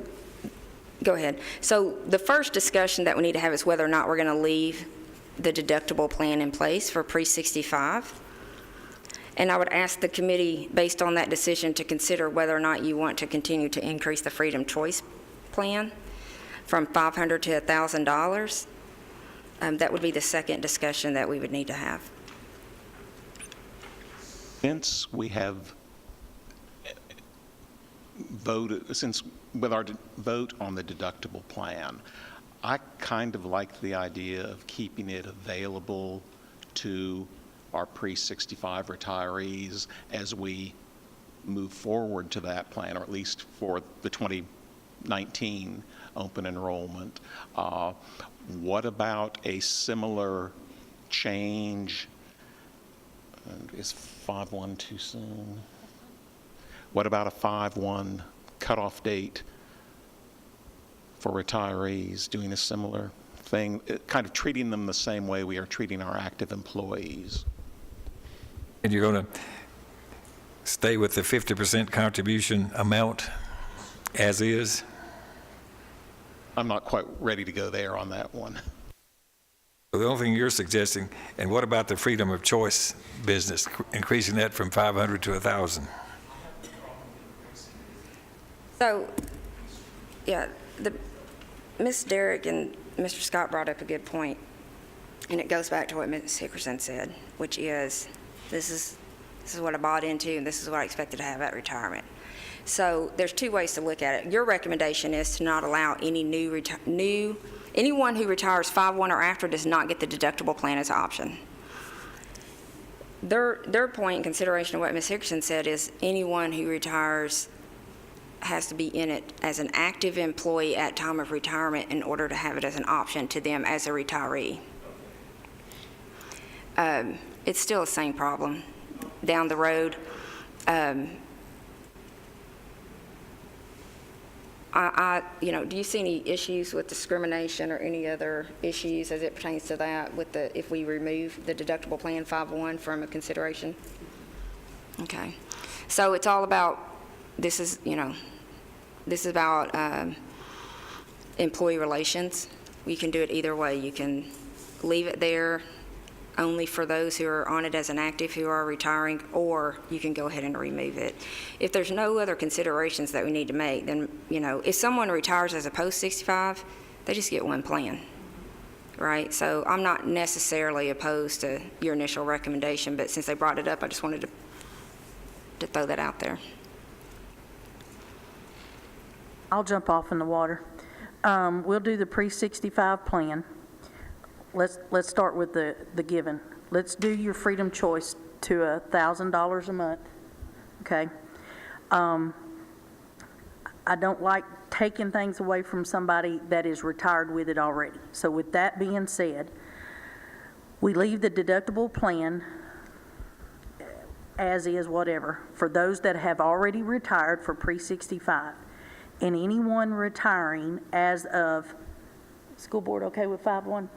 go ahead. So the first discussion that we need to have is whether or not we're going to leave the deductible plan in place for pre-65. And I would ask the committee, based on that decision, to consider whether or not you want to continue to increase the Freedom Choice plan from $500 to $1,000. That would be the second discussion that we would need to have. Since we have voted, since with our vote on the deductible plan, I kind of like the idea of keeping it available to our pre-65 retirees as we move forward to that plan, or at least for the 2019 open enrollment. What about a similar change? Is 5/1 too soon? What about a 5/1 cutoff date for retirees, doing a similar thing, kind of treating them the same way we are treating our active employees. And you're going to stay with the 50% contribution amount as is? I'm not quite ready to go there on that one. So the only thing you're suggesting, and what about the freedom of choice business, increasing that from 500 to 1,000? So, yeah, Ms. Derrick and Mr. Scott brought up a good point, and it goes back to what Ms. Hickerson said, which is, this is what I bought into, and this is what I expected to have at retirement. So there's two ways to look at it. Your recommendation is to not allow any anyone who retires 5/1 or after does not get the deductible plan as an option. Their point in consideration of what Ms. Hickerson said is anyone who retires has to be in it as an active employee at time of retirement in order to have it as an option to them as a retiree. It's still the same problem down the road. Do you see any issues with discrimination or any other issues as it pertains to that if we remove the deductible plan 5/1 from a consideration? Okay. So it's all about, this is about employee relations. You can do it either way. You can leave it there only for those who are on it as an active who are retiring, or you can go ahead and remove it. If there's no other considerations that we need to make, then, if someone retires as a post-65, they just get one plan, right? So I'm not necessarily opposed to your initial recommendation, but since they brought it up, I just wanted to throw that out there. I'll jump off in the water. We'll do the pre-65 plan. Let's start with the given. Let's do your freedom choice to $1,000 a month, okay? I don't like taking things away from somebody that is retired with it already. So with that being said, we leave the deductible plan as is, whatever, for those that have already retired for pre-65. And anyone retiring as of, school board okay with 5/1?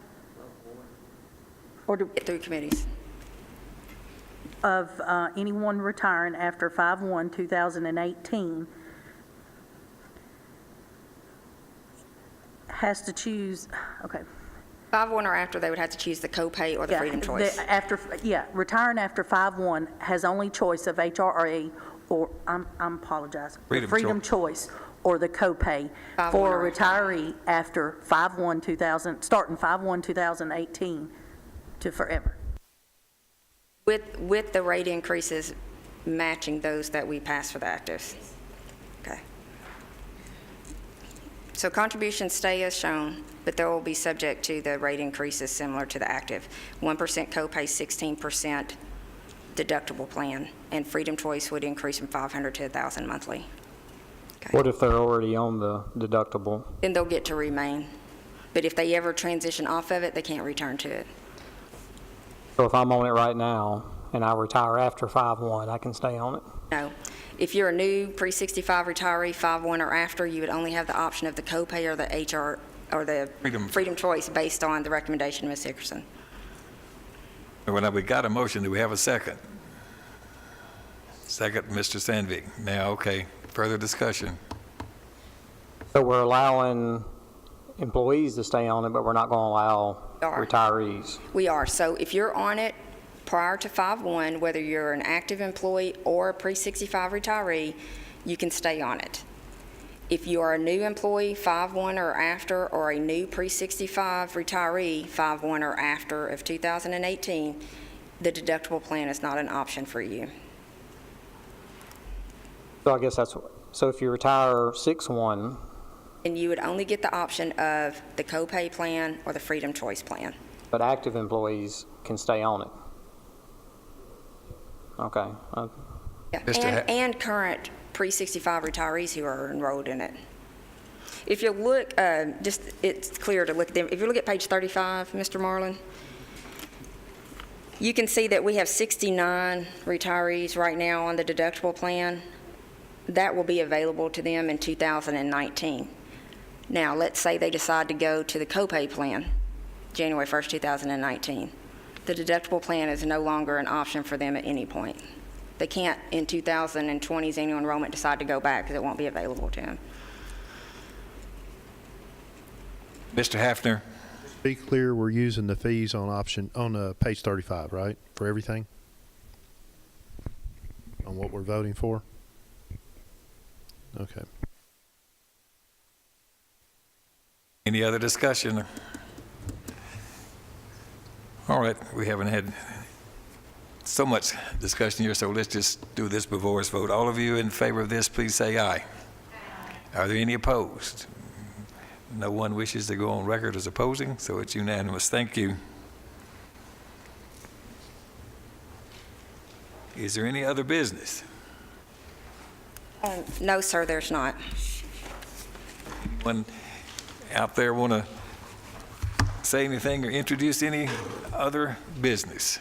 Or through committees. Of anyone retiring after 5/1/2018 has to choose, okay. 5/1 or after, they would have to choose the copay or the freedom choice. Retiring after 5/1 has only choice of HRA or, I'm apologizing, freedom choice or the copay for a retiree after 5/1/2000, starting 5/1/2018 to forever. With the rate increases matching those that we passed for the actives. Okay. So contributions stay as shown, but they will be subject to the rate increases similar to the active. 1% copay, 16% deductible plan, and freedom choice would increase from 500 to 1,000 monthly. Okay. What if they're already on the deductible? Then they'll get to remain. But if they ever transition off of it, they can't return to it. So if I'm on it right now and I retire after 5/1, I can stay on it? No. If you're a new pre-65 retiree, 5/1 or after, you would only have the option of the copay or the HR or the freedom choice based on the recommendation of Ms. Hickerson. Well, we got a motion. Do we have a second? Second, Mr. Sandvik. Now, okay, further discussion. So we're allowing employees to stay on it, but we're not going to allow retirees? We are. So if you're on it prior to 5/1, whether you're an active employee or a pre-65 retiree, you can stay on it. If you are a new employee, 5/1 or after, or a new pre-65 retiree, 5/1 or after of 2018, the deductible plan is not an option for you. So I guess so if you retire 6/1, and you would only get the option of the copay plan or the freedom choice plan. but active employees can stay on it. Okay. Yeah. And current pre-65 retirees who are enrolled in it. If you look, it's clear to look at them. If you look at page 35, Mr. Marlin, you can see that we have 69 retirees right now on the deductible plan. That will be available to them in 2019. Now, let's say they decide to go to the copay plan, January 1st, 2019. The deductible plan is no longer an option for them at any point. They can't, in 2020's annual enrollment, decide to go back because it won't be available to them. Mr. Hafner? Be clear, we're using the fees on page 35, right, for everything? On what we're voting for? Okay. Any other discussion? All right, we haven't had so much discussion here, so let's just do this before us vote. All of you in favor of this, please say aye. Are there any opposed? No one wishes to go on record as opposing, so it's unanimous. Thank you. Is there any other business? No, sir, there's not. Anyone out there want to say anything or introduce any other business?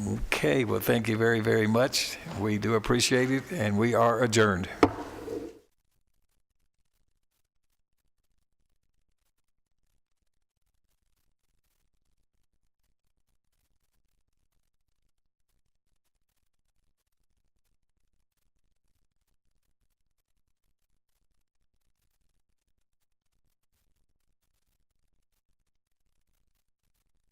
Okay, well, thank you very, very much. We do appreciate it, and we are adjourned.